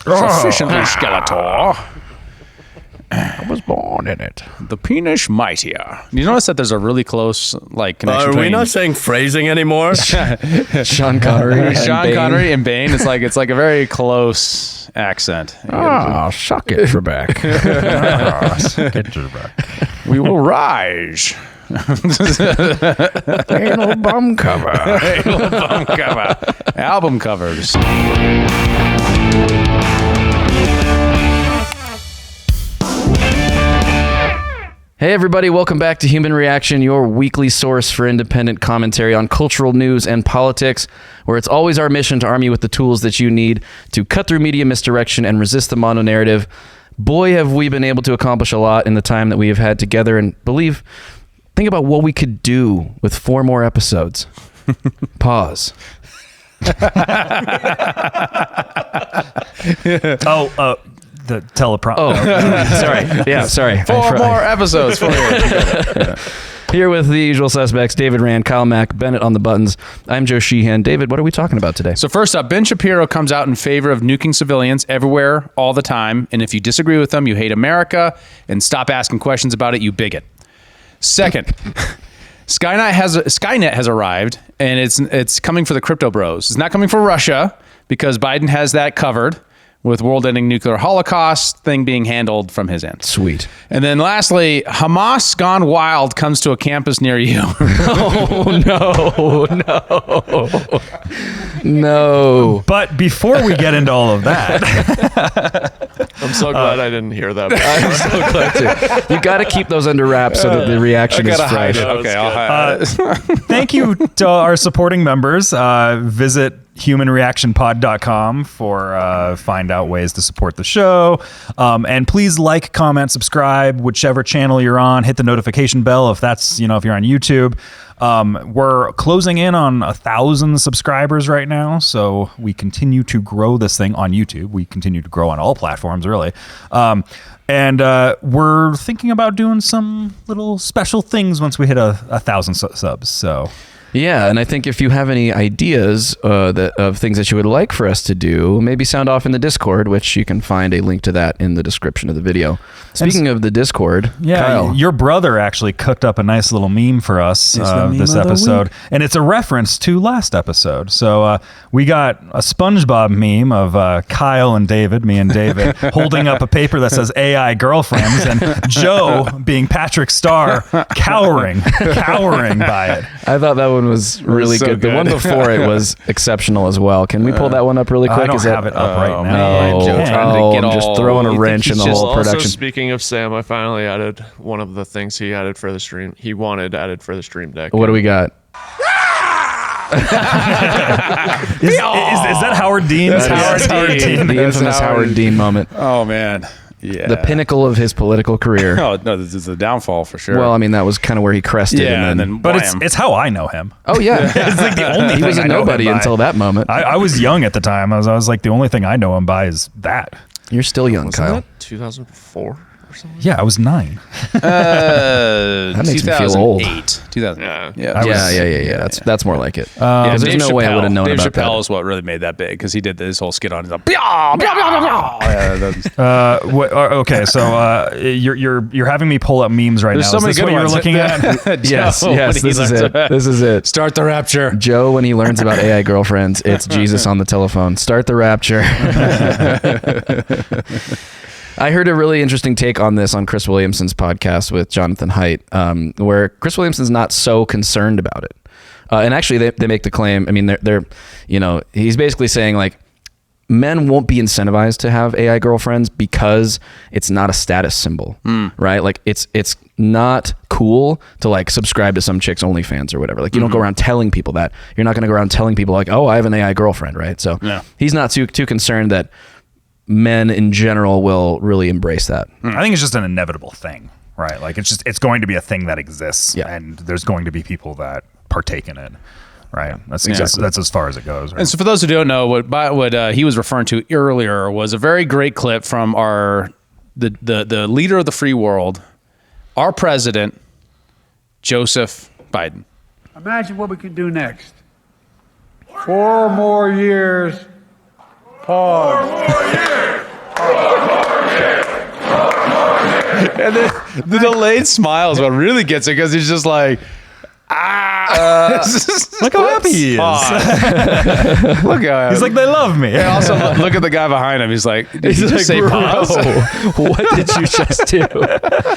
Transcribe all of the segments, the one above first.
Sufficiently Skeletor. I was born in it. The penis mightier. You notice that there's a really close connection Are between... we not saying phrasing anymore? Sean Connery. Connery and Bane. It's like a very close accent. Suck it, Trebek. Suck it, Trebek. We will rise. Anal bum cover. Anal bum cover. Album covers. Hey everybody, welcome back to Human Reaction, your weekly source for independent commentary on cultural news and politics, where it's always our mission to arm you with the tools that you need to cut through media misdirection and resist the mono-narrative. Boy, have we been able to accomplish a lot in the time that we have had together, and think about what we could do with 4 more episodes. Pause. The teleprompter. Oh, sorry. Yeah, sorry. 4 more episodes for you. Here with the usual suspects, David Rand, Kyle Mack, Bennett on the buttons. I'm Joe Sheehan. David, what are we talking about today? So first up, Ben Shapiro comes out in favor of nuking civilians everywhere, all the time. And if you disagree with them, you hate America, and stop asking questions about it, you bigot. Second, Skynet has arrived, and it's coming for the crypto bros. It's not coming for Russia, because Biden has that covered, with world-ending nuclear holocaust thing being handled from his end. Sweet. And then lastly, Hamas Gone Wild comes to a campus near you. No. But before we get into all of that, I'm so glad I didn't hear that. I'm so glad to. You got to keep those under wraps so that the reaction is fresh. Okay, I'll hide it. thank you to our supporting members. Visit humanreactionpod.com for find out ways to support the show. And please like, comment, subscribe, whichever channel you're on. Hit the notification bell if that's, if you're on YouTube. We're closing in on 1,000 subscribers right now, so we continue to grow this thing on YouTube. We continue to grow on all platforms, really. And we're thinking about doing some little special things once we hit 1,000 subs. So. Yeah, and I think if you have any ideas of things that you would like for us to do, maybe sound off in the Discord, which you can find a link to that in the description of the video. Speaking of the Discord, Kyle. Your brother actually cooked up a nice little meme for us this episode, and it's a reference to last episode. So we got a SpongeBob meme of Kyle and David, me and David, holding up a paper that says AI girlfriends, and Joe, being Patrick Star, cowering by it. I thought that one was really so good. The one good. before it was exceptional as well. Can we pull that one up really quick? I don't have it up right now. man, Joe trying to get I'm just all- throwing a You think wrench in the he's whole Also, production. speaking of Sam, I finally added one of the things he added for the stream. He wanted added for the stream deck. What do we got? Is that Howard Dean? That's Howard Dean. The That's infamous Howard Dean moment. Oh, man. Yeah. The pinnacle of his political career. Oh, no, this is a downfall for sure. Well, I mean, that was kind of where he crested. yeah, and then But blam. it's how I know him. oh, yeah. It's like the only He thing was a I know him nobody by. until that moment. I was young at the time. I was like, the only thing I know him by is that. You're still young, Wasn't Kyle. that 2004 or something? Yeah, I was 9. That makes me feel old. 2008. Yeah. Yeah. That's more like it. Yeah, Because there's Dave no way I would have known Dave about Chappelle that. is what really made that big because he did this whole skit on his own. Yeah, Okay, so you're having me pull up memes right There's now. so many Is this good what ones. you're looking at? Yes, Joe, yes, when he this is learns it. about- This is it. Start the rapture. Joe, when he learns about AI girlfriends, it's Jesus on the telephone. Start the rapture. I heard a really interesting take on this on Chris Williamson's podcast with Jonathan Haidt, where Chris Williamson's not so concerned about it. And actually, they make the claim. I mean, they're he's basically saying like men won't be incentivized to have AI girlfriends because it's not a status symbol, right? Like it's not cool to like subscribe to some chick's OnlyFans or whatever. Like you don't go around telling people that. You're not going to go around telling people like, oh, I have an AI girlfriend, right? So he's not too concerned that men in general will really embrace that. I think it's just an inevitable thing, right? Like it's going to be a thing that exists, Yeah. and there's going to be people that partake in it, right? That's Exactly. that's as far as it goes. Right? And so for those who don't know, what he was referring to earlier was a very great clip from the leader of the free world, our president, Joseph Biden. Imagine what we can do next. 4 more years And then the delayed smile is what really gets it because he's just like, Look how happy he is. Look at He's like, they love me. And also look at the guy behind him. He's like, did you just say pause? What did you just do?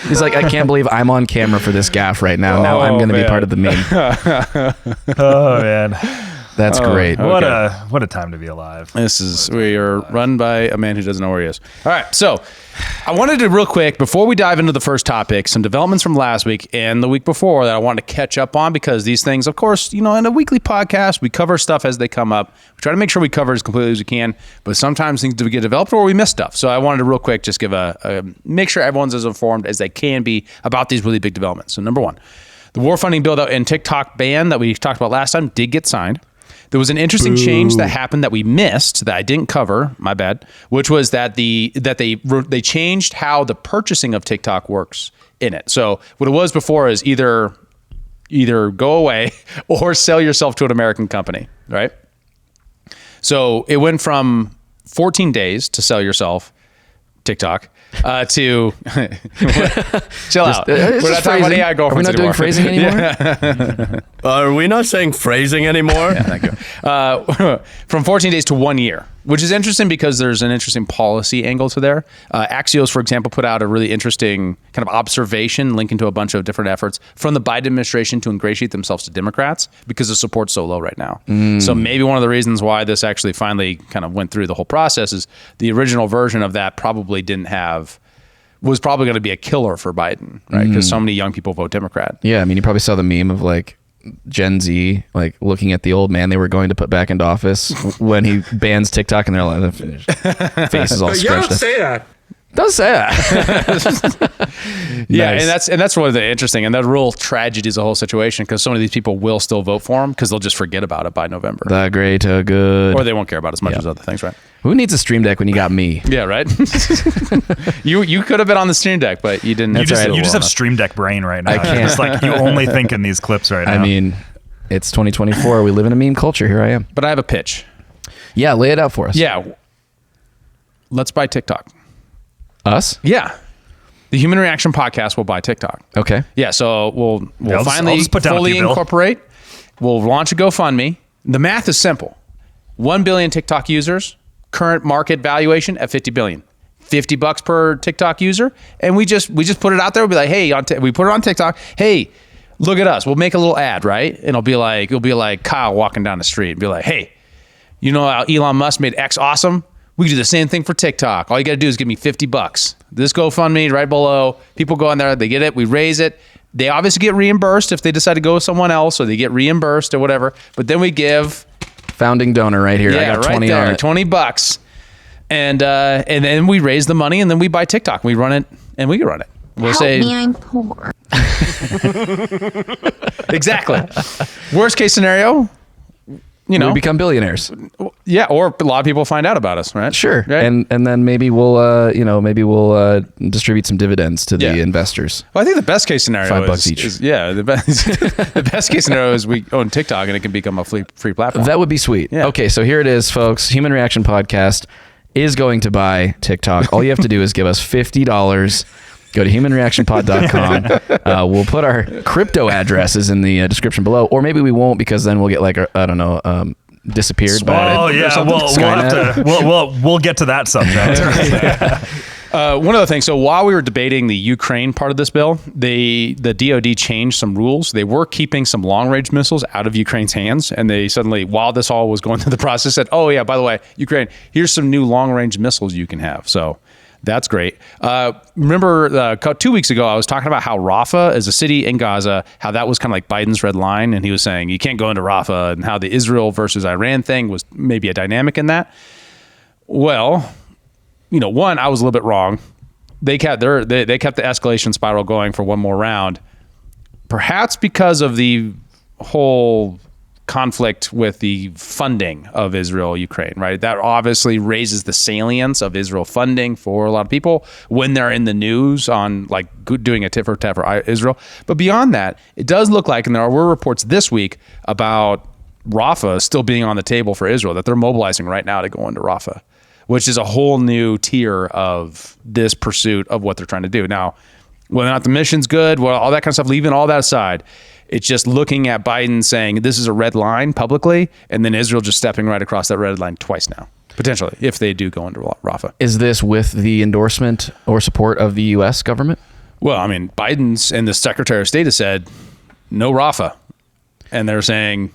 He's like, I can't believe I'm on camera for this gaffe right now. Now I'm going to be part of the meme. Oh man, That's great. what a time to be alive. We are run by a man who doesn't know where he is. All right, so I wanted to real quick before we dive into the first topic, some developments from last week and the week before that I wanted to catch up on because these things, of course, in a weekly podcast we cover stuff as they come up. We try to make sure we cover as completely as we can, but sometimes things do get developed or we miss stuff. So I wanted to real quick just give make sure everyone's as informed as they can be about these really big developments. So number one, the war funding bill and TikTok ban that we talked about last time did get signed. There was an interesting change that happened that we missed that I didn't cover, my bad, which was that they changed how the purchasing of TikTok works in it. So what it was before is either go away or sell yourself to an American company, right? So it went from 14 days to sell yourself TikTok to chill out. We're not talking about AI girlfriends Are we not doing phrasing anymore? Are we not saying phrasing anymore? Yeah, thank you. From 14 days to 1 year, which is interesting because there's an interesting policy angle to there. Axios, for example, put out a really interesting kind of observation linking to a bunch of different efforts from the Biden administration to ingratiate themselves to Democrats because the support's so low right now. So maybe one of the reasons why this actually finally kind of went through the whole process is the original version of that was probably going to be a killer for Biden, right? Because so many young people vote Democrat. Yeah, I mean, you probably saw the meme of like Gen Z like looking at the old man they were going to put back into office when he bans TikTok, and they're like, faces all You don't scrunched up. say that. Does say that. Yeah, Nice. and that's one of the interesting, and that real tragedy is the whole situation because some of these people will still vote for him because they'll just forget about it by November, The greater good. or they won't care about it as much as other things, right? Who needs a Stream Deck when you got me? Yeah, right. you could have been on the Stream Deck, but you didn't. You just well have enough. Stream Deck brain right now. I can't. It's like you only think in these clips right now. I mean, it's 2024. We live in a meme culture. Here I am. But I have a pitch. Yeah, lay it out for us. Yeah, let's buy TikTok. Us? Yeah, the Human Reaction Podcast will buy TikTok. Okay. Yeah, so we'll I'll finally just put down a fully few, Bill. incorporate. We'll launch a GoFundMe. The math is simple: 1 billion TikTok users, current market valuation at 50 billion. $50 per TikTok user, and we just put it out there. We'll be like, hey, we put it on TikTok. Hey, look at us. We'll make a little ad, right? And it'll be like Kyle walking down the street and be like, hey, you know how Elon Musk made X awesome? We can do the same thing for TikTok. All you got to do is give me $50. This GoFundMe right below. People go in there, they get it, we raise it. They obviously get reimbursed if they decide to go with someone else, or they get reimbursed or whatever. But then we give Founding donor right here. I yeah, got right 20 there, on it. $20, and then we raise the money, and then we buy TikTok. We run it, and we can run it. We'll Help say me, I'm poor. exactly. Worst case scenario, We become billionaires. yeah, or a lot of people find out about us, right? Sure. Right? And then maybe we'll distribute some dividends to the Yeah. investors. Well, I think the best case scenario $5 each. is the best case scenario is we own TikTok and it can become a free platform. That would be sweet. Yeah. Okay, so here it is, folks. Human Reaction Podcast is going to buy TikTok. All you have to do is give us $50. Go to humanreactionpod.com. We'll put our crypto addresses in the description below, or maybe we won't because then we'll get like disappeared by Oh yeah, we'll get to that subject. One other thing. So while we were debating the Ukraine part of this bill, the DoD changed some rules. They were keeping some long-range missiles out of Ukraine's hands, and they suddenly, while this all was going through the process, said, "Oh yeah, by the way, Ukraine, here's some new long-range missiles you can have." So that's great. Remember 2 weeks ago, I was talking about how Rafah is a city in Gaza, how that was kind of like Biden's red line, and he was saying you can't go into Rafah, and how the Israel versus Iran thing was maybe a dynamic in that. Well, one, I was a little bit wrong. They kept the escalation spiral going for one more round, perhaps because of the whole conflict with the funding of Israel, Ukraine, right? That obviously raises the salience of Israel funding for a lot of people when they're in the news on like doing a tit for tat for Israel. But beyond that, it does look like, and there were reports this week about Rafah still being on the table for Israel, that they're mobilizing right now to go into Rafah. which is a whole new tier of this pursuit of what they're trying to do. Now, whether or not the mission's good, well, all that kind of stuff, leaving all that aside, it's just looking at Biden saying this is a red line publicly, and then Israel just stepping right across that red line twice now, potentially, if they do go into Rafah. Is this with the endorsement or support of the U.S. government? Well, I mean, Biden's and the Secretary of State has said no Rafah, and they're saying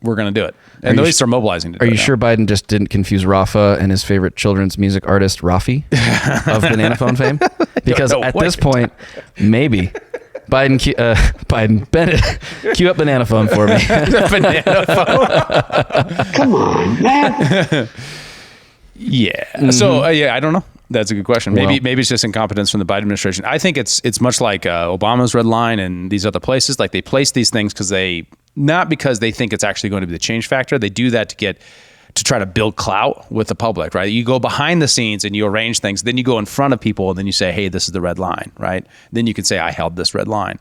we're going to do it. And at least they're mobilizing to do it. Are you sure Biden just didn't confuse Rafa and his favorite children's music artist, Rafi, of Banana Phone fame? Because at this point, maybe. Bennett, cue up Banana Phone for me. Banana Phone. Come on, man. Yeah. So, I don't know. That's a good question. Maybe it's just incompetence from the Biden administration. I think it's much like Obama's red line and these other places. Like, they place these things not because they think it's actually going to be the change factor. They do that to try to build clout with the public, right? You go behind the scenes and you arrange things. Then you go in front of people and then you say, hey, this is the red line, right? Then you can say, I held this red line.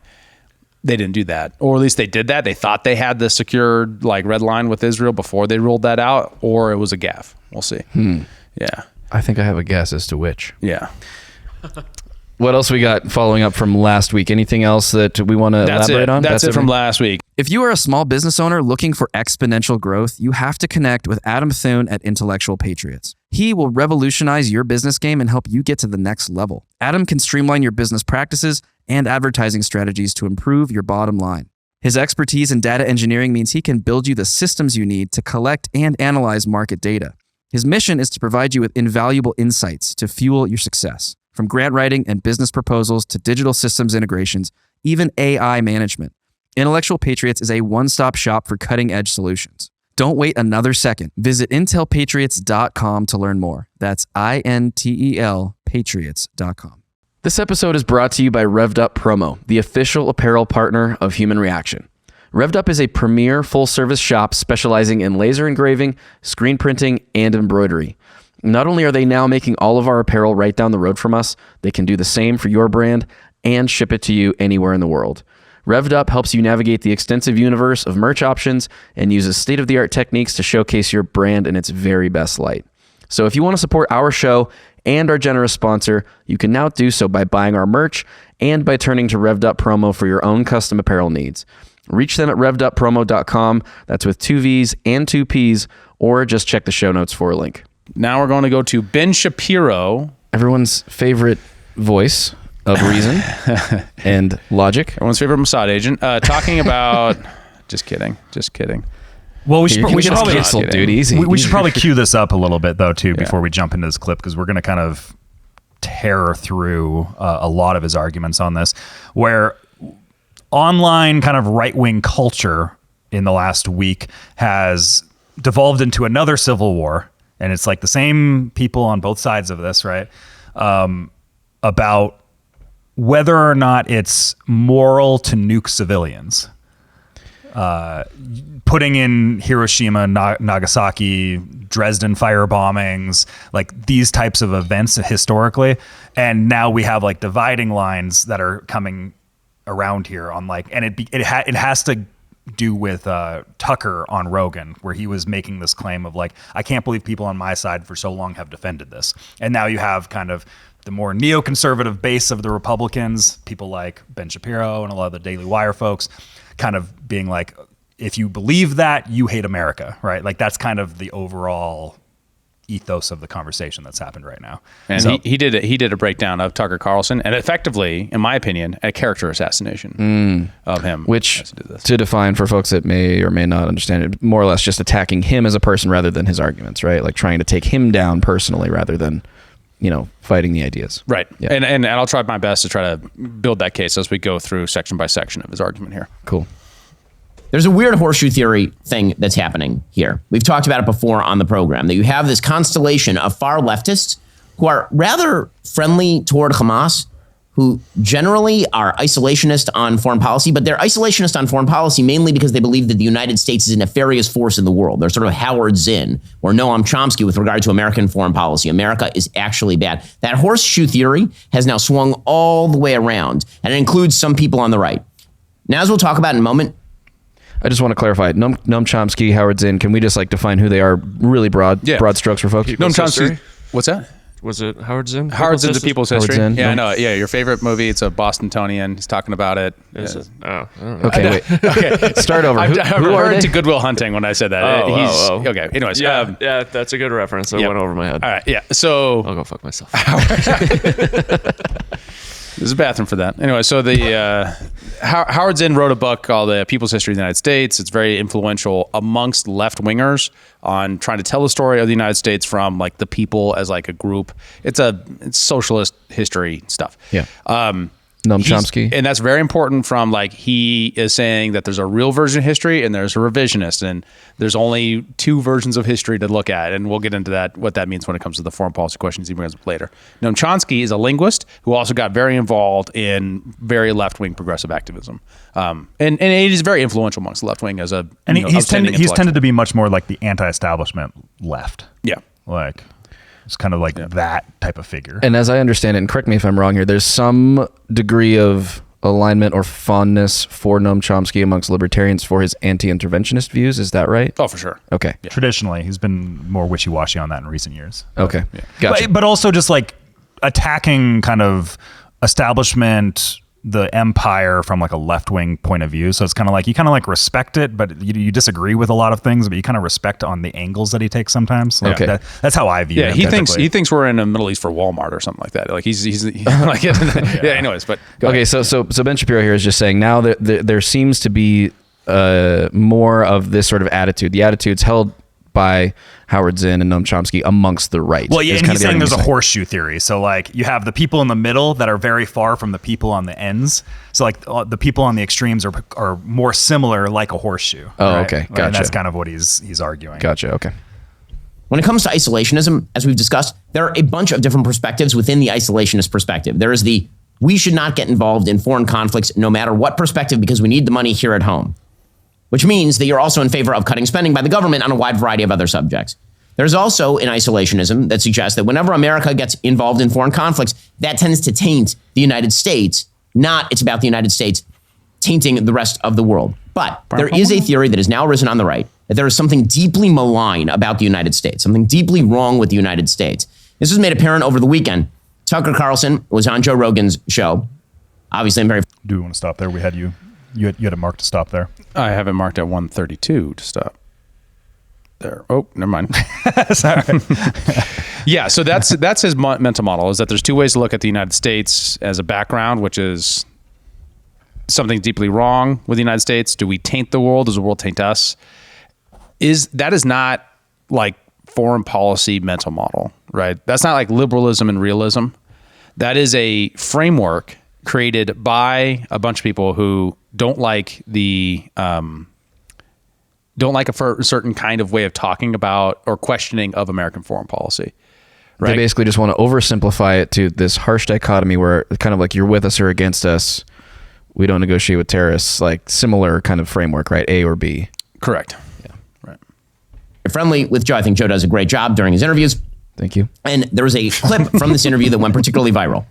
They didn't do that. Or at least they did that. They thought they had the secured red line with Israel before they ruled that out, or it was a gaffe. We'll see. Yeah. I think I have a guess as to which. Yeah. What else we got following up from last week? Anything else that we want to elaborate on? That's it from last week. If you are a small business owner looking for exponential growth, you have to connect with Adam Thuen at Intellectual Patriots. He will revolutionize your business game and help you get to the next level. Adam can streamline your business practices and advertising strategies to improve your bottom line. His expertise in data engineering means he can build you the systems you need to collect and analyze market data. His mission is to provide you with invaluable insights to fuel your success. From grant writing and business proposals to digital systems integrations, even AI management, Intellectual Patriots is a one-stop shop for cutting-edge solutions. Don't wait another second. Visit intelpatriots.com to learn more. That's INTEL patriots.com. This episode is brought to you by Revved Up Promo, the official apparel partner of Human Reaction. Revved Up is a premier full-service shop specializing in laser engraving, screen printing, and embroidery. Not only are they now making all of our apparel right down the road from us, they can do the same for your brand and ship it to you anywhere in the world. Revved Up helps you navigate the extensive universe of merch options and uses state-of-the-art techniques to showcase your brand in its very best light. So if you want to support our show and our generous sponsor, you can now do so by buying our merch and by turning to Revved Up Promo for your own custom apparel needs. Reach them at revveduppromo.com. That's with 2 V's and 2 P's, or just check the show notes for a link. Now we're going to go to Ben Shapiro. Everyone's favorite voice of reason and logic. Everyone's favorite Mossad agent. Talking about... Just kidding. Well, we should probably cancel, dude. Easy. We should probably cue this up a little bit though too before we jump into this clip, because we're going to kind of tear through a lot of his arguments on this, where online kind of right-wing culture in the last week has devolved into another civil war. And it's like the same people on both sides of this, right? About whether or not it's moral to nuke civilians. Putting in Hiroshima, Nagasaki, Dresden fire bombings, like these types of events historically. And now we have like dividing lines that are coming around here on like, and it has to do with Tucker on Rogan, where he was making this claim of like, I can't believe people on my side for so long have defended this. And now you have kind of the more neoconservative base of the Republicans, people like Ben Shapiro and a lot of the Daily Wire folks, kind of being like, if you believe that, you hate America, right? Like that's kind of the overall ethos of the conversation that's happened right now. And so, he did a breakdown of Tucker Carlson, and effectively, in my opinion, a character assassination of him. Which, to define for folks that may or may not understand it, more or less just attacking him as a person rather than his arguments, right? Like trying to take him down personally rather than, fighting the ideas. Right. Yeah. And I'll try my best to try to build that case as we go through section by section of his argument here. Cool. There's a weird horseshoe theory thing that's happening here. We've talked about it before on the program, that you have this constellation of far leftists who are rather friendly toward Hamas, who generally are isolationist on foreign policy, but they're isolationist on foreign policy mainly because they believe that the United States is a nefarious force in the world. They're sort of Howard Zinn or Noam Chomsky with regard to American foreign policy. America is actually bad. That horseshoe theory has now swung all the way around, and it includes some people on the right. Now, as we'll talk about in a moment, I just want to clarify. Noam Chomsky, Howard Zinn. Can we just like define who they are? Really broad strokes for folks. Noam Chomsky. What's that? Was it Howard Zinn? Howard Zinn's The People's History. Zinn. Yeah, I know. Yeah, your favorite movie. It's a Bostonian. He's talking about it. Is it? Oh, I don't know. Okay, wait. Okay, Start over. I'm Who are referring they? to Good Will Hunting when I said that. Oh. Okay. Anyways, Yeah, that's a good reference. It went over my head. all right. Yeah. So I'll go fuck myself. there's a bathroom for that. Anyway, so the Howard Zinn wrote a book called The People's History of the United States. It's very influential amongst left wingers on trying to tell the story of the United States from like the people as like a group. It's socialist history stuff. Yeah. Noam Chomsky. And that's very important from like, he is saying that there's a real version of history and there's a revisionist, and there's only two versions of history to look at. And we'll get into that, what that means when it comes to the foreign policy questions he brings up later. Noam Chomsky is a linguist who also got very involved in very left-wing progressive activism. And it is very influential amongst the left wing as he's tended to be much more like the anti-establishment left. Yeah. Like, it's kind of like that type of figure. And as I understand it, and correct me if I'm wrong here, there's some degree of alignment or fondness for Noam Chomsky amongst libertarians for his anti-interventionist views. Is that right? Oh, for sure. Okay. Yeah. Traditionally, he's been more wishy-washy on that in recent years. Okay. Gotcha. But also just like attacking kind of establishment, the empire from like a left-wing point of view. So it's kind of like, you kind of like respect it, but you disagree with a lot of things, but you kind of respect on the angles that he takes sometimes. Like Okay. that's how I view it. He thinks we're in the Middle East for Walmart or something like that. Like he's like, anyways, but Okay, so Ben Shapiro here is just saying now that there seems to be more of this sort of attitude. The attitudes held by Howard Zinn and Noam Chomsky amongst the right. Well, yeah, is and kind he's of the saying there's a argument horseshoe theory. So like you have the people in the middle that are very far from the people on the ends. So like the people on the extremes are more similar, like a horseshoe. Oh, right? okay, And gotcha. that's kind of what he's arguing. Gotcha. Okay. When it comes to isolationism, as we've discussed, there are a bunch of different perspectives within the isolationist perspective. There is the we should not get involved in foreign conflicts no matter what perspective because we need the money here at home, which means that you're also in favor of cutting spending by the government on a wide variety of other subjects. There's also an isolationism that suggests that whenever America gets involved in foreign conflicts, that tends to taint the United States, not it's about the United States tainting the rest of the world. But there is a theory that has now arisen on the right that there is something deeply malign about the United States, something deeply wrong with the United States. This was made apparent over the weekend. Tucker Carlson was on Joe Rogan's show. Obviously, I'm very... Do we want to stop there? We had you had a mark to stop there. I have it marked at 132 to stop. There. Oh, never mind. Sorry. Yeah, so that's his mental model, is that there's two ways to look at the United States as a background, which is something deeply wrong with the United States. Do we taint the world? Does the world taint us? That is not like foreign policy mental model, right? That's not like liberalism and realism. That is a framework created by a bunch of people who don't like a certain kind of way of talking about or questioning of American foreign policy. Right? They basically just want to oversimplify it to this harsh dichotomy where it's kind of like you're with us or against us. We don't negotiate with terrorists, like similar kind of framework, right? A or B. Correct. Yeah. Right. friendly with Joe. I think Joe does a great job during his interviews. Thank you. And there was a clip from this interview that went particularly viral.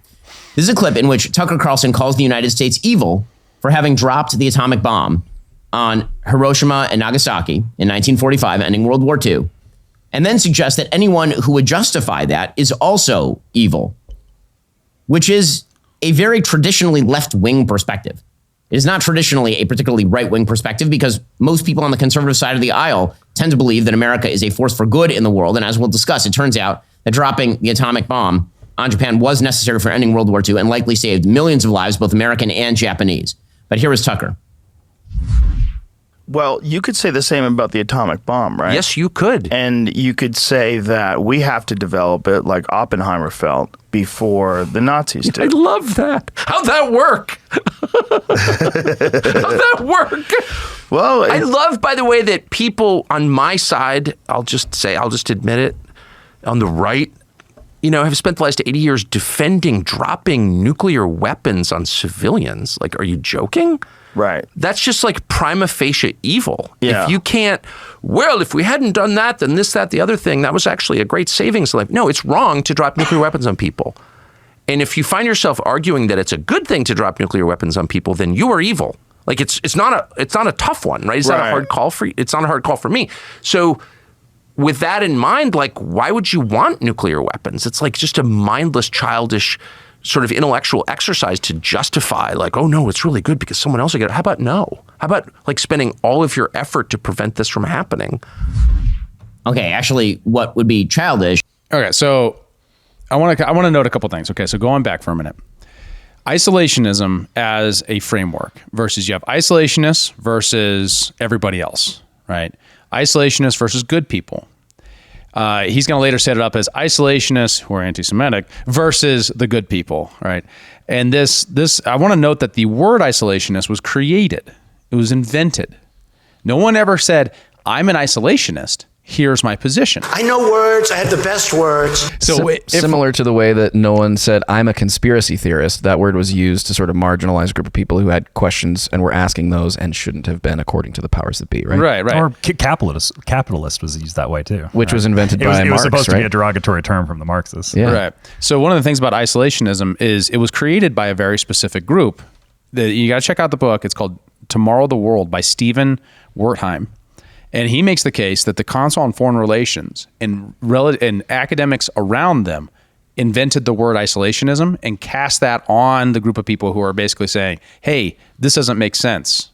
This is a clip in which Tucker Carlson calls the United States evil for having dropped the atomic bomb on Hiroshima and Nagasaki in 1945, ending World War II, and then suggests that anyone who would justify that is also evil, which is a very traditionally left-wing perspective. It is not traditionally a particularly right-wing perspective because most people on the conservative side of the aisle tend to believe that America is a force for good in the world. And as we'll discuss, it turns out that dropping the atomic bomb on Japan was necessary for ending World War II and likely saved millions of lives, both American and Japanese. But here is Tucker. Well, you could say the same about the atomic bomb, right? Yes, you could. And you could say that we have to develop it like Oppenheimer felt before the Nazis did. I love that. How'd that work? How'd that work? Well, I love, by the way, that people on my side, I'll just admit it, on the right, have spent the last 80 years defending dropping nuclear weapons on civilians. Like, are you joking? Right. That's just like prima facie evil. Yeah. If you can't, if we hadn't done that, then this, that, the other thing, that was actually a great savings. Like, no, it's wrong to drop nuclear weapons on people. And if you find yourself arguing that it's a good thing to drop nuclear weapons on people, then you are evil. Like it's not a tough one, right? It's not a hard call for you. It's not a hard call for me. So with that in mind, like, why would you want nuclear weapons? It's like just a mindless, childish sort of intellectual exercise to justify, like, oh no, it's really good because someone else will get it. How about no? How about like spending all of your effort to prevent this from happening? Okay, actually, what would be childish? Okay, so I want to note a couple things. Okay, so going back for a minute. Isolationism as a framework versus you have isolationists versus everybody else, right? Isolationists versus good people. He's going to later set it up as isolationists who are anti-Semitic versus the good people, right? And this I want to note that the word isolationist was created. It was invented. No one ever said, I'm an isolationist. Here's my position. I know words. I have the best words. So similar to the way that no one said, I'm a conspiracy theorist, that word was used to sort of marginalize a group of people who had questions and were asking those and shouldn't have been according to the powers that be, right? Right. Or capitalist was used that way too. Which was invented by Marx, It was supposed to right? be a derogatory term from the Marxists. Yeah. Right. So one of the things about isolationism is it was created by a very specific group. You got to check out the book. It's called Tomorrow the World by Stephen Wertheim. And he makes the case that the Council on Foreign Relations and academics around them invented the word isolationism and cast that on the group of people who are basically saying, hey, this doesn't make sense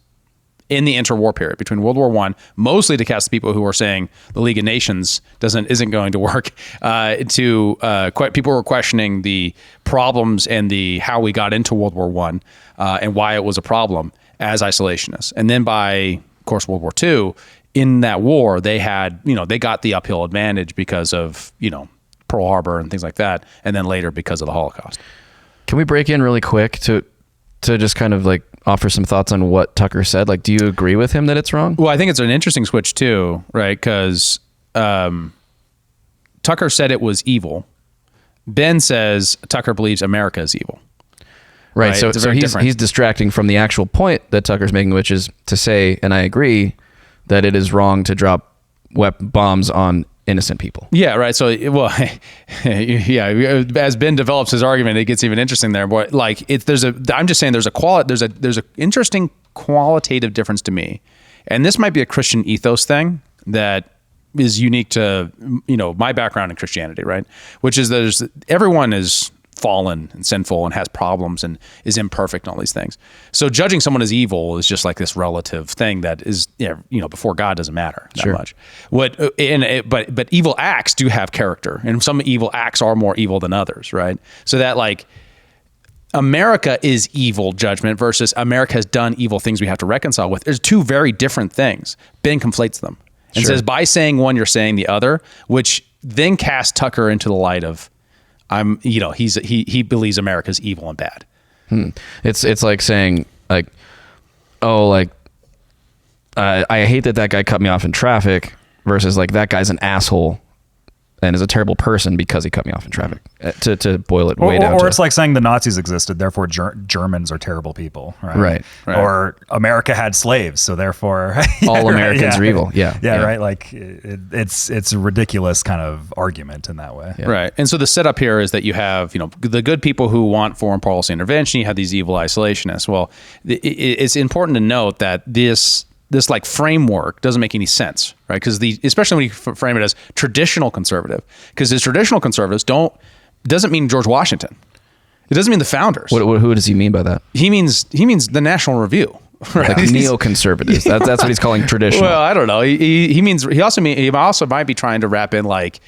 in the interwar period between World War I, mostly to cast the people who are saying the League of Nations isn't going to work, people who are questioning the problems and how we got into World War I and why it was a problem as isolationists. And then by, of course, World War II, in that war, they got the uphill advantage because of, Pearl Harbor and things like that. And then later because of the Holocaust. Can we break in really quick to just kind of like offer some thoughts on what Tucker said? Like, do you agree with him that it's wrong? Well, I think it's an interesting switch too, right? Because Tucker said it was evil. Ben says Tucker believes America is evil. Right. So he's distracting from the actual point that Tucker's making, which is to say, and I agree, that it is wrong to drop bombs on innocent people. Yeah, right. So, well, yeah. As Ben develops his argument, it gets even interesting there. But like, I'm just saying, there's a interesting qualitative difference to me, and this might be a Christian ethos thing that is unique to my background in Christianity, right? Which is everyone is fallen and sinful and has problems and is imperfect and all these things. So judging someone as evil is just like this relative thing that is, before God doesn't matter that much. But evil acts do have character, and some evil acts are more evil than others, right? So that like America is evil judgment versus America has done evil things we have to reconcile with. There's two very different things. Ben conflates them and says by saying one, you're saying the other, which then casts Tucker into the light of, he believes America's evil and bad. It's like saying like, oh, like I hate that guy cut me off in traffic versus like that guy's an asshole and is a terrible person because he cut me off in traffic. To boil it way down. Or it's like saying the Nazis existed, therefore Germans are terrible people, right? Right. Or America had slaves, so therefore all Americans are evil. Yeah, right. Like it's a ridiculous kind of argument in that way. Yeah. Right. And so the setup here is that you have the good people who want foreign policy intervention. You have these evil isolationists. Well, it's important to note that this like framework doesn't make any sense, right? Because especially when you frame it as traditional conservative, because as traditional conservatives doesn't mean George Washington. It doesn't mean the founders. Who does he mean by that? He means the National Review. Right? Like neoconservatives. That's what he's calling traditional. Well, I don't know. He also might be trying to wrap in like,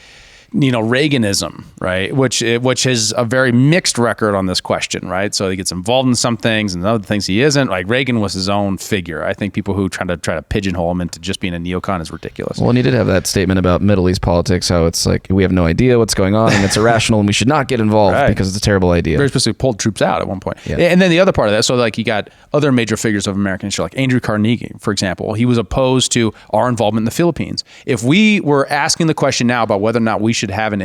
Reaganism, right? Which is a very mixed record on this question, right? So he gets involved in some things and other things he isn't. Like Reagan was his own figure. I think people who try to pigeonhole him into just being a neocon is ridiculous. Well, and he did have that statement about Middle East politics, how it's like we have no idea what's going on and it's irrational and we should not get involved because it's a terrible idea. Very specifically pulled troops out at one point. Yeah. And then the other part of that, so like you got other major figures of American history, like Andrew Carnegie, for example. He was opposed to our involvement in the Philippines. If we were asking the question now about whether or not we should have an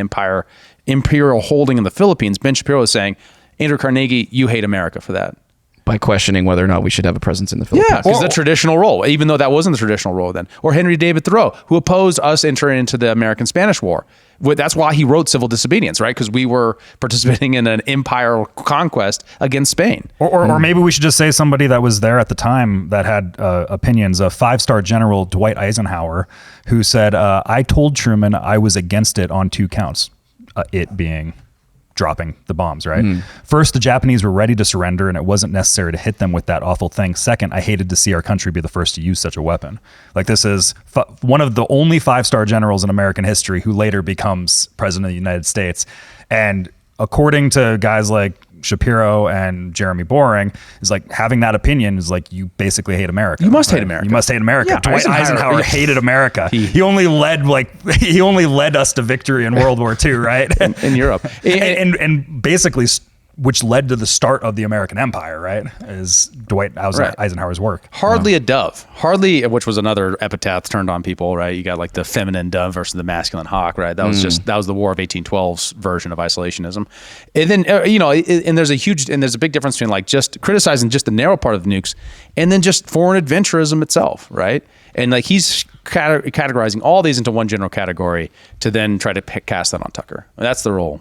imperial holding in the Philippines, Ben Shapiro is saying, Andrew Carnegie, you hate America for that. by questioning whether or not we should have a presence in the Philippines. Yeah, because the traditional role, even though that wasn't the traditional role then. Or Henry David Thoreau, who opposed us entering into the American-Spanish War. That's why he wrote Civil Disobedience, right? Because we were participating in an empire conquest against Spain. Or maybe we should just say somebody that was there at the time that had opinions. A 5-star General Dwight Eisenhower, who said, I told Truman I was against it on 2 counts. It being dropping the bombs, right? First, the Japanese were ready to surrender and it wasn't necessary to hit them with that awful thing. Second, I hated to see our country be the first to use such a weapon. Like, this is one of the only 5-star generals in American history who later becomes president of the United States. And according to guys like Shapiro and Jeremy Boring, is like, having that opinion is like, you basically hate America. You must hate America. You must hate America. Yeah, Dwight Eisenhower hated America. He only led us to victory in World War II, right? in Europe. And basically, which led to the start of the American Empire, right? Is Dwight Eisenhower's work. Hardly a dove. Hardly, which was another epitaph turned on people, right? You got like the feminine dove versus the masculine hawk, right? That was that was the War of 1812's version of isolationism. And then, and there's a big difference between like just criticizing just the narrow part of the nukes and then just foreign adventurism itself, right? And like he's categorizing all these into one general category to then try to cast that on Tucker. And that's the role.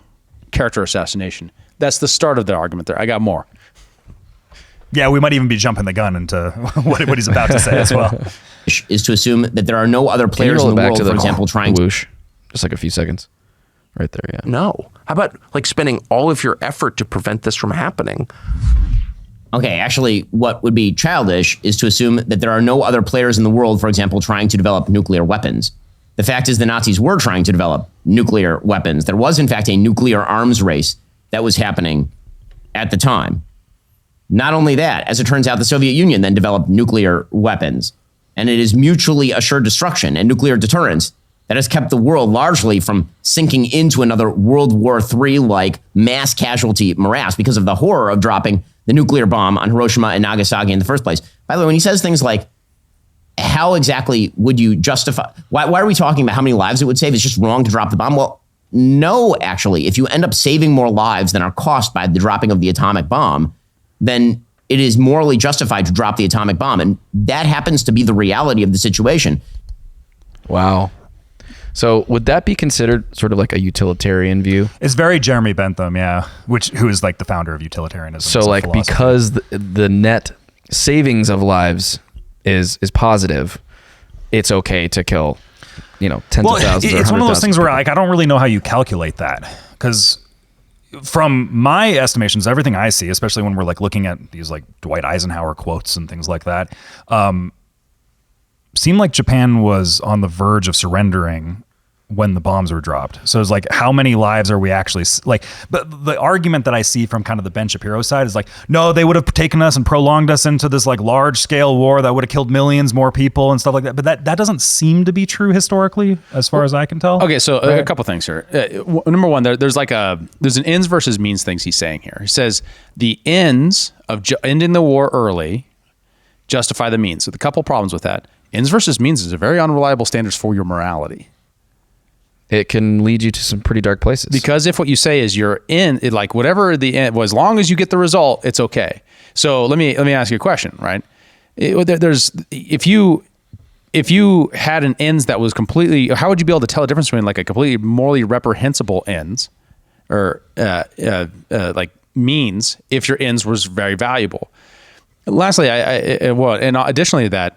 Character assassination. That's the start of the argument there. I got more. Yeah, we might even be jumping the gun into what he's about to say as well. Is to assume that there are no other players in the world, for example, trying to... Whoosh. Just like a few seconds. Right there, yeah. No. How about like spending all of your effort to prevent this from happening? Okay, actually, what would be childish is to assume that there are no other players in the world, for example, trying to develop nuclear weapons. The fact is the Nazis were trying to develop nuclear weapons. There was, in fact, a nuclear arms race that was happening at the time. Not only that, as it turns out, the Soviet Union then developed nuclear weapons. And it is mutually assured destruction and nuclear deterrence that has kept the world largely from sinking into another World War III-like mass casualty morass because of the horror of dropping the nuclear bomb on Hiroshima and Nagasaki in the first place. By the way, when he says things like, how exactly would you justify, why are we talking about how many lives it would save? It's just wrong to drop the bomb. Well, no, actually, if you end up saving more lives than are cost by the dropping of the atomic bomb, then it is morally justified to drop the atomic bomb. And that happens to be the reality of the situation. Wow. So would that be considered sort of like a utilitarian view? It's very Jeremy Bentham, yeah, who is like the founder of utilitarianism. So like philosophy. Because the net savings of lives is positive, it's okay to kill tens of thousands. It's one of those things where like I don't really know how you calculate that, because from my estimations, everything I see, especially when we're like looking at these like Dwight Eisenhower quotes and things like that, seemed like Japan was on the verge of surrendering when the bombs were dropped. So it's like, how many lives are we actually like? But the argument that I see from kind of the Ben Shapiro side is like, no, they would have taken us and prolonged us into this like large scale war that would have killed millions more people and stuff like that. But that doesn't seem to be true historically, as far as I can tell. Okay, so a couple things here. Number one, there's an ends versus means things he's saying here. He says the ends of ending the war early justify the means. So the couple problems with that. Ends versus means is a very unreliable standards for your morality. It can lead you to some pretty dark places. Because if what you say is you're in, like whatever the end, well, as long as you get the result, it's okay. So let me ask you a question, right? If you had an ends that was completely, how would you be able to tell the difference between like a completely morally reprehensible ends or like means if your ends was very valuable? Lastly, and additionally that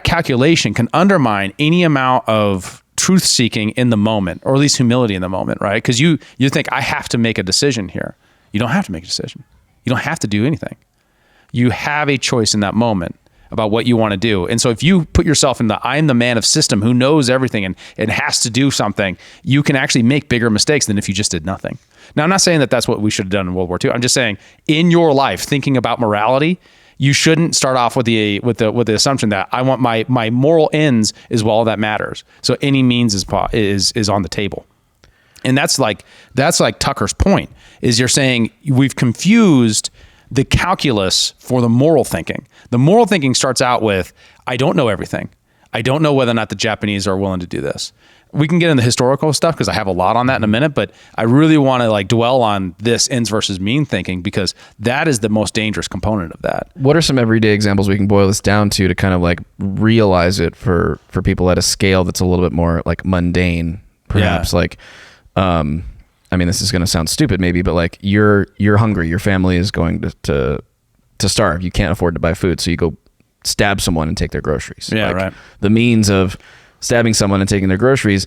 calculation can undermine any amount of truth seeking in the moment, or at least humility in the moment, right? Because you think, I have to make a decision here. You don't have to make a decision. You don't have to do anything. You have a choice in that moment about what you want to do. And so if you put yourself in the I'm the man of system who knows everything and has to do something, you can actually make bigger mistakes than if you just did nothing. Now, I'm not saying that that's what we should have done in World War II. I'm just saying in your life, thinking about morality, you shouldn't start off with the assumption that I want my moral ends is all that matters. So any means is on the table. And that's like Tucker's point, is you're saying we've confused the calculus for the moral thinking. The moral thinking starts out with, I don't know everything. I don't know whether or not the Japanese are willing to do this. we can get into historical stuff because I have a lot on that in a minute, but I really want to like dwell on this ends versus mean thinking because that is the most dangerous component of that. What are some everyday examples we can boil this down to kind of like realize it for people at a scale that's a little bit more like mundane, perhaps? Like, I mean, this is going to sound stupid maybe, but like you're hungry, your family is going to starve. You can't afford to buy food, so you go stab someone and take their groceries. Yeah, like, right. The means of stabbing someone and taking their groceries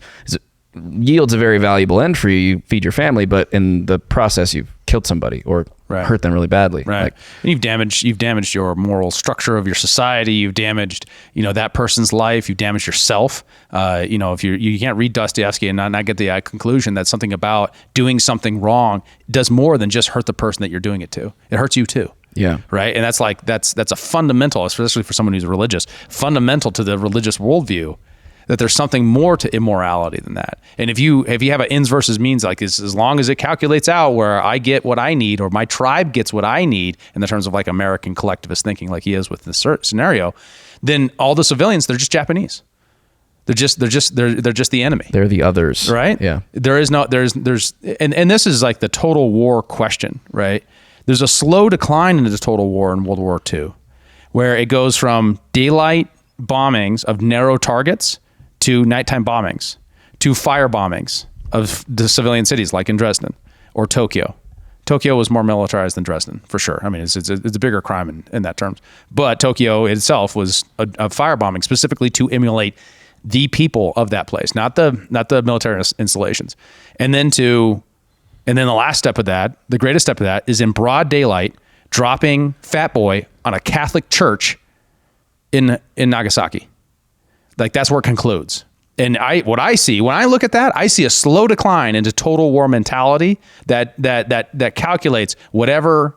yields a very valuable end for you. You feed your family, but in the process, you've killed somebody or hurt them really badly. Right. Like, and you've damaged your moral structure of your society. You've damaged, that person's life. You've damaged yourself. If you can't read Dostoevsky and not get the conclusion that something about doing something wrong does more than just hurt the person that you're doing it to. It hurts you too. Yeah. Right. And that's a fundamental, especially for someone who's religious, fundamental to the religious worldview, that there's something more to immorality than that. And if you have an ends versus means, like as long as it calculates out where I get what I need or my tribe gets what I need in the terms of like American collectivist thinking, like he is with this scenario, then all the civilians, they're just Japanese. They're just the enemy. They're the others. Right. Yeah. And this is like the total war question, right? There's a slow decline into the total war in World War II, where it goes from daylight bombings of narrow targets to nighttime bombings, to fire bombings of the civilian cities like in Dresden or Tokyo. Tokyo was more militarized than Dresden, for sure. I mean, it's a bigger crime in that terms. But Tokyo itself was a firebombing specifically to emulate the people of that place, not the military installations. And then the last step of that, the greatest step of that, is in broad daylight, dropping Fat Boy on a Catholic church in Nagasaki. Like that's where it concludes. And what I see when I look at that, I see a slow decline into total war mentality that calculates whatever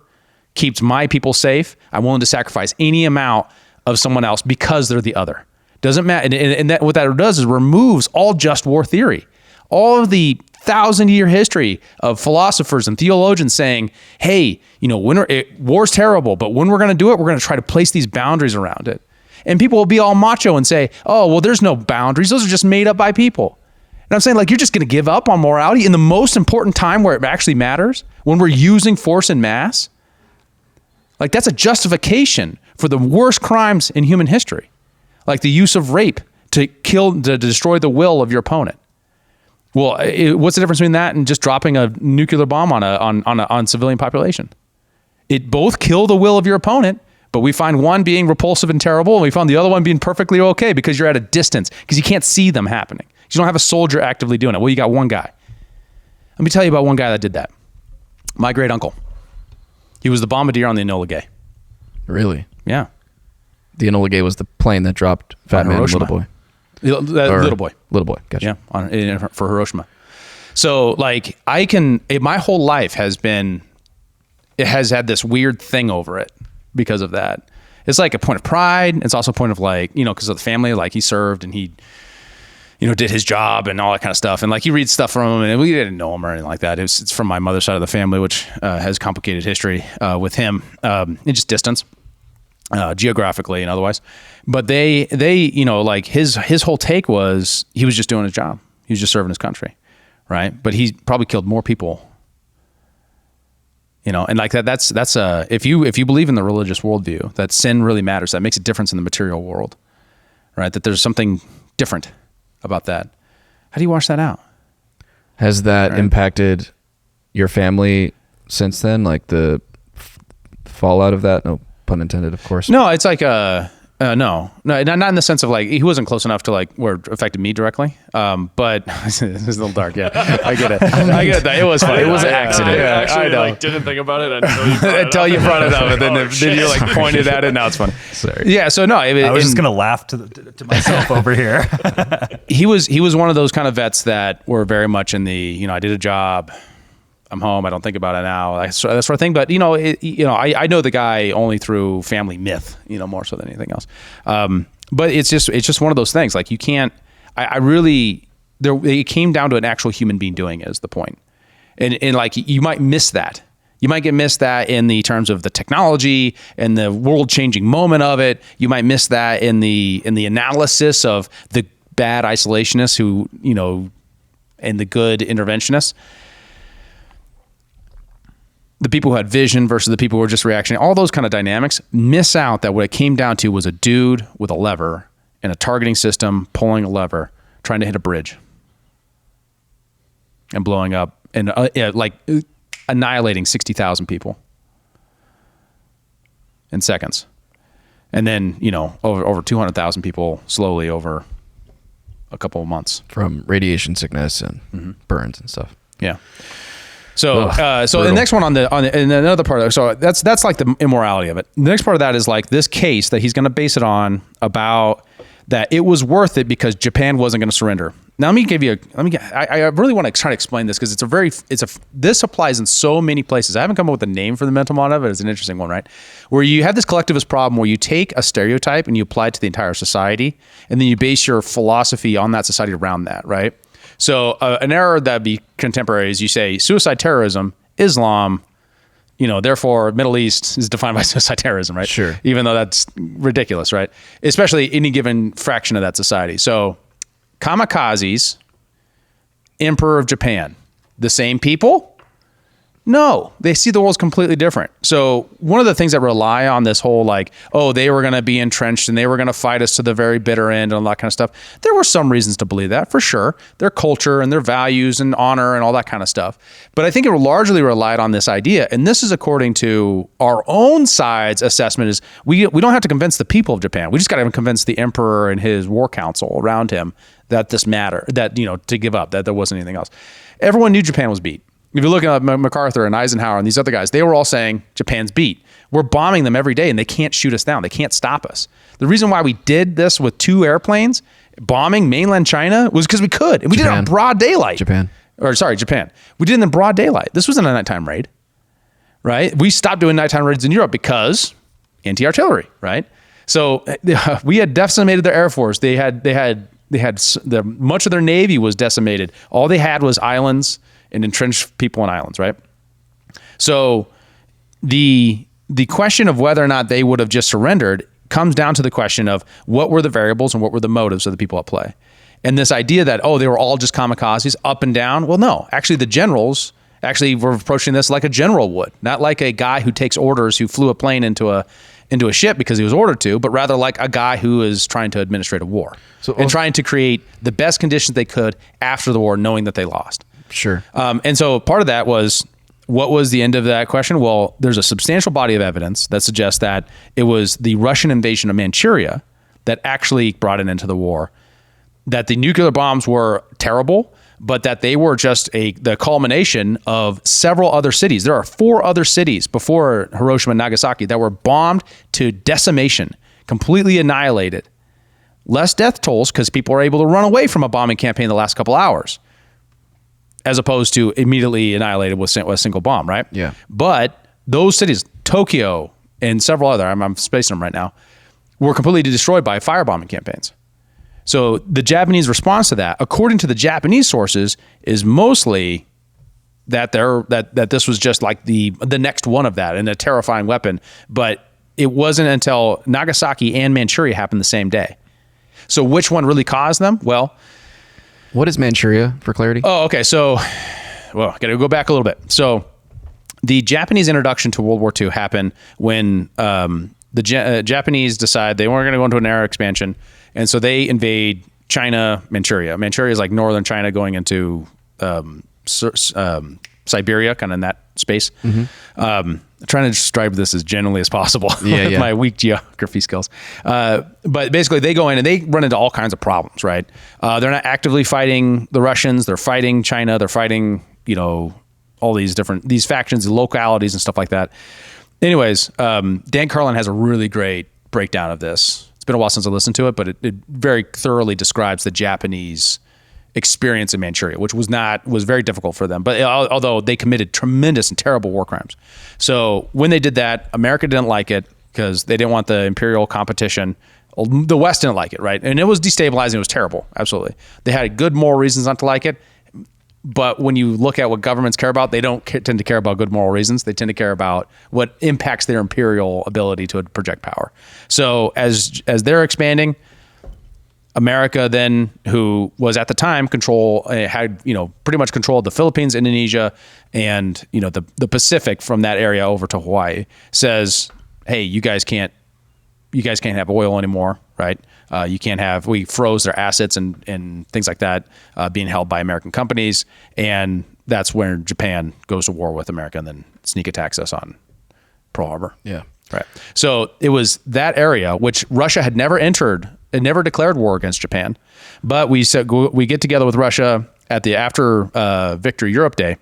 keeps my people safe. I'm willing to sacrifice any amount of someone else because they're the other. Doesn't matter. And that what that does is removes all just war theory. All of the 1,000-year history of philosophers and theologians saying, hey, war's terrible, but when we're going to do it, we're going to try to place these boundaries around it. And people will be all macho and say, oh, well, there's no boundaries. Those are just made up by people. And I'm saying, like, you're just going to give up on morality in the most important time where it actually matters, when we're using force en masse? Like, that's a justification for the worst crimes in human history, like the use of rape to destroy the will of your opponent. Well, what's the difference between that and just dropping a nuclear bomb on civilian population? It both kill the will of your opponent, but we find one being repulsive and terrible, and we found the other one being perfectly okay because you're at a distance, because you can't see them happening. You don't have a soldier actively doing it. Well, you got one guy. Let me tell you about one guy that did that. My great uncle. He was the bombardier on the Enola Gay. Really? Yeah. The Enola Gay was the plane that dropped Fat Man and Little Boy. Little Boy. Little Boy. Gotcha. Yeah, for Hiroshima. So, like, my whole life has had this weird thing over it because of that. It's like a point of pride. It's also a point of like, because of the family, like he served and he, did his job and all that kind of stuff. And like you read stuff from him, and we didn't know him or anything like that. It's from my mother's side of the family, which has complicated history with him, and just distance, geographically and otherwise. But they like his whole take was he was just doing his job. He was just serving his country, right? But he probably killed more people. And like that's if you believe in the religious worldview, that sin really matters, that makes a difference in the material world, right? That there's something different about that. How do you wash that out? Has that impacted your family since then? Like the fallout of that? No pun intended, of course. No, it's like no, not in the sense of like he wasn't close enough to like where it affected me directly. But it's a little dark. Yeah, I get it. It was funny. It was an accident. I actually I know. didn't think about it until you brought it up, and then you like pointed at it. Now it's funny. Sorry. Yeah. So no, I was just gonna laugh to myself over here. He was one of those kind of vets that were very much in the I did a job. I'm home. I don't think about it now. That sort of thing. But I know the guy only through family myth. More so than anything else. But it's just one of those things. Like you can't. It came down to an actual human being doing it is the point. And like you might miss that. You might miss that in the terms of the technology and the world changing moment of it. You might miss that in the analysis of the bad isolationists who, and the good interventionists. The people who had vision versus the people who were just reactionary, all those kind of dynamics miss out that what it came down to was a dude with a lever and a targeting system pulling a lever, trying to hit a bridge and blowing up and annihilating 60,000 people in seconds. And then, over 200,000 people slowly over a couple of months. From radiation sickness and burns and stuff. Yeah. So, the next one and another part of it, so that's like the immorality of it. The next part of that is like this case that he's going to base it on about that it was worth it because Japan wasn't going to surrender. Now, I really want to try to explain this because this applies in so many places. I haven't come up with a name for the mental model of it. It's an interesting one, right? Where you have this collectivist problem where you take a stereotype and you apply it to the entire society, and then you base your philosophy on that society around that, right? So an error that'd be contemporary is you say suicide terrorism, Islam, therefore Middle East is defined by suicide terrorism, right? Sure. Even though that's ridiculous, right? Especially any given fraction of that society. So kamikazes, Emperor of Japan, the same people? No, they see the world's completely different. So one of the things that rely on this whole they were going to be entrenched and they were going to fight us to the very bitter end and all that kind of stuff. There were some reasons to believe that, for sure. Their culture and their values and honor and all that kind of stuff. But I think it largely relied on this idea. And this is according to our own side's assessment is we don't have to convince the people of Japan. We just got to convince the emperor and his war council around him that this mattered, that, to give up, that there wasn't anything else. Everyone knew Japan was beat. If you look at MacArthur and Eisenhower and these other guys, they were all saying Japan's beat. We're bombing them every day and they can't shoot us down. They can't stop us. The reason why we did this with 2 airplanes, bombing mainland China, was because we could. And we did it in broad daylight. Japan. We did it in broad daylight. This wasn't a nighttime raid, right? We stopped doing nighttime raids in Europe because anti-artillery, right? So we had decimated their Air Force. They had much of their Navy was decimated. All they had was islands and entrenched people on islands, right? So the question of whether or not they would have just surrendered comes down to the question of what were the variables and what were the motives of the people at play. And this idea that, they were all just kamikazes up and down. Well, no, actually the generals were approaching this like a general would, not like a guy who takes orders, who flew a plane into a ship because he was ordered to, but rather like a guy who is trying to administrate a war and trying to create the best conditions they could after the war, knowing that they lost. Sure. And so part of that was, what was the end of that question? Well, there's a substantial body of evidence that suggests that it was the Russian invasion of Manchuria that actually brought an end to the war, that the nuclear bombs were terrible, but that they were just the culmination of several other cities. There are 4 other cities before Hiroshima and Nagasaki that were bombed to decimation, completely annihilated. Less death tolls because people are able to run away from a bombing campaign the last couple hours, as opposed to immediately annihilated with a single bomb, right? Yeah. But those cities, Tokyo and several other, I'm spacing them right now, were completely destroyed by firebombing campaigns. So the Japanese response to that, according to the Japanese sources, is mostly that this was just like the next one of that and a terrifying weapon. But it wasn't until Nagasaki and Manchuria happened the same day. So which one really caused them? Well, what is Manchuria, for clarity? Oh, okay. So, got to go back a little bit. So the Japanese introduction to World War II happened when the Japanese decide they weren't going to go into an air expansion. And so they invade China, Manchuria. Manchuria is like northern China going into Siberia, kind of in that space. I'm trying to describe this as generally as possible with my weak geography skills. But basically they go in and they run into all kinds of problems, right? They're not actively fighting the Russians. They're fighting China. They're fighting, all these factions, the localities and stuff like that. Anyways, Dan Carlin has a really great breakdown of this. It's been a while since I listened to it, but it very thoroughly describes the Japanese experience in Manchuria, which was very difficult for them. But although they committed tremendous and terrible war crimes. So when they did that, America didn't like it because they didn't want the imperial competition. The West didn't like it, right? And it was destabilizing. It was terrible. Absolutely. They had good moral reasons not to like it. But when you look at what governments care about, they don't tend to care about good moral reasons. They tend to care about what impacts their imperial ability to project power. So as they're expanding, America then, who was at the time had pretty much controlled the Philippines, Indonesia, and the Pacific from that area over to Hawaii, says, hey, you guys can't have oil anymore, right? We froze their assets and things like that being held by American companies, and that's where Japan goes to war with America and then sneak attacks us on Pearl Harbor. Yeah. Right. So it was that area which Russia had never entered and never declared war against Japan. But we said we get together with Russia at the after Victory Europe Day,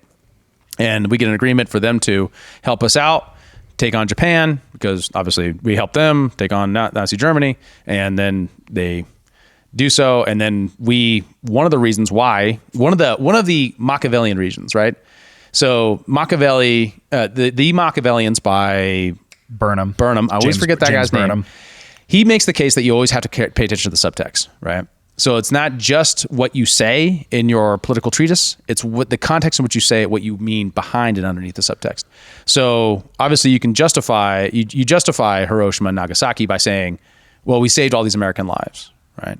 and we get an agreement for them to help us out, take on Japan, because obviously we helped them take on Nazi Germany, and then they do so. And then one of the reasons why, one of the Machiavellian reasons, right? So Machiavelli, the Machiavellians by Burnham. I always forget that guy's name. He makes the case that you always have to pay attention to the subtext, right? So it's not just what you say in your political treatise, it's what the context in which you say it, what you mean behind and underneath the subtext. So obviously you can justify, you justify Hiroshima and Nagasaki by saying, well, we saved all these American lives, right?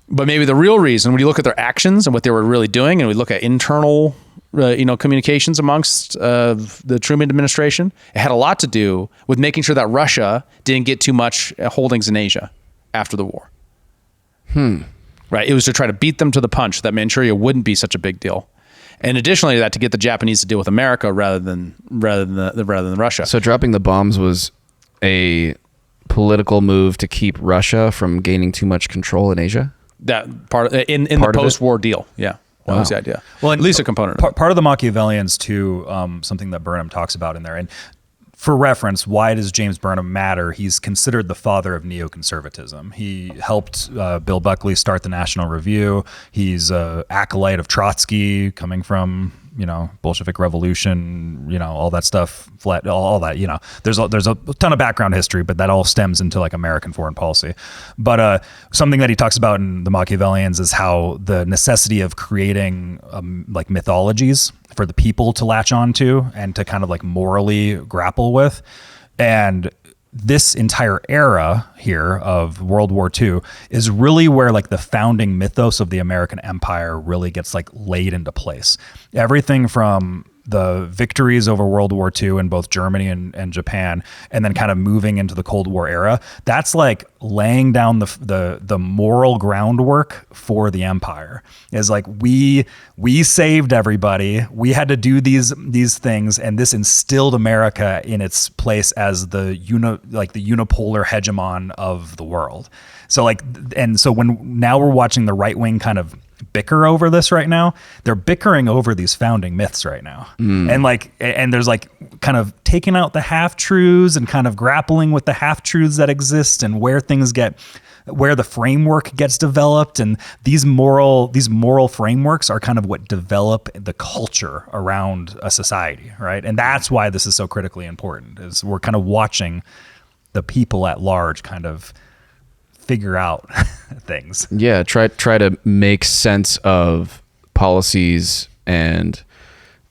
But maybe the real reason, when you look at their actions and what they were really doing, and we look at internal communications amongst the Truman administration, it had a lot to do with making sure that Russia didn't get too much holdings in Asia after the war. Right. It was to try to beat them to the punch that Manchuria wouldn't be such a big deal. And additionally to that, to get the Japanese to deal with America rather than Russia. So dropping the bombs was a political move to keep Russia from gaining too much control in Asia? That part in the post-war deal. Yeah. That was the idea. Well, at least a component. Part of the Machiavellians too, something that Burnham talks about in there. And for reference, why does James Burnham matter? He's considered the father of neoconservatism. He helped Bill Buckley start the National Review. He's an acolyte of Trotsky, coming from Bolshevik Revolution, all that stuff, all that. There's a ton of background history, but that all stems into like American foreign policy. But something that he talks about in the Machiavellians is how the necessity of creating like mythologies for the people to latch onto and to kind of like morally grapple with. And this entire era here of World War II is really where like the founding mythos of the American empire really gets like laid into place. Everything from the victories over World War II in both Germany and Japan, and then kind of moving into the Cold War era, that's like laying down the moral groundwork for the empire. Is like we saved everybody, we had to do these things, and this instilled America in its place as the unipolar hegemon of the world. So when now we're watching the right wing kind of bicker over this right now, they're bickering over these founding myths right now. And there's like kind of taking out the half-truths and kind of grappling with the half-truths that exist and where the framework gets developed. And these moral frameworks are kind of what develop the culture around a society, right? And that's why this is so critically important, is we're kind of watching the people at large kind of figure out things. Yeah, try to make sense of policies and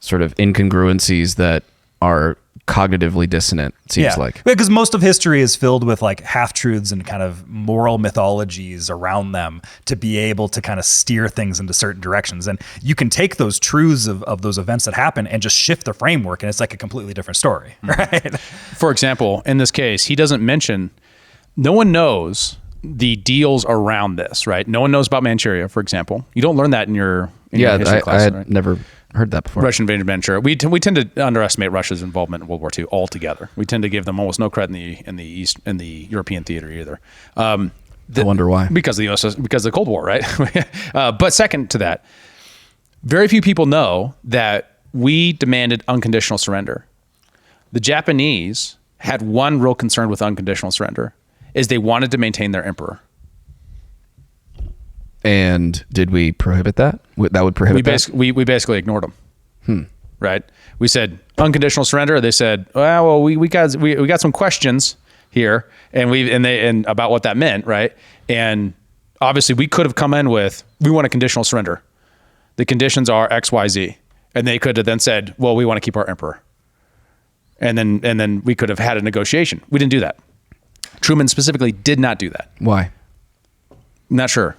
sort of incongruencies that are cognitively dissonant, seems like. Because most of history is filled with like half-truths and kind of moral mythologies around them to be able to kind of steer things into certain directions. And you can take those truths of those events that happen and just shift the framework, and it's like a completely different story, right? For example, in this case, he doesn't mention, no one knows the deals around this, right? No one knows about Manchuria, for example. You don't learn that in your history class. I had right? never heard that before. Russian invasion of Manchuria. We tend to underestimate Russia's involvement in World War II altogether. We tend to give them almost no credit in the European theater either. I wonder why. Because of the Cold War, right? But second to that, very few people know that we demanded unconditional surrender. The Japanese had one real concern with unconditional surrender, is they wanted to maintain their emperor. And did we prohibit that? That would prohibit that? We basically ignored them. Right? We said unconditional surrender. They said, well, we got some questions here, and about what that meant, right? And obviously, we could have come in with, we want a conditional surrender. The conditions are X, Y, Z, and they could have then said, well, we want to keep our emperor, and then we could have had a negotiation. We didn't do that. Truman specifically did not do that. Why? Not sure.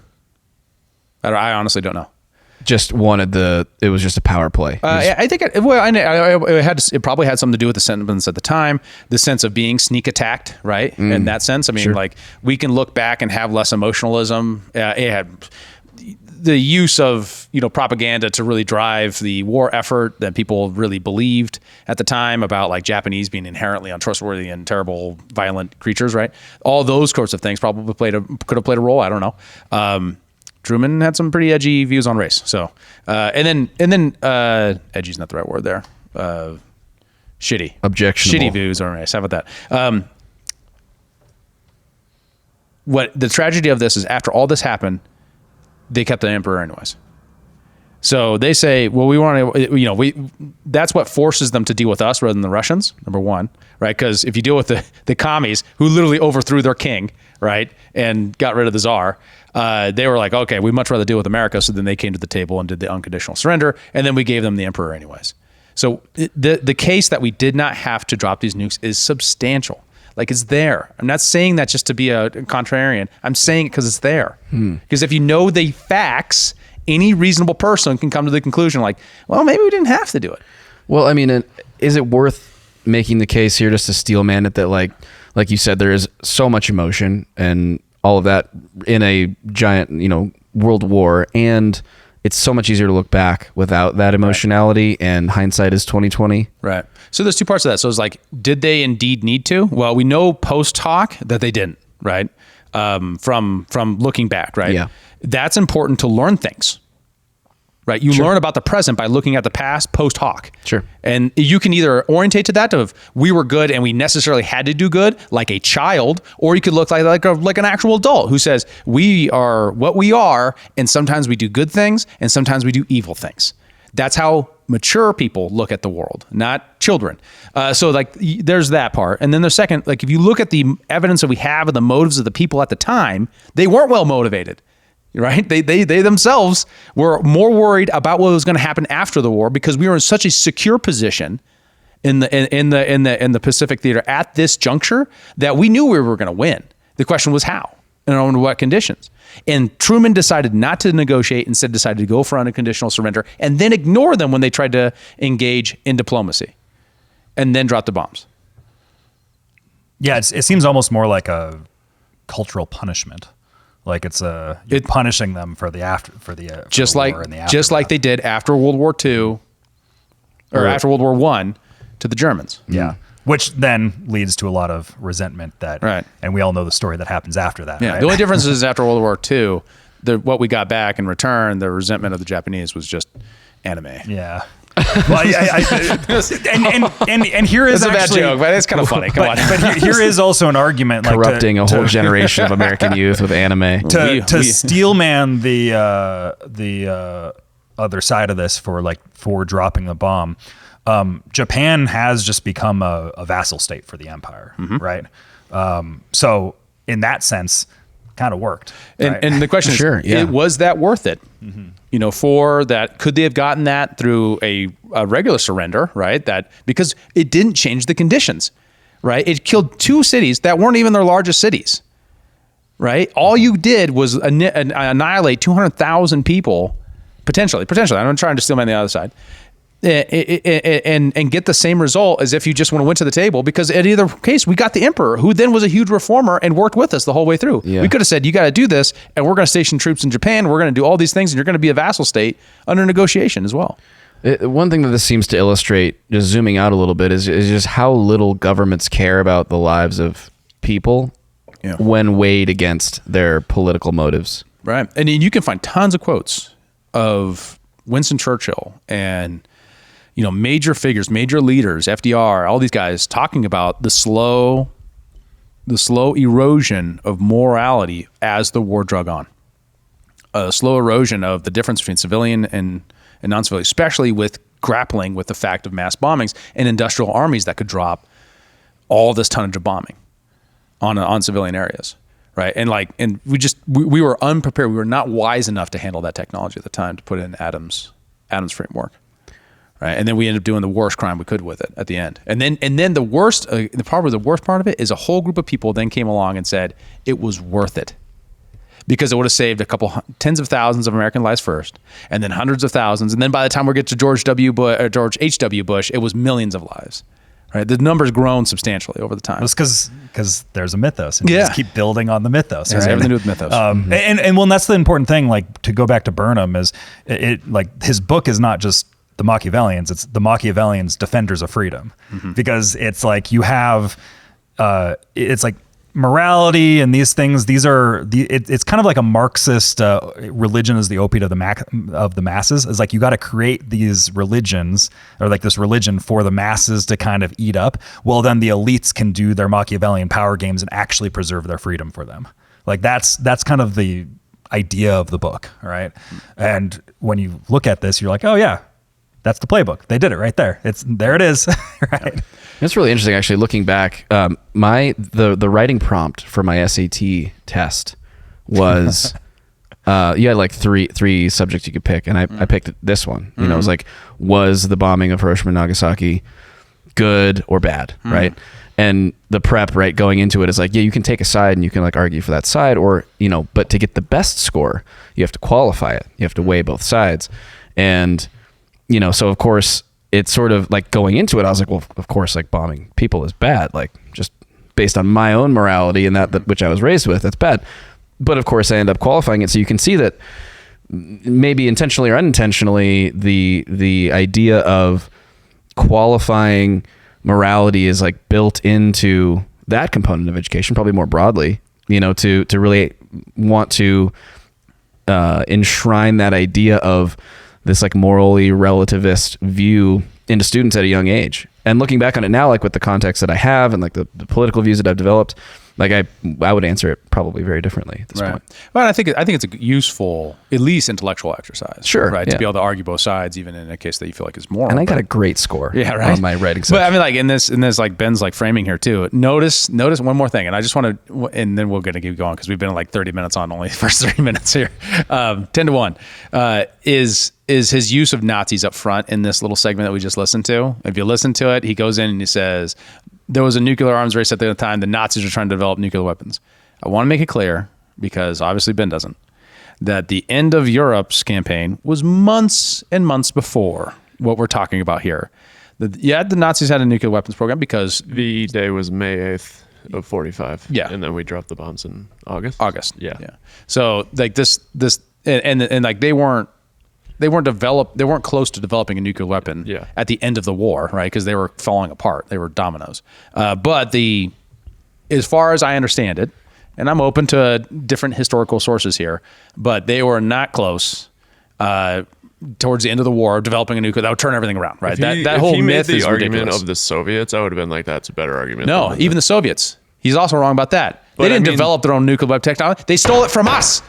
I honestly don't know. Just wanted it was just a power play. I think it probably had something to do with the sentiments at the time, the sense of being sneak attacked, right? In that sense, I mean, like we can look back and have less emotionalism. It had the use of propaganda to really drive the war effort that people really believed at the time about like Japanese being inherently untrustworthy and terrible, violent creatures, right? All those sorts of things probably could have played a role. I don't know. Truman had some pretty edgy views on race. So, and then edgy is not the right word there. Shitty. Objectionable. Shitty views on race. How about that? What the tragedy of this is, after all this happened, they kept the emperor anyways. So they say, well, we want to, that's what forces them to deal with us rather than the Russians, number one, right? Because if you deal with the commies who literally overthrew their king, right, and got rid of the czar, they were like, okay, we'd much rather deal with America. So then they came to the table and did the unconditional surrender, and then we gave them the emperor anyways. So the case that we did not have to drop these nukes is substantial. Like, it's there. I'm not saying that just to be a contrarian. I'm saying it because it's there. Because if you know the facts, any reasonable person can come to the conclusion like, well, maybe we didn't have to do it. Well, I mean, is it worth making the case here just to steel man it that like you said, there is so much emotion and all of that in a giant, world war, and it's so much easier to look back without that emotionality, and hindsight is 20/20. Right. So there's two parts of that. So it's like, did they indeed need to? Well, we know post hoc that they didn't, right? From looking back, right? Yeah. That's important to learn things, right? You learn about the present by looking at the past post hoc. Sure. And you can either orientate to that of we were good and we necessarily had to do good like a child, or you could look like an actual adult who says we are what we are, and sometimes we do good things and sometimes we do evil things. That's how mature people look at the world, not children. So like there's that part. And then the second, like if you look at the evidence that we have of the motives of the people at the time, they weren't well motivated. Right? They themselves were more worried about what was going to happen after the war because we were in such a secure position in the Pacific theater at this juncture that we knew we were going to win. The question was how and under what conditions. And Truman decided not to negotiate, instead decided to go for unconditional surrender and then ignore them when they tried to engage in diplomacy and then drop the bombs. Yeah, it seems almost more like a cultural punishment. Like it's punishing them for the just like they did after World War II or after World War I to the Germans. Yeah. Which then leads to a lot of resentment and we all know the story that happens after that. Yeah. Right? The only difference is after World War II, what we got back in return, the resentment of the Japanese was just anime. Yeah. Well, and here is it's a bad joke, but it's kind of funny. Come on. But here is also an argument corrupting a whole generation of American youth with anime. To steelman the other side of this for dropping the bomb. Japan has just become a vassal state for the empire, right? So in that sense, kind of worked. Right? And the question is, was that worth it? For that, could they have gotten that through a regular surrender, right? That because it didn't change the conditions, right? It killed two cities that weren't even their largest cities, right? All you did was annihilate 200,000 people, potentially. I'm not trying to steal on the other side. And get the same result as if you just went to the table, because in either case we got the emperor, who then was a huge reformer and worked with us the whole way through. We could have said, you got to do this, and we're going to station troops in Japan, we're going to do all these things, and you're going to be a vassal state under negotiation as well. One thing that this seems to illustrate, just zooming out a little bit, is just how little governments care about the lives of people when weighed against their political motives. Right. And you can find tons of quotes of Winston Churchill and major figures, major leaders, FDR, all these guys talking about the slow erosion of morality as the war drug on. A slow erosion of the difference between civilian and non-civilian, especially with grappling with the fact of mass bombings and industrial armies that could drop all this tonnage of bombing on civilian areas. Right. And we were unprepared. We were not wise enough to handle that technology at the time to put it in Adam's framework. Right. And then we ended up doing the worst crime we could with it at the end. And then the worst, probably the worst part of it is a whole group of people then came along and said it was worth it. because it would have saved a couple tens of thousands of American lives first, and then hundreds of thousands, and then by the time we get to George H.W. Bush, it was millions of lives. Right, the number's grown substantially over the time. It's because there's a mythos, and you just keep building on the mythos. Right? Everything to do with mythos. And that's the important thing. Like, to go back to Burnham, is it like his book is not just the Machiavellians; it's the Machiavellians, defenders of freedom, because it's like you have, it's like morality and these things. These are it's kind of like a Marxist religion is the opiate of the masses. It's like you got to create these religions, or like this religion for the masses to kind of eat up. Well, then the elites can do their Machiavellian power games and actually preserve their freedom for them. Like that's kind of the idea of the book, right? And when you look at this, you're like, oh yeah, that's the playbook. They did it right there. There it is, right? It's really interesting, actually, looking back. The writing prompt for my SAT test was you had like three subjects you could pick, and I picked this one. You know, it was like, was the bombing of Hiroshima and Nagasaki good or bad, right? And the prep, right, going into it is like, yeah, you can take a side and you can like argue for that side, or but to get the best score, you have to qualify it. You have to weigh both sides, and so of course, it's sort of like going into it, I was like, well, of course, like bombing people is bad, like just based on my own morality and that which I was raised with, that's bad. But of course, I end up qualifying it. So you can see that maybe intentionally or unintentionally, the idea of qualifying morality is like built into that component of education, probably more broadly, to really want to enshrine that idea of this like morally relativist view into students at a young age. And looking back on it now, like with the context that I have and like the political views that I've developed, like I would answer it probably very differently at this point. Well, I think it's a useful, at least intellectual exercise. Sure. Right. To be able to argue both sides, even in a case that you feel like is moral. And I got a great score on my writing section. But I mean, like in this like Ben's like framing here too, notice one more thing. And I just want to, and then we're going to keep going because we've been like 30 minutes on only the first 3 minutes here. 10-1 is his use of Nazis up front in this little segment that we just listened to. If you listen to it, he goes in and he says, there was a nuclear arms race at the time. The Nazis were trying to develop nuclear weapons. I want to make it clear, because obviously Ben doesn't, that the end of Europe's campaign was months and months before what we're talking about here. The Nazis had a nuclear weapons program because the day was May 8th of 45. Yeah. And then we dropped the bombs in August. Yeah. So like this and like they weren't close to developing a nuclear weapon at the end of the war, right? Because they were falling apart. They were dominoes. But as far as I understand it, and I'm open to different historical sources here, but they were not close towards the end of the war developing a nuclear that would turn everything around, right? That whole myth is ridiculous. If he made the argument of the Soviets, I would have been like, that's a better argument. No, even the Soviets. He's also wrong about that. They didn't develop their own nuclear weapon technology. They stole it from us.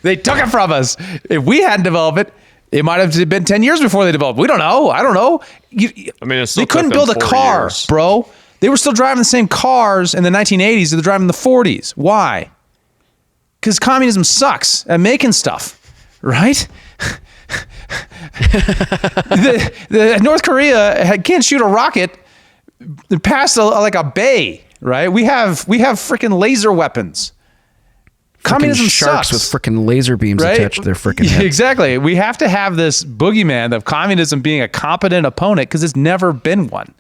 They took it from us. If we hadn't developed it, it might have been 10 years before they developed. We don't know. I don't know. They couldn't build a car, bro. They were still driving the same cars in the 1980s that they're driving in the 40s. Why? Because communism sucks at making stuff, right? North Korea can't shoot a rocket past like a bay, right? We have freaking laser weapons. Communism sharks sucks. with freaking laser beams attached to their freaking heads. Exactly. We have to have this boogeyman of communism being a competent opponent because it's never been one.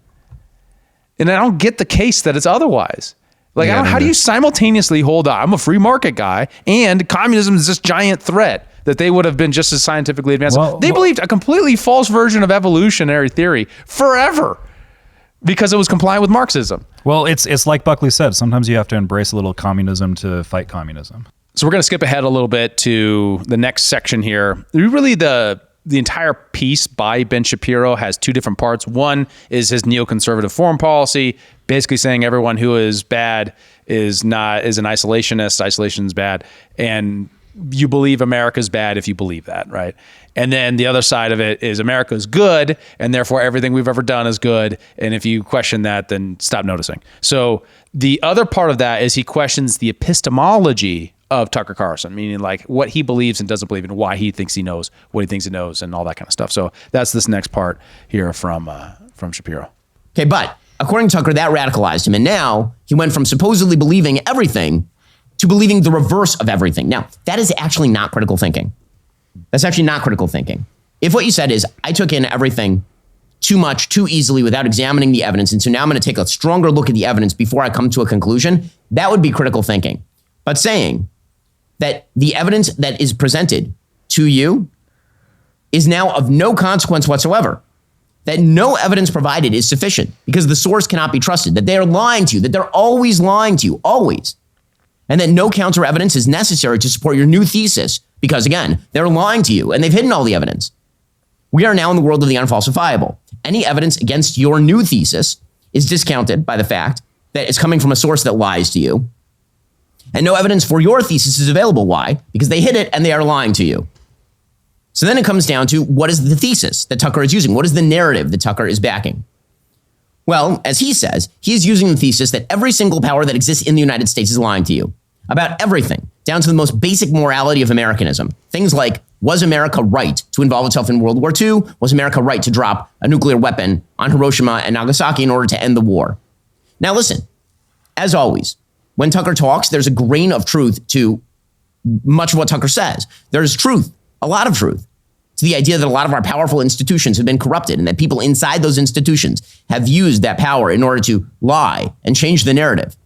And I don't get the case that it's otherwise. Like, how do you simultaneously hold on? I'm a free market guy, and communism is this giant threat that they would have been just as scientifically advanced. They believed a completely false version of evolutionary theory forever because it was compliant with Marxism. Well, it's like Buckley said. Sometimes you have to embrace a little communism to fight communism. So we're going to skip ahead a little bit to the next section here. Really, the entire piece by Ben Shapiro has two different parts. One is his neoconservative foreign policy, basically saying everyone who is bad is an isolationist. Isolation is bad, and you believe America's bad if you believe that, right? And then the other side of it is America's good, and therefore everything we've ever done is good. And if you question that, then stop noticing. So the other part of that is he questions the epistemology of Tucker Carlson, meaning like what he believes and doesn't believe and why he thinks he knows what he thinks he knows and all that kind of stuff. So that's this next part here from Shapiro. Okay, but according to Tucker, that radicalized him. And now he went from supposedly believing everything to believing the reverse of everything. Now, that is actually not critical thinking. That's actually not critical thinking. If what you said is, I took in everything too much, too easily without examining the evidence, and so now I'm going to take a stronger look at the evidence before I come to a conclusion, that would be critical thinking. But saying that the evidence that is presented to you is now of no consequence whatsoever, that no evidence provided is sufficient because the source cannot be trusted, that they are lying to you, that they're always lying to you, always, and that no counter evidence is necessary to support your new thesis because, again, they're lying to you and they've hidden all the evidence. We are now in the world of the unfalsifiable. Any evidence against your new thesis is discounted by the fact that it's coming from a source that lies to you. And no evidence for your thesis is available. Why? Because they hid it and they are lying to you. So then it comes down to, what is the thesis that Tucker is using? What is the narrative that Tucker is backing? Well, as he says, he is using the thesis that every single power that exists in the United States is lying to you about everything, down to the most basic morality of Americanism. Things like, was America right to involve itself in World War II? Was America right to drop a nuclear weapon on Hiroshima and Nagasaki in order to end the war? Now listen, as always, when Tucker talks, there's a grain of truth to much of what Tucker says. There's truth, a lot of truth, to the idea that a lot of our powerful institutions have been corrupted and that people inside those institutions have used that power in order to lie and change the narrative.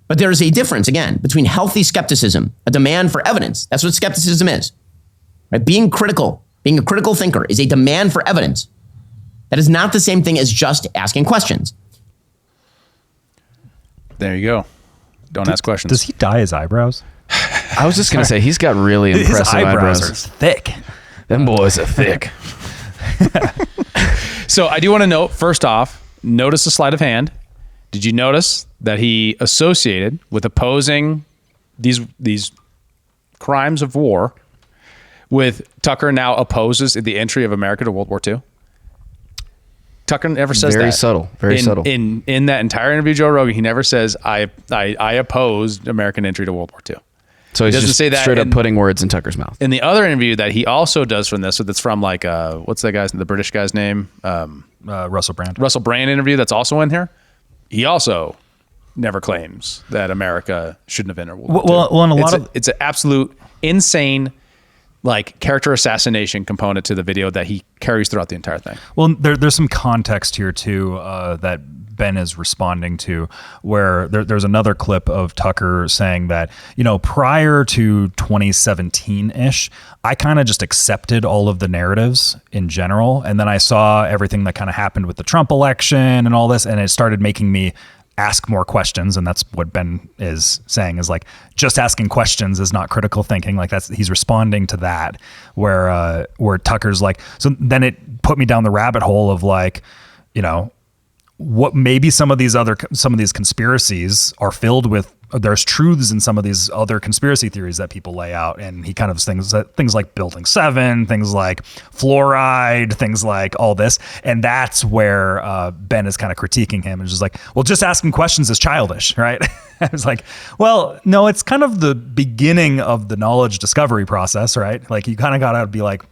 But there is a difference, again, between healthy skepticism, a demand for evidence. That's what skepticism is. Right? Being critical, being a critical thinker is a demand for evidence. That is not the same thing as just asking questions. There you go. Don't ask questions. Does he dye his eyebrows? I was just going to say, he's got really impressive his eyebrows. eyebrows. Are thick. Them boys are thick. So I do want to note, first off, notice the sleight of hand. Did you notice that he associated with opposing these crimes of war with Tucker now opposes the entry of America to World War II? Tucker never says that. Very subtle. Very subtle. In that entire interview, Joe Rogan, he never says, I opposed American entry to World War II. So he's doesn't just say that straight up putting words in Tucker's mouth. In the other interview that he also does from this, that's from like, what's that guy's, the British guy's name? Russell Brand. Russell Brand interview that's also in here. He also never claims that America shouldn't have entered World War II. Well, and it's an absolute insane like character assassination component to the video that he carries throughout the entire thing. Well, there's some context here too that Ben is responding to, where there's another clip of Tucker saying that, prior to 2017-ish, I kind of just accepted all of the narratives in general. And then I saw everything that kind of happened with the Trump election and all this, and it started making me ask more questions. And that's what Ben is saying, is like, just asking questions is not critical thinking. Like he's responding to that, where Tucker's like, so then it put me down the rabbit hole of like, what maybe some of these conspiracies are filled with. There's truths in some of these other conspiracy theories that people lay out, and he kind of things like Building 7, things like fluoride, things like all this, and that's where Ben is kind of critiquing him and just like, well, just asking questions is childish, right? I was like, well, no, it's kind of the beginning of the knowledge discovery process, right? Like you kind of got to be like,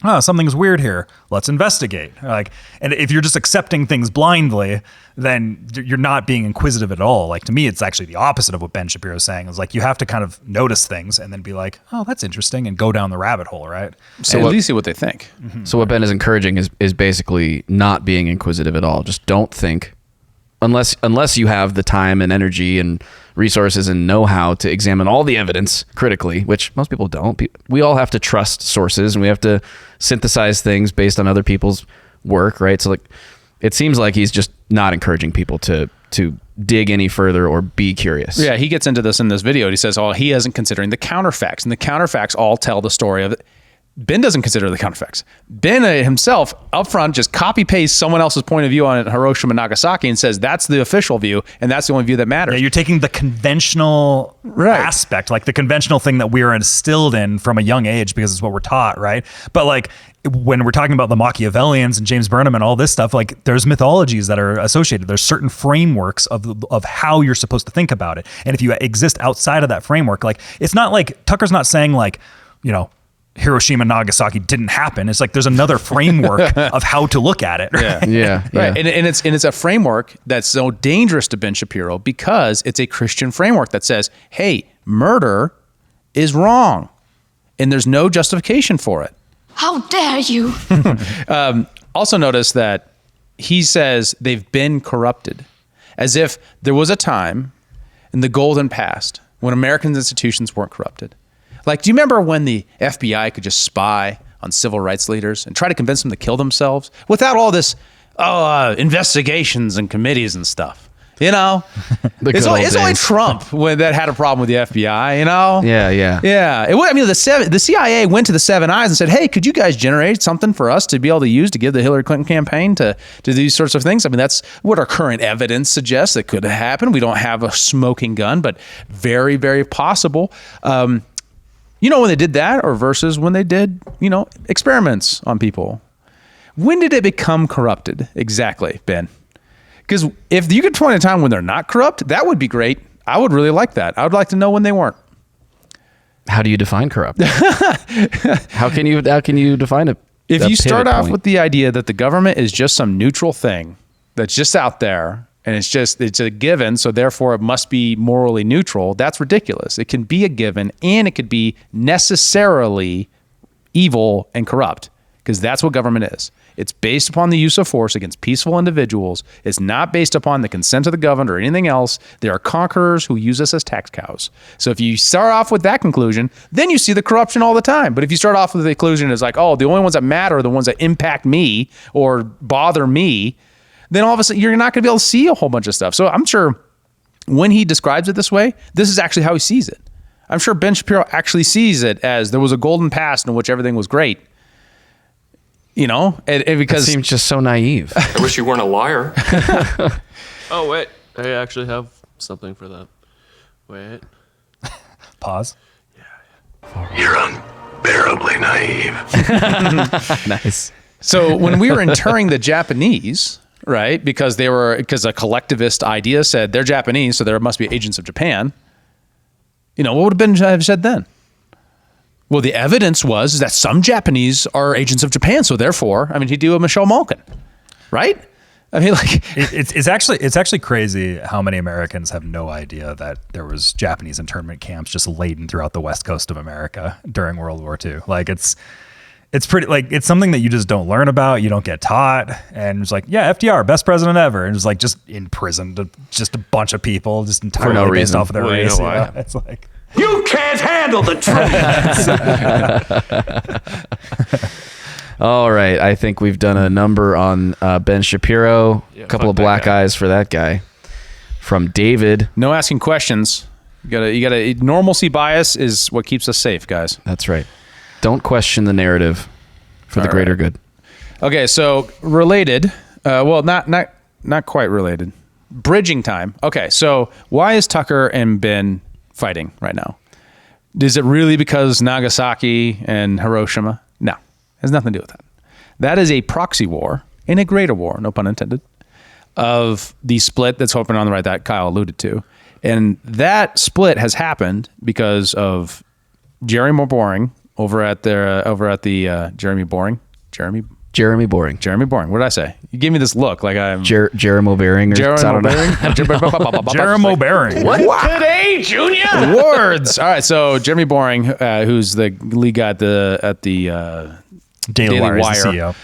oh, something's weird here. Let's investigate. Like, and if you're just accepting things blindly, then you're not being inquisitive at all. Like to me, it's actually the opposite of what Ben Shapiro is saying. It's like you have to kind of notice things and then be like, oh, that's interesting, and go down the rabbit hole, right? So at least see what they think. Mm-hmm. So what Ben is encouraging is basically not being inquisitive at all. Just don't think, unless you have the time and energy and resources and know-how to examine all the evidence critically, which most people don't. We all have to trust sources, and we have to synthesize things based on other people's work, right? So like, it seems like he's just not encouraging people to dig any further or be curious. Yeah, he gets into this in this video. He says, he isn't considering the counterfacts, and the counterfacts all tell the story of it. Ben doesn't consider the counterfacts. Ben himself up front just copy pastes someone else's point of view on Hiroshima and Nagasaki and says that's the official view and that's the only view that matters. Yeah, you're taking the conventional aspect, like the conventional thing that we're instilled in from a young age because it's what we're taught, right? But like when we're talking about the Machiavellians and James Burnham and all this stuff, like there's mythologies that are associated. There's certain frameworks of how you're supposed to think about it. And if you exist outside of that framework, like it's not like Tucker's not saying like, Hiroshima and Nagasaki didn't happen. It's like there's another framework of how to look at it. Right? Yeah. Right. And it's a framework that's so dangerous to Ben Shapiro because it's a Christian framework that says, hey, murder is wrong and there's no justification for it. How dare you? Also notice that he says they've been corrupted, as if there was a time in the golden past when American institutions weren't corrupted. Like, do you remember when the FBI could just spy on civil rights leaders and try to convince them to kill themselves without all this investigations and committees and stuff? You know, it's only Trump that had a problem with the FBI. You know, Yeah. I mean, the CIA went to the Seven Eyes and said, "Hey, could you guys generate something for us to be able to use to give the Hillary Clinton campaign to do these sorts of things?" I mean, that's what our current evidence suggests that could happen. We don't have a smoking gun, but very, very possible. You know, when they did that, or versus when they did, experiments on people. When did it become corrupted exactly, Ben? Because if you could point a time when they're not corrupt, that would be great. I would really like that. I would like to know when they weren't. How do you define corrupt? How can you define it? If you start off with the idea that the government is just some neutral thing that's just out there and it's a given, so therefore it must be morally neutral, that's ridiculous. It can be a given and it could be necessarily evil and corrupt, because that's what government is. It's based upon the use of force against peaceful individuals. It's not based upon the consent of the governed or anything else. There are conquerors who use us as tax cows. So if you start off with that conclusion, then you see the corruption all the time. But if you start off with the conclusion is like, oh, the only ones that matter are the ones that impact me or bother me, then all of a sudden you're not going to be able to see a whole bunch of stuff. So I'm sure when he describes it this way, this is actually how he sees it. I'm sure Ben Shapiro actually sees it as there was a golden past in which everything was great. Because it seems just so naive. I wish you weren't a liar. Oh, wait. I actually have something for that. Wait. Pause. You're unbearably naive. Nice. So when we were interring the Japanese, right, because a collectivist idea said they're Japanese, so there must be agents of Japan, what would have been said then? Well, the evidence was that some Japanese are agents of Japan, so therefore, he'd do a Michelle Malkin, right? It's actually crazy how many Americans have no idea that there was Japanese internment camps just laden throughout the west coast of America during World War II. Like it's pretty, like, it's something that you just don't learn about, you don't get taught, and it's like, yeah, FDR, best president ever, and it's like just imprisoned just a bunch of people just entirely no based reason. off of their race. You know why? It's like, You can't handle the truth. All right. I think we've done a number on Ben Shapiro. A couple of black eyes for that guy. From David. No asking questions. You gotta normalcy bias is what keeps us safe, guys. That's right. Don't question the narrative for the greater good. Okay, so related. Well, not quite related. Bridging time. Okay, so why is Tucker and Ben fighting right now? Is it really because Nagasaki and Hiroshima? No, it has nothing to do with that. That is a proxy war in a greater war, no pun intended, of the split that's happening on the right that Kyle alluded to. And that split has happened because of Jeremy Boring over at the Jeremy Boring. What did I say? You gave me this look like I'm Jeremy Boring. Jeremy Boring. What today, Junior? Words. All right. So Jeremy Boring, who's the lead guy at the Daily Wire, is the CEO.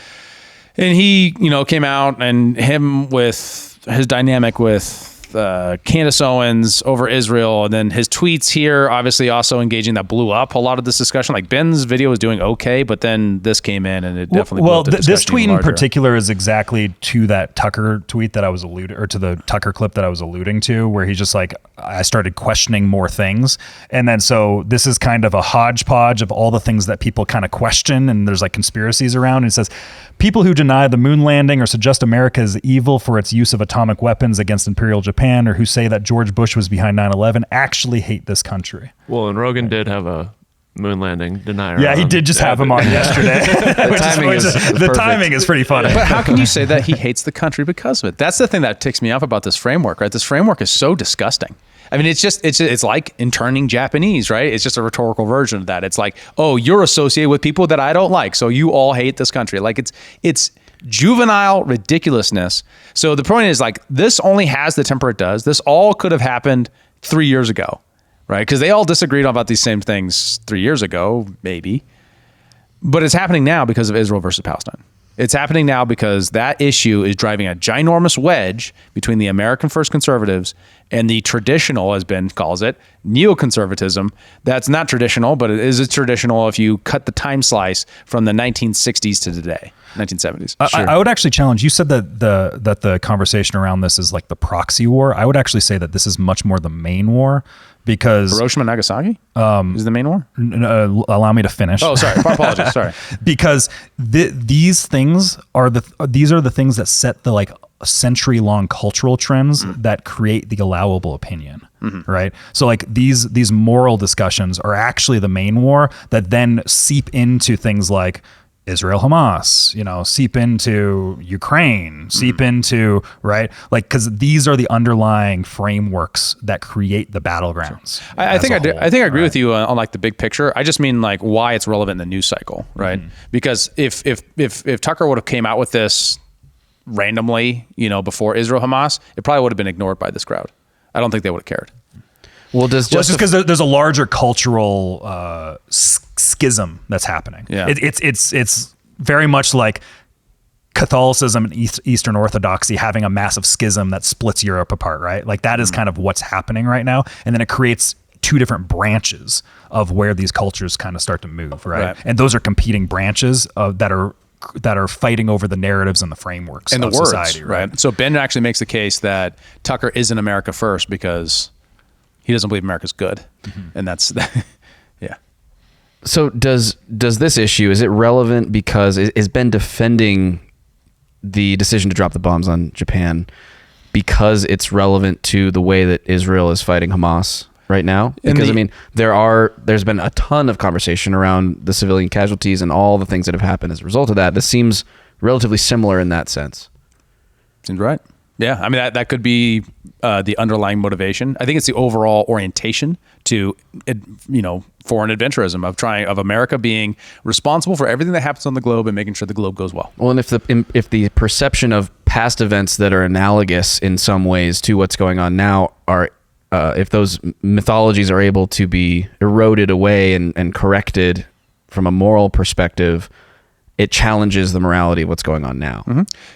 And he, came out, and him with his dynamic with Candace Owens over Israel, and then his tweets here obviously also engaging that blew up a lot of this discussion. Like, Ben's video was doing okay, but then this came in and it definitely blew up the discussion. This tweet in particular is exactly to that Tucker tweet that I was to the Tucker clip that I was alluding to, where he's just like, I started questioning more things. And then so this is kind of a hodgepodge of all the things that people kind of question, and there's like conspiracies around. And it says, people who deny the moon landing or suggest America is evil for its use of atomic weapons against Imperial Japan, or who say that George Bush was behind 9/11 actually hate this country. Well, and Rogan did have a moon landing denier. Yeah, he did just have him on yesterday. The timing is pretty funny. But how can you say that he hates the country because of it? That's the thing that ticks me off about this framework, right? This framework is so disgusting. I mean, it's like interning Japanese, right? It's just a rhetorical version of that. It's like, oh, you're associated with people that I don't like, so you all hate this country. Like it's juvenile ridiculousness. So the point is, like, this only has the temper it does. This all could have happened 3 years ago, right? Because they all disagreed about these same things 3 years ago, maybe. But it's happening now because of Israel versus Palestine. It's happening now because that issue is driving a ginormous wedge between the American first conservatives and the traditional, as Ben calls it, neoconservatism. That's not traditional, but it is traditional if you cut the time slice from the 1960s to today, 1970s. I would actually challenge, you said that the conversation around this is like the proxy war. I would actually say that this is much more the main war, because Hiroshima and Nagasaki is the main war. Allow me to finish. Oh, sorry. Apologies. Sorry. Because these things are the things that set the like century-long cultural trends that create the allowable opinion, right? So like these moral discussions are actually the main war that then seep into things like Israel, Hamas, seep into Ukraine, seep into, right? Like, because these are the underlying frameworks that create the battlegrounds. I think I agree with you on like the big picture. I just mean like why it's relevant in the news cycle, right? Because if Tucker would have came out with this randomly, before Israel, Hamas, it probably would have been ignored by this crowd. I don't think they would have cared. Well, it's just because there's a larger cultural schism that's happening. Yeah. It's very much like Catholicism and Eastern Orthodoxy having a massive schism that splits Europe apart, right? Like that is kind of what's happening right now. And then it creates two different branches of where these cultures kind of start to move, right? And those are competing branches that are fighting over the narratives and the frameworks and of the words, society, right? So Ben actually makes the case that Tucker isn't America first because he doesn't believe America's good. And that's, yeah. So does this issue, is it relevant because is Ben defending the decision to drop the bombs on Japan because it's relevant to the way that Israel is fighting Hamas right now? Because I mean, there's been a ton of conversation around the civilian casualties and all the things that have happened as a result of that. This seems relatively similar in that sense. Seems right. Yeah, I mean that could be the underlying motivation. I think it's the overall orientation to foreign adventurism of America being responsible for everything that happens on the globe and making sure the globe goes well. Well, and if the perception of past events that are analogous in some ways to what's going on now are if those mythologies are able to be eroded away and corrected from a moral perspective, it challenges the morality of what's going on now.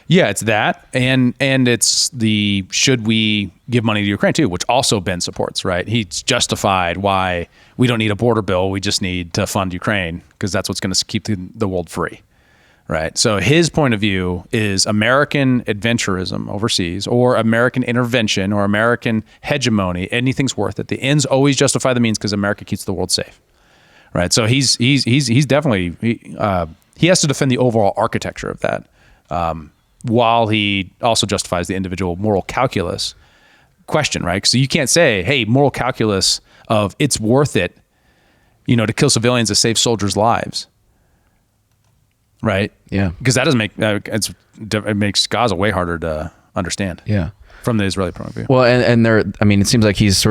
Yeah, it's that. And it's the, should we give money to Ukraine too, which also Ben supports, right? He's justified why we don't need a border bill. We just need to fund Ukraine because that's what's going to keep the world free, right? So his point of view is American adventurism overseas or American intervention or American hegemony. Anything's worth it. The ends always justify the means because America keeps the world safe, right? So he's definitely, he has to defend the overall architecture of that, while he also justifies the individual moral calculus question, right? So you can't say, hey, moral calculus of it's worth it, to kill civilians to save soldiers' lives, right? Yeah. Because that doesn't make, it makes Gaza way harder to understand. Yeah. From the Israeli point of view. Well, and it seems like he's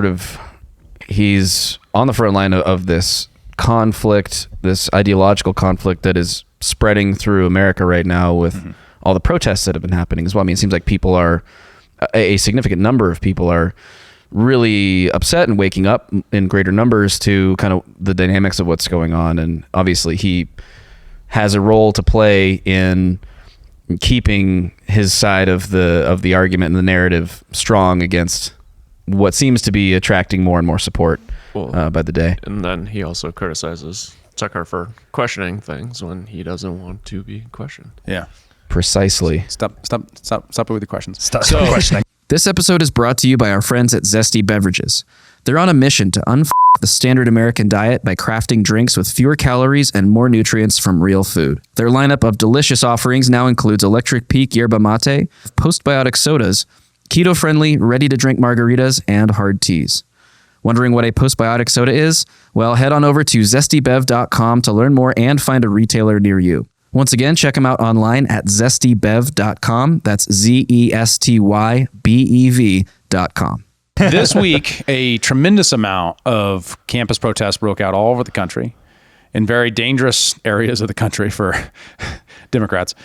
on the front line of this conflict, this ideological conflict that is spreading through America right now with all the protests that have been happening as well. I mean, it seems like a significant number of people are really upset and waking up in greater numbers to kind of the dynamics of what's going on. And obviously he has a role to play in keeping his side of the argument and the narrative strong against what seems to be attracting more and more support by the day. And then he also criticizes Tucker for questioning things when he doesn't want to be questioned. Yeah. Precisely. Stop it with the questions. Stop questioning. This episode is brought to you by our friends at Zesty Beverages. They're on a mission to the standard American diet by crafting drinks with fewer calories and more nutrients from real food. Their lineup of delicious offerings now includes Electric Peak Yerba Mate, postbiotic sodas, keto-friendly, ready-to-drink margaritas, and hard teas. Wondering what a postbiotic soda is? Well, head on over to zestybev.com to learn more and find a retailer near you. Once again, check them out online at zestybev.com. That's ZESTYBEV.com. This week, a tremendous amount of campus protests broke out all over the country in very dangerous areas of the country for Democrats,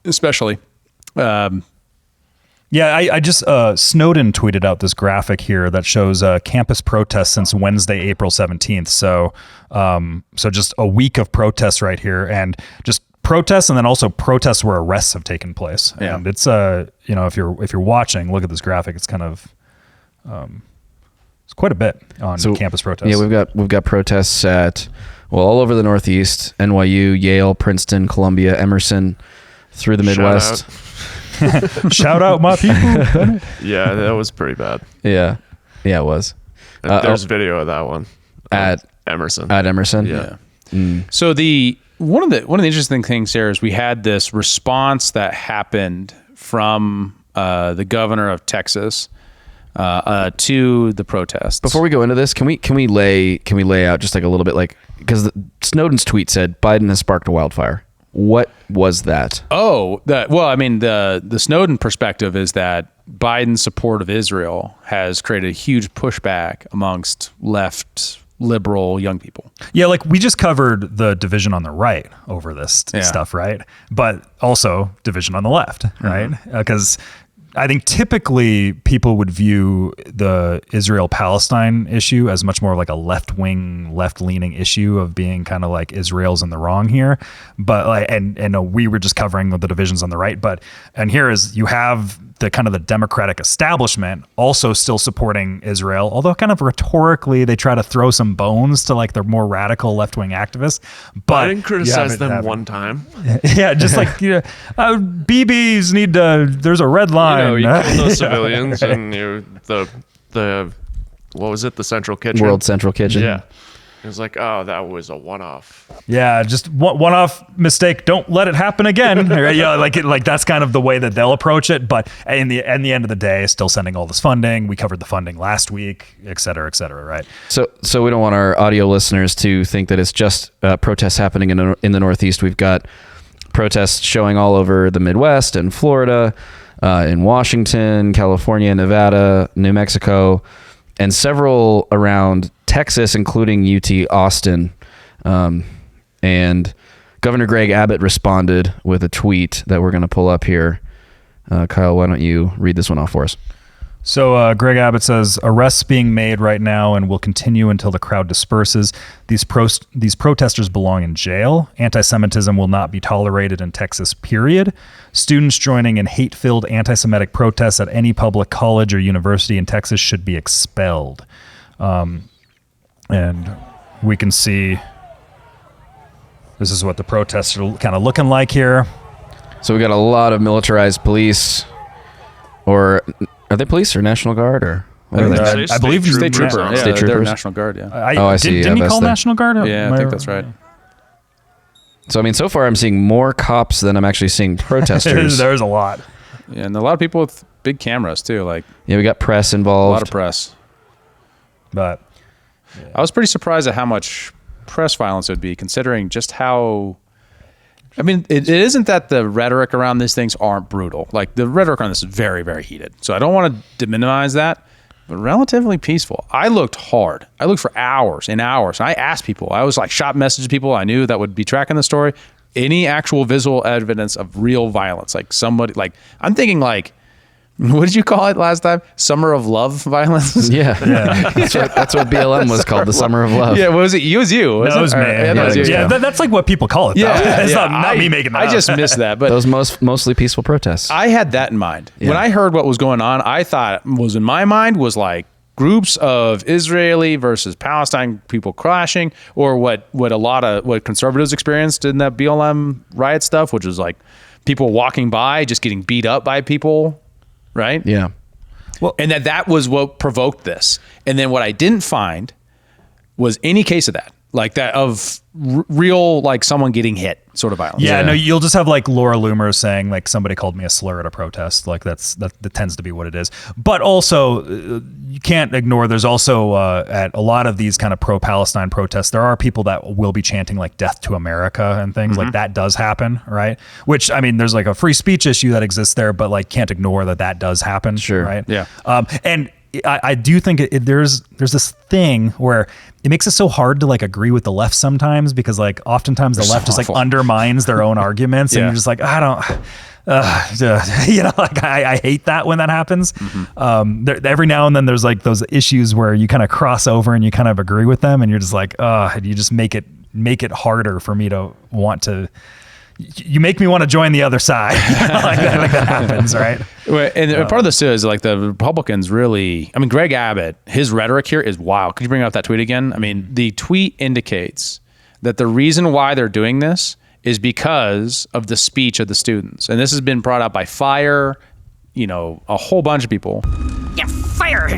especially. I just Snowden tweeted out this graphic here that shows campus protests since Wednesday, April 17th. So just a week of protests right here, and just protests, and then also protests where arrests have taken place. Yeah. And it's if you're watching, look at this graphic. It's kind of it's quite a bit on campus protests. Yeah, we've got protests at all over the Northeast, NYU, Yale, Princeton, Columbia, Emerson, through the Midwest. Shout out my people. Yeah, that was pretty bad. Yeah, it was. There's video of that one at Emerson. At Emerson, yeah. So one of the interesting things here is we had this response that happened from the governor of Texas to the protests. Before we go into this, can we lay out just like a little bit, like, because Snowden's tweet said Biden has sparked a wildfire. What was that? The Snowden perspective is that Biden's support of Israel has created a huge pushback amongst left liberal young people. Yeah, like we just covered the division on the right over this stuff, right? But also division on the left, right? Because I think typically people would view the Israel-Palestine issue as much more like a left-wing, left-leaning issue of being kind of like Israel's in the wrong here. But like, and we were just covering the divisions on the right. And here is you have the kind of the Democratic establishment also still supporting Israel, although kind of rhetorically they try to throw some bones to like the more radical left-wing activists. But I didn't criticize them one time. Yeah, just like BBs need to. There's a red line. You kill those civilians, and the what was it? The Central Kitchen. World Central Kitchen. Yeah. It was like, oh, that was a one-off. Yeah, just one-off mistake. Don't let it happen again. Yeah, like that's kind of the way that they'll approach it. But in the end of the day, still sending all this funding. We covered the funding last week, et cetera, right? So we don't want our audio listeners to think that it's just protests happening in the Northeast. We've got protests showing all over the Midwest and Florida, in Washington, California, Nevada, New Mexico, and several around Texas, including UT Austin. And Governor Greg Abbott responded with a tweet that we're going to pull up here. Kyle, why don't you read this one off for us? So Greg Abbott says, arrests being made right now and will continue until the crowd disperses. These protesters belong in jail. Anti-Semitism will not be tolerated in Texas, period. Students joining in hate-filled anti-Semitic protests at any public college or university in Texas should be expelled. And we can see this is what the protests are kind of looking like here. So we got a lot of militarized police, or are they police or National Guard, or what are they? I believe State Trooper. Yeah, Yeah, State they're Troopers. National Guard. Yeah. I see. Didn't he that's call the- National Guard? Yeah, I think that's right. So I mean, so far I'm seeing more cops than I'm actually seeing protesters. There's a lot. Yeah, and a lot of people with big cameras too. Like Yeah, we got press a involved. lot of press. But I was pretty surprised at how much press violence it would be, considering just how. I mean, it isn't that the rhetoric around these things aren't brutal. Like the rhetoric on this is very, very heated. So I don't want to minimize that, but relatively peaceful. I looked hard. I looked for hours and hours. And I asked people. I was like shot message people I knew that would be tracking the story. Any actual visual evidence of real violence, like somebody, like I'm thinking like. What did you call it last time? Summer of Love violence? Yeah. That's what BLM was called, the Summer of Love. Yeah, what was it? It was you. That was me. Yeah, that was you. Yeah, that's like what people call it. Though. It's not me making that I up. just missed that. But Those mostly peaceful protests. I had that in mind. Yeah. When I heard what was going on, I thought was in my mind was like groups of Israeli versus Palestine people clashing, or what conservatives experienced in that BLM riot stuff, which was like people walking by just getting beat up by people. Right? Yeah. Well, and that was what provoked this. And then what I didn't find was any case of that. like that of real, like someone getting hit sort of violence. Yeah, no, you'll just have like Laura Loomer saying like somebody called me a slur at a protest. Like that tends to be what it is. But also, you can't ignore. There's also at a lot of these kind of pro-Palestine protests, there are people that will be chanting like "Death to America" and things like that. Does happen, right? Which I mean, there's like a free speech issue that exists there, but like can't ignore that does happen. Sure. Right. Yeah. And I do think there's this thing where it makes it so hard to like agree with the left sometimes, because like oftentimes the left just like undermines their own arguments, and you're just like, I don't, you know, like I hate that when that happens. Every now and then there's like those issues where you kind of cross over and you kind of agree with them, and you're just like, you just make it harder for me to want to. You make me want to join the other side. like that happens, right? And part of this too is like the Republicans really, I mean, Greg Abbott, his rhetoric here is wild. Could you bring up that tweet again? I mean, the tweet indicates that the reason why they're doing this is because of the speech of the students. And this has been brought up by FIRE, you know, a whole bunch of people. Yeah, fire!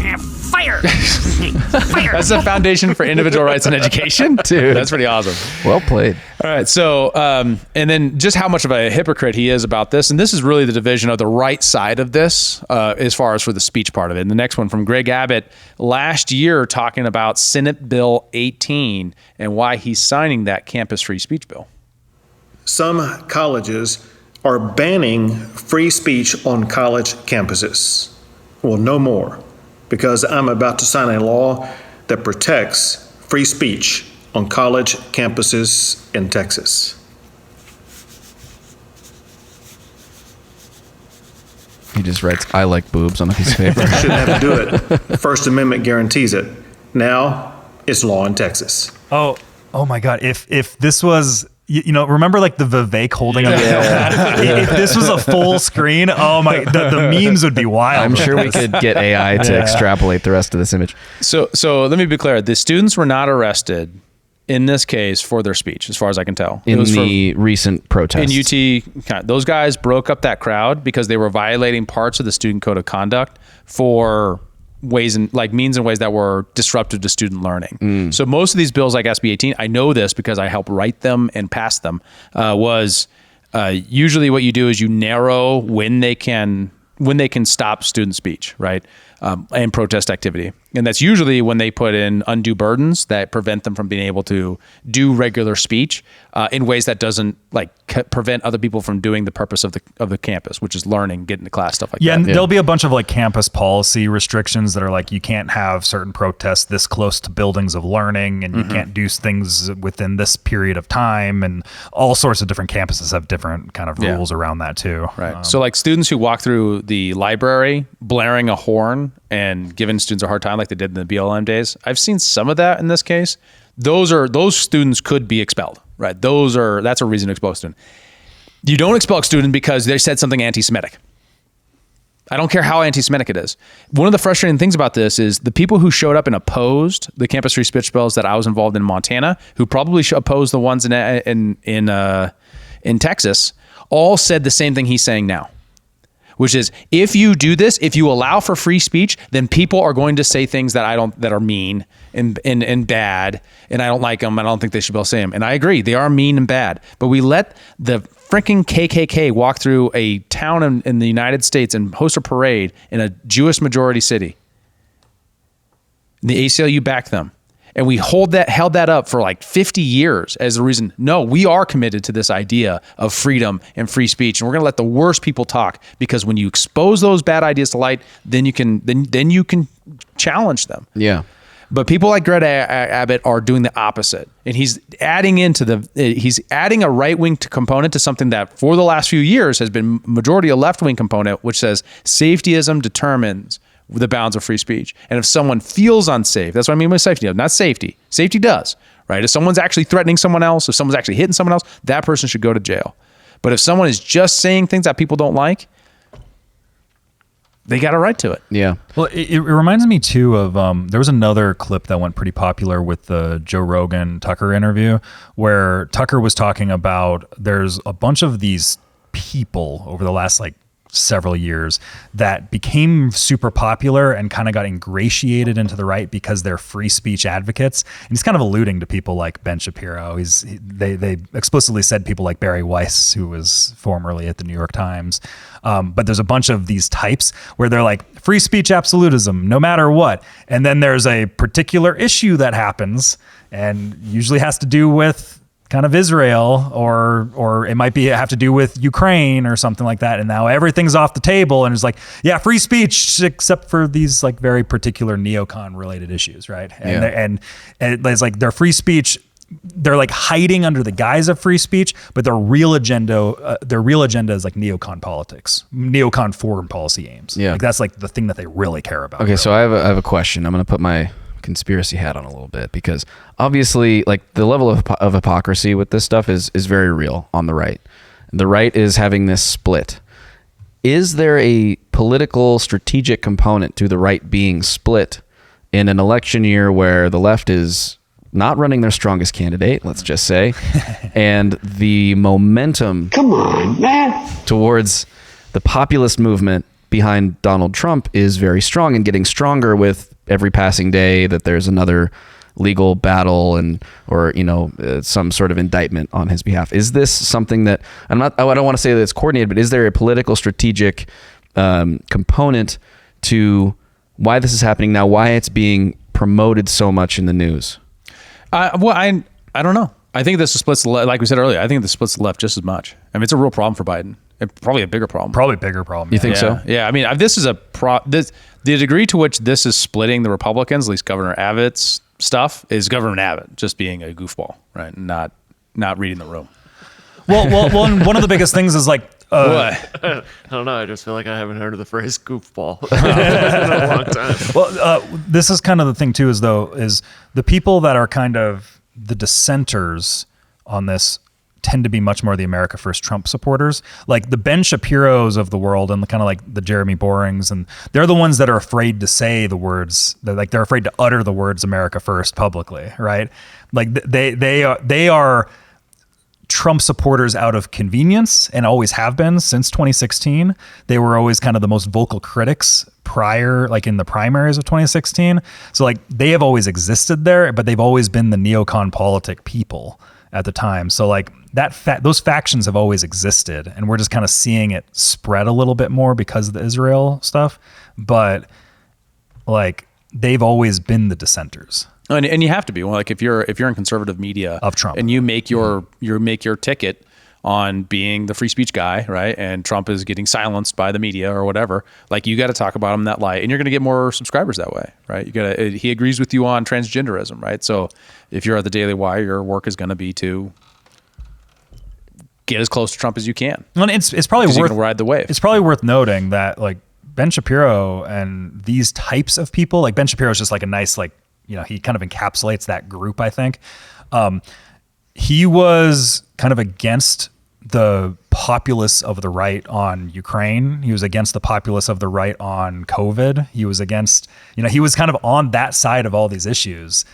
Fire! That's the Foundation for Individual Rights and Education. Dude, that's pretty awesome. Well played. All right. So, and then just how much of a hypocrite he is about this. And this is really the division of the right side of this, as far as for the speech part of it. And the next one from Greg Abbott last year talking about Senate Bill 18 and why he's signing that campus free speech bill. Some colleges are banning free speech on college campuses. Well, no more, because I'm about to sign a law that protects free speech on college campuses in Texas. He just writes, "I like boobs" on a piece of paper. Shouldn't have to do it. First Amendment guarantees it. Now it's law in Texas. Oh my God. If this was, you know, remember like the Vivek holding up the if this was a full screen, oh my, the memes would be wild. I'm sure we could get AI to extrapolate the rest of this image. So let me be clear. The students were not arrested in this case for their speech, as far as I can tell. In the recent protests. In UT, those guys broke up that crowd because they were violating parts of the student code of conduct for ways and like means and ways that were disruptive to student learning. So most of these bills like SB 18, I know this because I helped write them and pass them, was usually what you do is you narrow when they can stop student speech, right? And protest activity. And that's usually when they put in undue burdens that prevent them from being able to do regular speech in ways that doesn't like prevent other people from doing the purpose of the campus, which is learning, getting to class, stuff like that. And there'll be a bunch of like campus policy restrictions that are like, you can't have certain protests this close to buildings of learning, and you can't do things within this period of time, and all sorts of different campuses have different kind of rules around that too. Right. So like students who walk through the library blaring a horn and giving students a hard time like they did in the BLM days. I've seen some of that in this case. Those students could be expelled, right? That's a reason to expel a student. You don't expel a student because they said something anti-Semitic. I don't care how anti-Semitic it is. One of the frustrating things about this is the people who showed up and opposed the campus free speech bills that I was involved in Montana, who probably opposed the ones in Texas, all said the same thing he's saying now. Which is, if you do this, if you allow for free speech, then people are going to say things that are mean and bad, and I don't like them. I don't think they should be able to say them. And I agree, they are mean and bad. But we let the freaking KKK walk through a town in the United States and host a parade in a Jewish majority city. The ACLU backed them. And we held that up for like 50 years as the reason, no, we are committed to this idea of freedom and free speech. And we're going to let the worst people talk, because when you expose those bad ideas to light, then you can challenge them. Yeah. But people like Greg Abbott are doing the opposite. And he's adding a right-wing component to something that for the last few years has been majority a left-wing component, which says safetyism determines the bounds of free speech. And if someone feels unsafe, that's what I mean by safety, not safety. Safety does, right? If someone's actually threatening someone else, if someone's actually hitting someone else, that person should go to jail. But if someone is just saying things that people don't like, they got a right to it. Yeah. Well, it reminds me too of, there was another clip that went pretty popular with the Joe Rogan Tucker interview, where Tucker was talking about there's a bunch of these people over the last like several years that became super popular and kind of got ingratiated into the right because they're free speech advocates. And he's kind of alluding to people like Ben Shapiro. They explicitly said people like Barry Weiss, who was formerly at the New York Times. But there's a bunch of these types where they're like free speech absolutism, no matter what. And then there's a particular issue that happens and usually has to do with kind of Israel, or it might have to do with Ukraine or something like that. And now everything's off the table and it's like, yeah, free speech, except for these like very particular neocon related issues. Right. And it's like their free speech, they're like hiding under the guise of free speech, but their real agenda is like neocon politics, neocon foreign policy aims. Yeah. Like that's like the thing that they really care about. Okay. Really. So I have a question. I'm going to put my conspiracy hat on a little bit, because obviously like the level of hypocrisy with this stuff is very real on the right. The right is having this split. Is there a political strategic component to the right being split in an election year where the left is not running their strongest candidate, let's just say, and the momentum towards the populist movement behind Donald Trump is very strong and getting stronger with every passing day that there's another legal battle or some sort of indictment on his behalf? Is this something that I don't want to say that it's coordinated, but is there a political strategic component to why this is happening now, why it's being promoted so much in the news? I don't know. I think this splits the left, like we said earlier. I think this splits the left just as much. I mean, it's a real problem for Biden. Probably a bigger problem. Probably a bigger problem. You think so? Yeah. I mean, this is the degree to which this is splitting the Republicans, at least Governor Abbott's stuff, is Governor Abbott just being a goofball, right? And not reading the room. Well, and one of the biggest things is like, what? I don't know. I just feel like I haven't heard of the phrase goofball in a long time. Well, this is kind of the thing too, is the people that are kind of the dissenters on this tend to be much more the America First Trump supporters, like the Ben Shapiros of the world and the kind of like the Jeremy Borings, and they're the ones that are afraid to say the words. They're afraid to utter the words America First publicly, right? Like they are Trump supporters out of convenience and always have been since 2016. They were always kind of the most vocal critics prior, like in the primaries of 2016. So like they have always existed there, but they've always been the neocon politic people at the time. So like those factions have always existed, and we're just kind of seeing it spread a little bit more because of the Israel stuff. But like they've always been the dissenters. And you have to be. Well, like if you're in conservative media of Trump, and you make your ticket on being the free speech guy, right? And Trump is getting silenced by the media or whatever. Like you got to talk about him in that light, and you're going to get more subscribers that way, right? He agrees with you on transgenderism, right? So if you're at the Daily Wire, your work is going to be to get as close to Trump as you can. Well, it's probably worth ride the wave. It's probably worth noting that like Ben Shapiro and these types of people, like Ben Shapiro is just like a nice he kind of encapsulates that group, I think. He was kind of against the populists of the right on Ukraine. He was against the populists of the right on COVID. He was against, he was kind of on that side of all these issues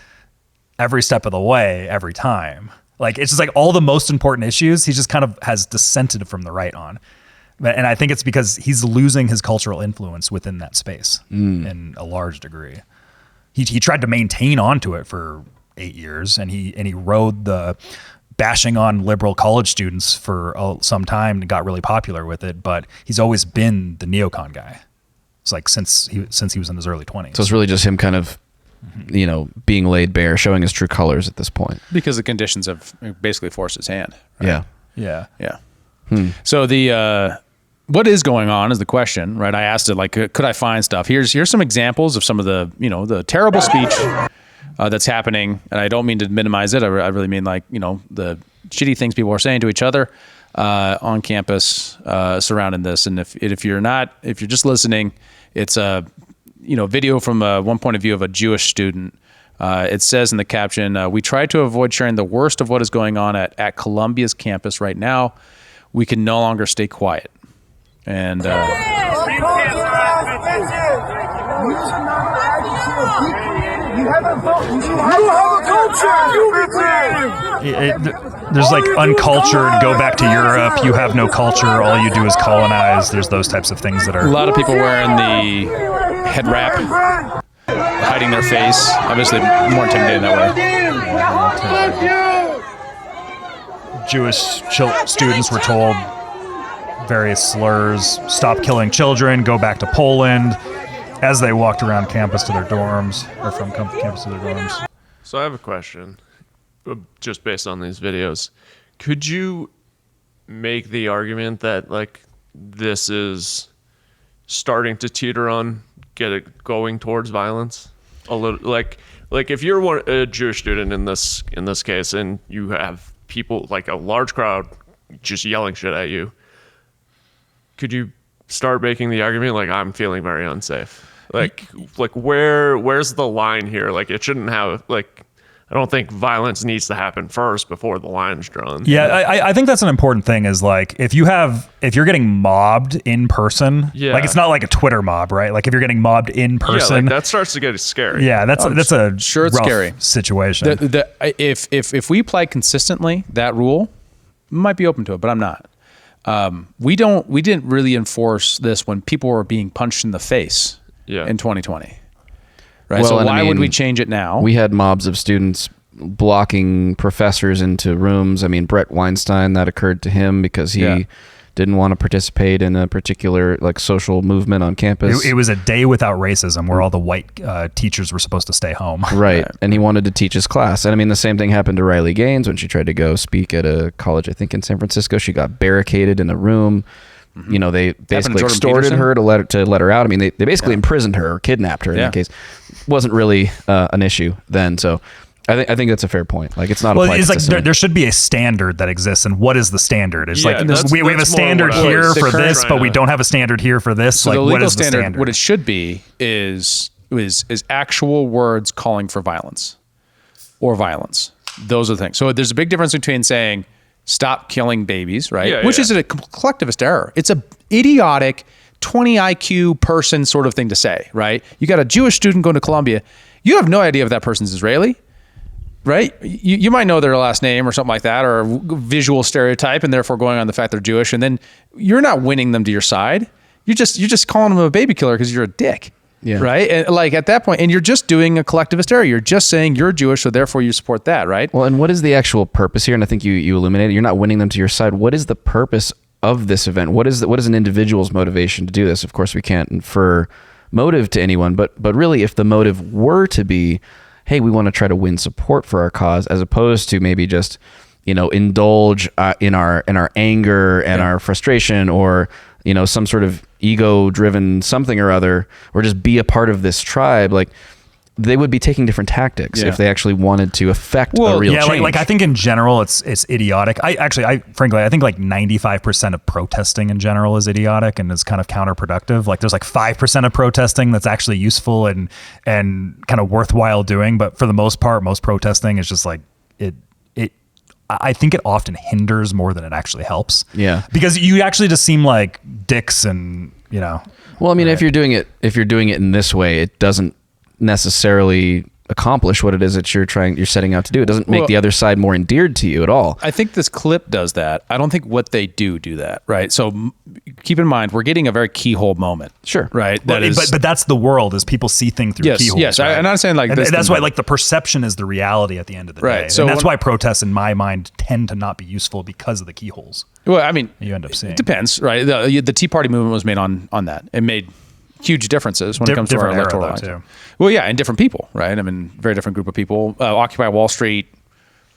every step of the way, every time. Like, it's just like all the most important issues, he just kind of has dissented from the right on. And I think it's because he's losing his cultural influence within that space in a large degree. He tried to maintain onto it for 8 years, and he rode the bashing on liberal college students for some time and got really popular with it. But he's always been the neocon guy. It's like since he was in his early 20s. So it's really just him kind of, being laid bare, showing his true colors at this point. Because the conditions have basically forced his hand. Right? Yeah. So what is going on is the question, right? I asked it like, could I find stuff? Here's some examples of some of the, the terrible speech that's happening. And I don't mean to minimize it. I really mean like, the shitty things people are saying to each other on campus surrounding this. And if you're just listening, it's a, video from one point of view of a Jewish student. It says in the caption, we try to avoid sharing the worst of what is going on at Columbia's campus right now. We can no longer stay quiet. And There's like uncultured, go back to Europe, you have no culture, all you do is colonize. There's those types of things that are... A lot of people wearing the head wrap, hiding their face. Obviously more intimidating that way. Jewish students were told various slurs, stop killing children, go back to Poland, as they walked around campus to their dorms, or from campus to their dorms. So I have a question, just based on these videos. Could you make the argument that like this is starting to teeter on going towards violence a little? Like if you're a Jewish student in this case, and you have people like a large crowd just yelling shit at you, could you start making the argument like I'm feeling very unsafe? Like where's the line here? Like it shouldn't have like. I don't think violence needs to happen first before the line's drawn. Yeah, I think that's an important thing is like if you're getting mobbed in person, like it's not like a Twitter mob, right? Like if you're getting mobbed in person, like that starts to get scary. Yeah, that's a rough scary situation. If we apply consistently that rule, I might be open to it, but I'm not. We didn't really enforce this when people were being punched in the face in 2020. Right. Well, so why would we change it now? We had mobs of students blocking professors into rooms. I mean, Brett Weinstein, that occurred to him because he didn't want to participate in a particular like social movement on campus. It was a day without racism where all the white teachers were supposed to stay home. Right. And he wanted to teach his class. And I mean, the same thing happened to Riley Gaines when she tried to go speak at a college, I think in San Francisco. She got barricaded in a room. You know, they basically extorted her to let her out. I mean, they basically imprisoned her or kidnapped her in that case. Wasn't really an issue then. So I think that's a fair point. Like it's not. Well, it's like there should be a standard that exists, and what is the standard? It's like we have a standard here for this, but we don't have a standard here for this. So like the legal what is the standard? What it should be is actual words calling for violence or violence. Those are the things. So there's a big difference between saying stop killing babies, right? Which is a collectivist error. It's a idiotic 20 IQ person sort of thing to say, right? You got a Jewish student going to Columbia. You have no idea if that person's Israeli, right? You might know their last name or something like that, or a visual stereotype, and therefore going on the fact they're Jewish. And then you're not winning them to your side. You're just calling them a baby killer because you're a dick. Yeah. Right. And like at that point, and you're just doing a collectivist error. You're just saying you're Jewish, so therefore you support that, right? Well, and what is the actual purpose here? And I think you illuminated. You're not winning them to your side. What is the purpose of this event? What is an individual's motivation to do this? Of course, we can't infer motive to anyone, but really, if the motive were to be, hey, we want to try to win support for our cause, as opposed to maybe just indulge in our anger and our frustration, or some sort of ego-driven something or other, or just be a part of this tribe, like they would be taking different tactics if they actually wanted to affect a real change. Like I think in general it's idiotic. Frankly I think like 95% of protesting in general is idiotic and is kind of counterproductive. Like there's like 5% of protesting that's actually useful and kind of worthwhile doing, but for the most part, most protesting is just like I think it often hinders more than it actually helps. Yeah. Because you actually just seem like dicks and, Well, I mean, if you're doing it in this way, it doesn't necessarily accomplish what it is that you're setting out to do. It doesn't make the other side more endeared to you at all. I think this clip does that. I don't think what they do that, right? So keep in mind, we're getting a very keyhole moment. Sure. Right? But that's the world, is people see things through keyholes. Yes, right? I'm not saying like this. That's why like the perception is the reality at the end of the day. So and that's why protests in my mind tend to not be useful because of the keyholes. Well, I mean, you end up seeing. It depends, right? The Tea Party movement was made on that. It made huge differences when it comes to our electoral lines. Well, yeah, and different people, right? I mean, very different group of people. Occupy Wall Street,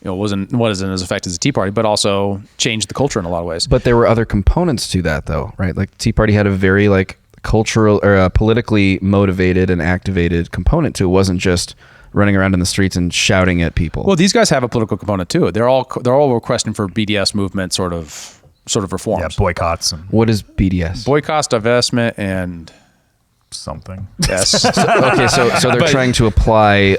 wasn't as effective as the Tea Party, but also changed the culture in a lot of ways. But there were other components to that, though, right? Like the Tea Party had a very like cultural or politically motivated and activated component to it. It wasn't just running around in the streets and shouting at people. Well, these guys have a political component too. They're all requesting for BDS movement sort of reforms. Yeah, boycotts. What is BDS? Boycotts, divestment, and something. Yes. Okay, so they're trying to apply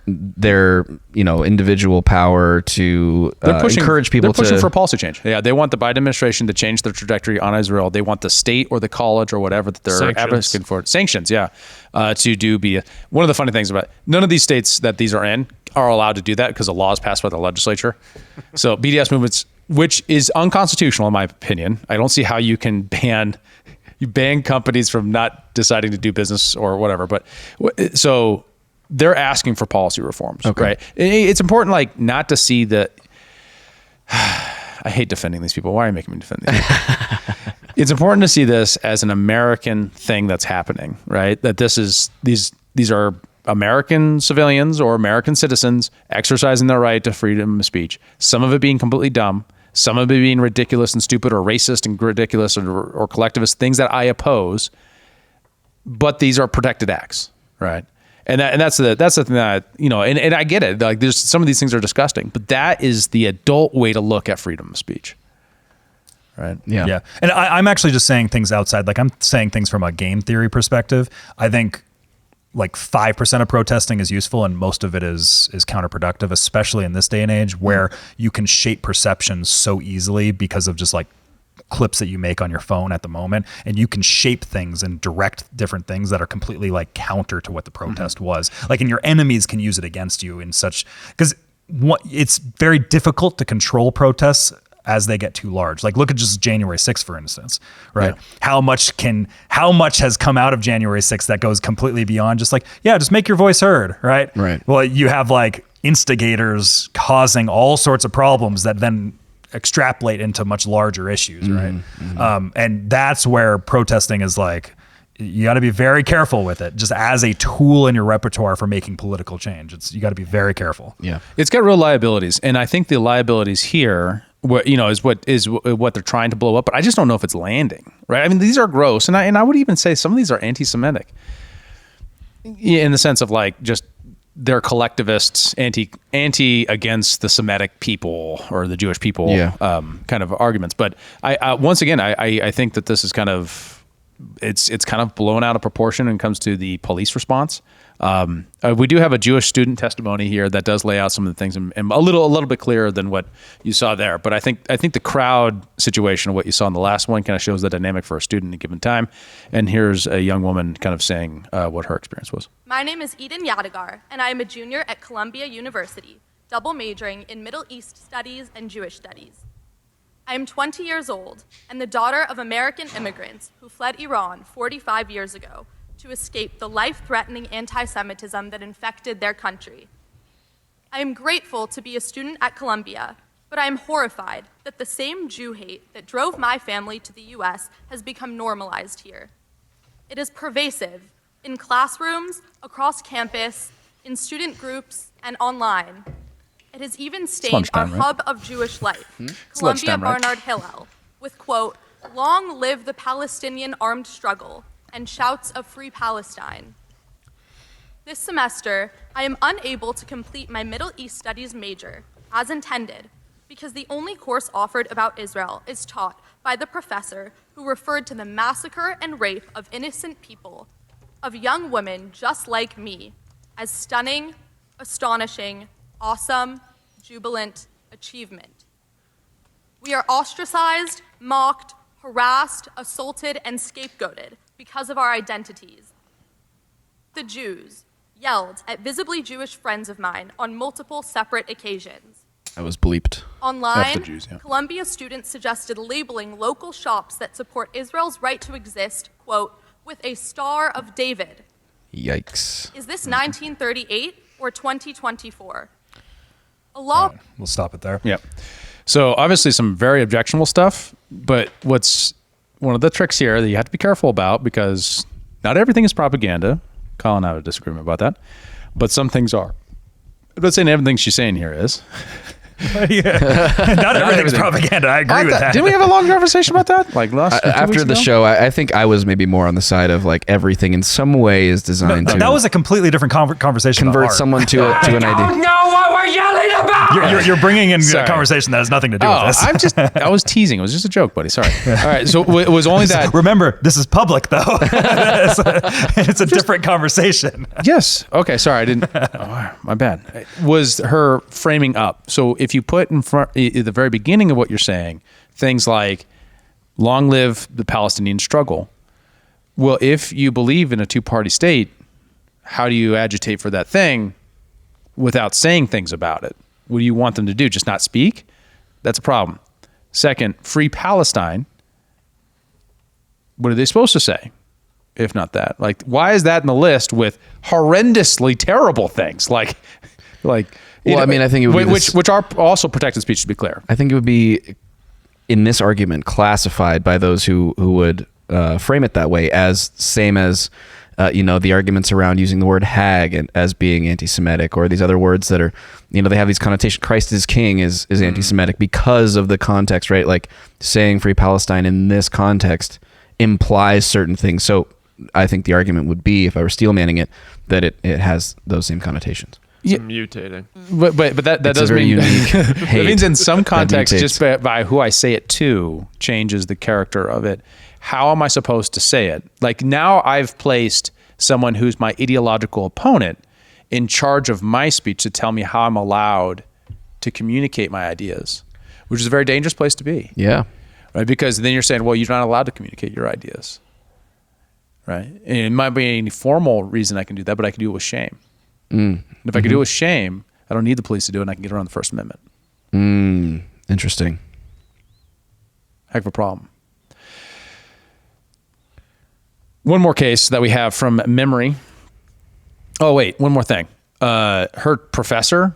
their individual power to encourage people They're pushing for policy change. Yeah, they want the Biden administration to change their trajectory on Israel. They want the state or the college or whatever that they're advocating for sanctions. Yeah, to be one of the funny things about none of these states that these are in are allowed to do that because a law is passed by the legislature. So BDS movements, which is unconstitutional in my opinion. I don't see how you can ban companies from not deciding to do business or whatever. But so they're asking for policy reforms, right? It's important, like, not to see that. I hate defending these people. Why are you making me defend these people? It's important to see this as an American thing that's happening, right? That these are American civilians or American citizens exercising their right to freedom of speech. Some of it being completely dumb. Some of it being ridiculous and stupid or racist and ridiculous or collectivist, things that I oppose, but these are protected acts, right? And that's the thing that, and I get it. Like, there's some of these things are disgusting, but that is the adult way to look at freedom of speech. Right. Yeah. And I'm actually just saying things outside. Like, I'm saying things from a game theory perspective. I think like 5% of protesting is useful, and most of it is counterproductive, especially in this day and age where you can shape perceptions so easily because of just like clips that you make on your phone at the moment, and you can shape things and direct different things that are completely like counter to what the protest was. Like, and your enemies can use it against you in such, because it's very difficult to control protests as they get too large. Like, look at just January 6th, for instance, right? Yeah. How much has come out of January 6th that goes completely beyond just like, just make your voice heard, right? Right. Well, you have like instigators causing all sorts of problems that then extrapolate into much larger issues, right? Mm-hmm. And that's where protesting is like, you got to be very careful with it, just as a tool in your repertoire for making political change. You got to be very careful. Yeah, it's got real liabilities, and I think the liabilities here, is what they're trying to blow up. But I just don't know if it's landing, right? I mean, these are gross, and I would even say some of these are anti-Semitic, in the sense of like just they're collectivists, anti against the Semitic people or the Jewish people, kind of arguments. But I once again, I think that this is kind of. It's kind of blown out of proportion when it comes to the police response. We do have a Jewish student testimony here that does lay out some of the things and a little bit clearer than what you saw there. But I think the crowd situation of what you saw in the last one kind of shows the dynamic for a student at a given time. And here's a young woman kind of saying what her experience was. My name is Eden Yadigar, and I am a junior at Columbia University, double majoring in Middle East Studies and Jewish Studies. I am 20 years old and the daughter of American immigrants who fled Iran 45 years ago to escape the life-threatening anti-Semitism that infected their country. I am grateful to be a student at Columbia, but I am horrified that the same Jew hate that drove my family to the U.S. has become normalized here. It is pervasive in classrooms, across campus, in student groups, and online. It has even stained our hub of Jewish life, Columbia Barnard Hillel, with, quote, "Long live the Palestinian armed struggle," and shouts of Free Palestine. This semester, I am unable to complete my Middle East Studies major, as intended, because the only course offered about Israel is taught by the professor who referred to the massacre and rape of innocent people, of young women just like me, as stunning, astonishing, awesome, jubilant achievement. We are ostracized, mocked, harassed, assaulted, and scapegoated because of our identities. The Jews yelled at visibly Jewish friends of mine on multiple separate occasions. I was bleeped. Online, Columbia students suggested labeling local shops that support Israel's right to exist, quote, with a Star of David. Yikes. Is this 1938 or 2024? We'll stop it there. Yeah. So obviously some very objectionable stuff, but what's one of the tricks here that you have to be careful about, because not everything is propaganda. Colin and I have a disagreement about that, but some things are. I'm not saying everything she's saying here is. Not everything's propaganda. I agree with that. Didn't we have a long conversation about that? Like after the show, I think I was maybe more on the side of like everything in some way is designed to. That was a completely different conversation. Convert someone to an idea. Know what we're yelling about? You're bringing in Sorry. a conversation that has nothing to do with this. I was teasing. It was just a joke, buddy. Sorry. All right. So it was only that. Remember, this is public, though. it's a different conversation. Yes. Okay. Sorry. I didn't. Oh, my bad. Was her framing up. So if you put in front, at the very beginning of what you're saying, things like, long live the Palestinian struggle. Well, if you believe in a two-party state, how do you agitate for that thing without saying things about it? What do you want them to do? Just not speak? That's a problem. Second, free Palestine. What are they supposed to say? If not that, like, why is that in the list with horrendously terrible things? Like, well, I mean, I think it would be which are also protected speech, to be clear. I think it would be in this argument classified by those who would frame it that way as same as the arguments around using the word hag and as being anti-Semitic, or these other words that are, they have these connotations. Christ is king is anti-Semitic because of the context, right? Like saying free Palestine in this context implies certain things. So I think the argument would be, if I were steel manning it, that it has those same connotations. It's mutating. But that does mean unique it means in some context, just by who I say it to changes the character of it. How am I supposed to say it? Like, now I've placed someone who's my ideological opponent in charge of my speech to tell me how I'm allowed to communicate my ideas, which is a very dangerous place to be. Yeah. Right? Because then you're saying, well, you're not allowed to communicate your ideas. Right? And it might be any formal reason I can do that, but I can do it with shame. And if I can do it with shame, I don't need the police to do it, and I can get around the First Amendment. Interesting. Heck of a problem. One more case that we have from memory. Oh, wait, one more thing. Her professor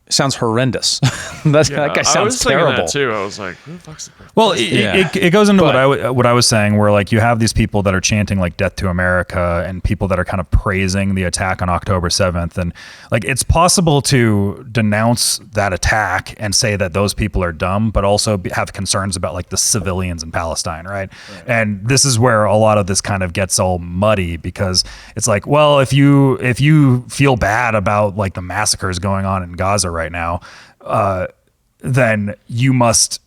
sounds horrendous. That guy sounds terrible. I was thinking that too. I was like, who the fuck's the professor? Well, it goes into what I was saying, where like you have these people that are chanting like "Death to America" and people that are kind of praising the attack on October 7th, and like it's possible to denounce that attack and say that those people are dumb, but also have concerns about like the civilians in Palestine, right? And this is where a lot of this kind of gets all muddy, because it's like, well, if you feel bad about like the massacres going on in Gaza right now, then you must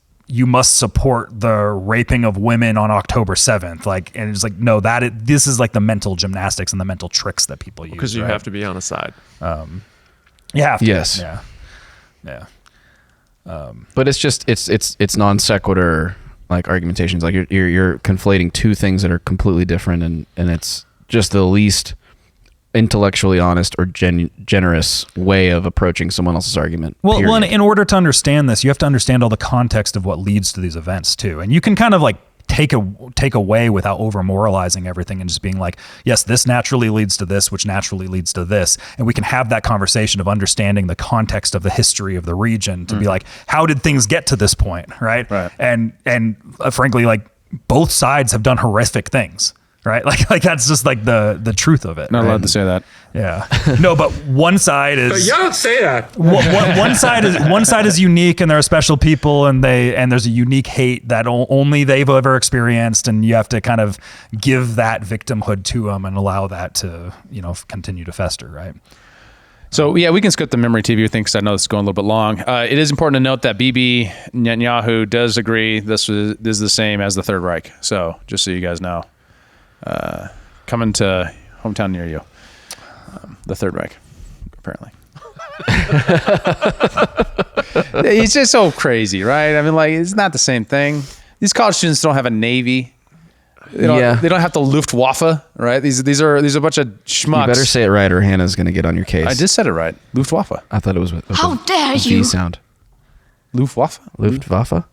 support the raping of women on October 7th. Like, and it's like, no, this is like the mental gymnastics and the mental tricks that people use. Because you have to be on a side. You have to. Yes. Yeah. But it's just it's non sequitur like argumentations. Like you're conflating two things that are completely different, and it's just the least intellectually honest or generous way of approaching someone else's argument. Well, in order to understand this, you have to understand all the context of what leads to these events too. And you can kind of like take away without over moralizing everything and just being like, yes, this naturally leads to this, which naturally leads to this. And we can have that conversation of understanding the context of the history of the region to be like, how did things get to this point? Right. And frankly, like both sides have done horrific things. Right, like that's just like the truth of it. Not allowed to say that. Yeah, no, but one side is. You don't say that. One side is unique, and there are special people, and there's a unique hate that only they've ever experienced, and you have to kind of give that victimhood to them and allow that to continue to fester. Right. So yeah, we can skip the memory TV thing because I know this is going a little bit long. It is important to note that Bibi Netanyahu does agree this is the same as the Third Reich. So just so you guys know. Coming to hometown near you, the Third Reich, apparently. It's just so crazy, right? I mean, like, it's not the same thing. These college students don't have a navy. They don't have the Luftwaffe, right? These are a bunch of schmucks. You better say it right, or Hannah's going to get on your case. I just said it right. Luftwaffe. I thought it was with How dare a you? V sound. Luftwaffe. Luftwaffe.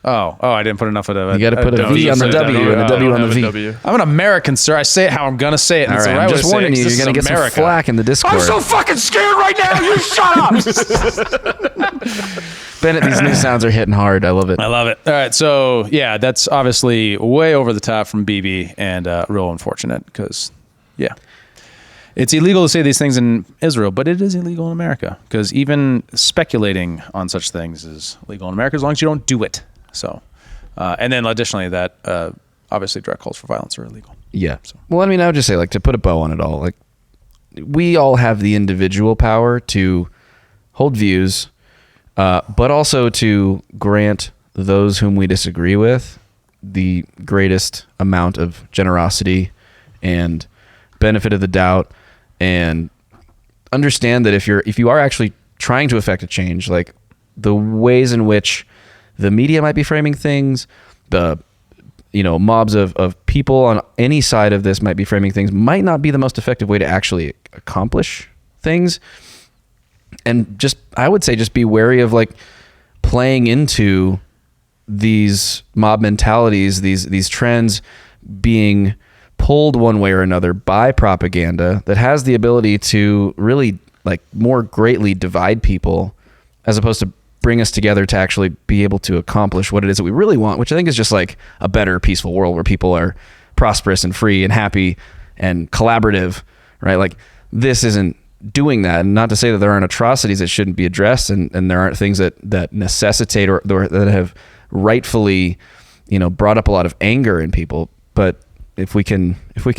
Oh! I didn't put enough of it. You got to put a V on the W and a W on the V. I'm an American, sir. I say it how I'm gonna say it. All right, I'm just warning you. You're gonna get some flack in the Discord. I'm so fucking scared right now. You shut up. Bennett, these new sounds are hitting hard. I love it. I love it. All right, so yeah, that's obviously way over the top from BB and real unfortunate because, yeah. It's illegal to say these things in Israel, but it is illegal in America because even speculating on such things is legal in America as long as you don't do it. So, and then additionally that obviously direct calls for violence are illegal. Yeah. So. Well, I mean, I would just say, like, to put a bow on it all, like, we all have the individual power to hold views, but also to grant those whom we disagree with the greatest amount of generosity and benefit of the doubt, and understand that if you are actually trying to affect a change, like the ways in which the media might be framing things, the mobs of people on any side of this might be framing things, might not be the most effective way to actually accomplish things. And I would say just be wary of like playing into these mob mentalities, these trends being pulled one way or another by propaganda that has the ability to really like more greatly divide people, as opposed to bring us together to actually be able to accomplish what it is that we really want, which I think is just like a better, peaceful world where people are prosperous and free and happy and collaborative, right? Like this isn't doing that. And not to say that there aren't atrocities that shouldn't be addressed, and there aren't things that necessitate or that have rightfully, brought up a lot of anger in people. But if we can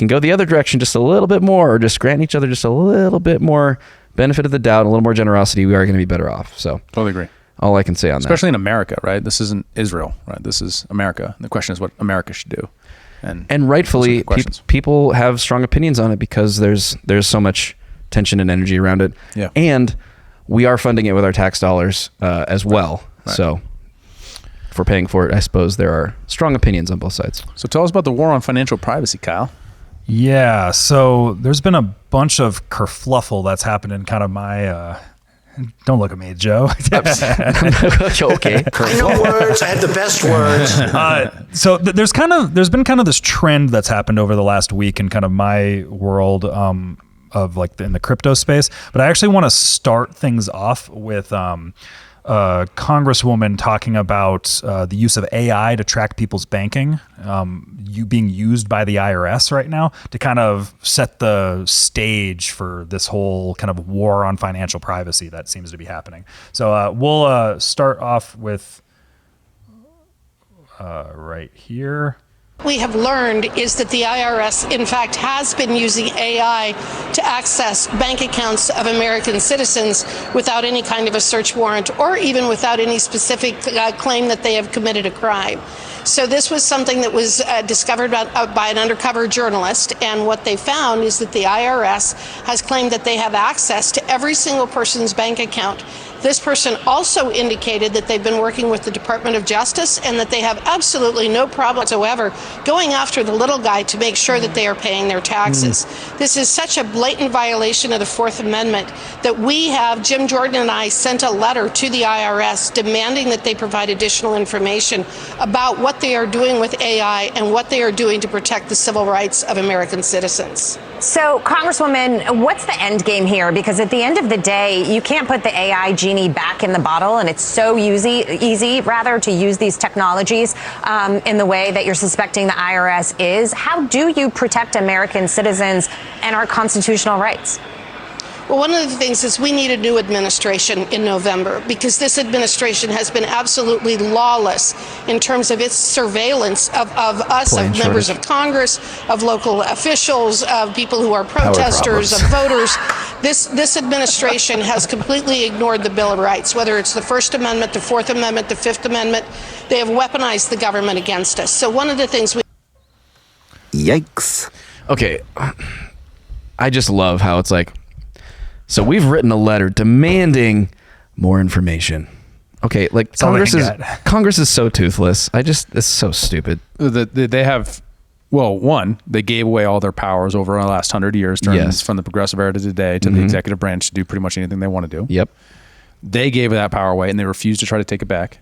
go the other direction just a little bit more, or just grant each other just a little bit more benefit of the doubt and a little more generosity, we are going to be better off. So totally agree. All I can say on that. Especially in America, right? This isn't Israel, right? This is America. And the question is what America should do. And rightfully, people have strong opinions on it because there's so much tension and energy around it. Yeah. And we are funding it with our tax dollars as well. Right. So if we're paying for it, I suppose there are strong opinions on both sides. So tell us about the war on financial privacy, Kyle. Yeah, so there's been a bunch of kerfluffle that's happened in kind of my... don't look at me, Joe. Okay. I know words. I have the best words. So there's been kind of this trend that's happened over the last week in kind of my world of like in the crypto space. But I actually want to start things off with Congresswoman talking about the use of AI to track people's banking, being used by the IRS right now to kind of set the stage for this whole kind of war on financial privacy that seems to be happening. So we'll start off with right here. We have learned is that the IRS, in fact, has been using AI to access bank accounts of American citizens without any kind of a search warrant or even without any specific claim that they have committed a crime. So this was something that was discovered by an undercover journalist, and what they found is that the IRS has claimed that they have access to every single person's bank account. This person also indicated that they've been working with the Department of Justice and that they have absolutely no problem whatsoever going after the little guy to make sure that they are paying their taxes. This is such a blatant violation of the Fourth Amendment that Jim Jordan and I sent a letter to the IRS demanding that they provide additional information about what they are doing with AI and what they are doing to protect the civil rights of American citizens. So, Congresswoman, what's the end game here? Because at the end of the day, you can't put the AI genie back in the bottle, and it's so easy to use these technologies in the way that you're suspecting the IRS is. How do you protect American citizens and our constitutional rights? Well, one of the things is we need a new administration in November, because this administration has been absolutely lawless in terms of its surveillance of us, of members of Congress, of local officials, of people who are protesters, of voters. This administration has completely ignored the Bill of Rights, whether it's the First Amendment, the Fourth Amendment, the Fifth Amendment. They have weaponized the government against us. So one of the things Yikes. Okay. I just love how it's like, so we've written a letter demanding more information. Okay, like Congress is so toothless. It's so stupid. They have, one, they gave away all their powers over the last 100 years from the progressive era to today to the executive branch to do pretty much anything they want to do. Yep. They gave that power away and they refused to try to take it back.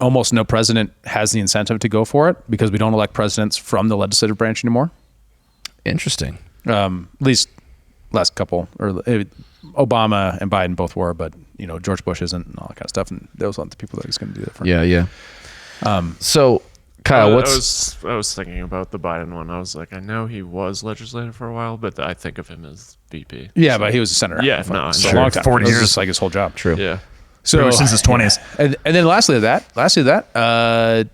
Almost no president has the incentive to go for it because we don't elect presidents from the legislative branch anymore. Interesting. At least last couple, or Obama and Biden both were, but George Bush isn't, and all that kind of stuff. And those aren't the people that he's going to do that for. Yeah. So Kyle, I was thinking about the Biden one. I was like, I know he was legislator for a while, but I think of him as VP. Yeah, but he was a senator. Yeah, for a long time. 40 years, just like his whole job. True. Yeah. So since his 20s. And then lastly to that, the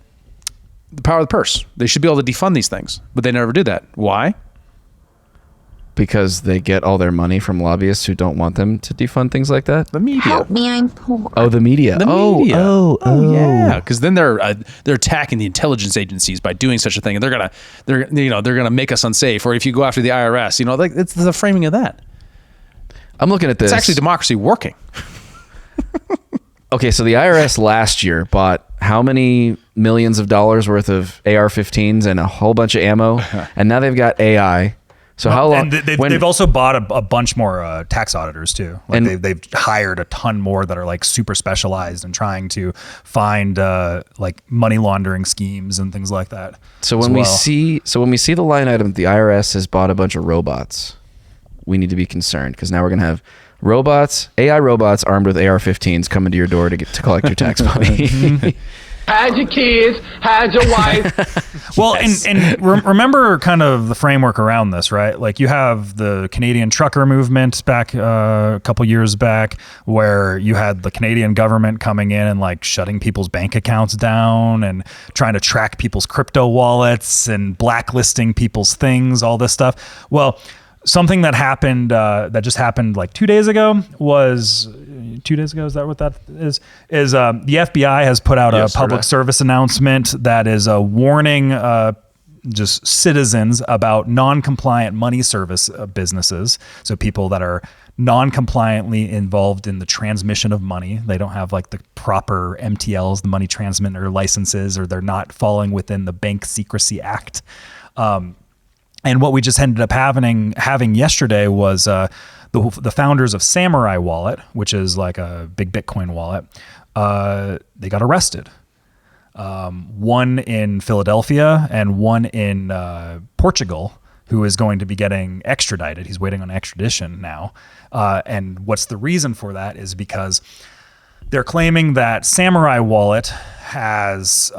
power of the purse. They should be able to defund these things, but they never do that. Why? because they get all their money from lobbyists who don't want them to defund things like that? The media. Help me, I'm poor. Oh, the media. The oh, media. Oh, yeah. Because then they're attacking the intelligence agencies by doing such a thing, and they're gonna make us unsafe. Or if you go after the IRS, like it's the framing of that. I'm looking at this. It's actually democracy working. Okay, so the IRS last year bought how many millions of dollars worth of AR-15s and a whole bunch of ammo, and now they've got AI. So how long? And they've also bought a bunch more tax auditors too. Like they've hired a ton more that are like super specialized and trying to find like money laundering schemes and things like that. So when we see the line item, the IRS has bought a bunch of robots, we need to be concerned because now we're gonna have AI robots armed with AR-15s coming to your door to collect your tax money. Hide your kids, hide your wife. Well, and remember kind of the framework around this, right? Like you have the Canadian trucker movement back a couple years back where you had the Canadian government coming in and like shutting people's bank accounts down and trying to track people's crypto wallets and blacklisting people's things, all this stuff. Well, something that happened that just happened like 2 days ago was 2 days ago. Is that what that is? Is the FBI has put out a public service announcement that is a warning just citizens about non-compliant money service businesses. So people that are non-compliantly involved in the transmission of money. They don't have like the proper MTLs, the money transmitter licenses, or they're not falling within the Bank Secrecy Act. And what we just ended up having yesterday was the founders of Samurai Wallet, which is like a big Bitcoin wallet. They got arrested. One in Philadelphia and one in Portugal, who is going to be getting extradited. He's waiting on extradition now. And what's the reason for that is because they're claiming that Samurai Wallet has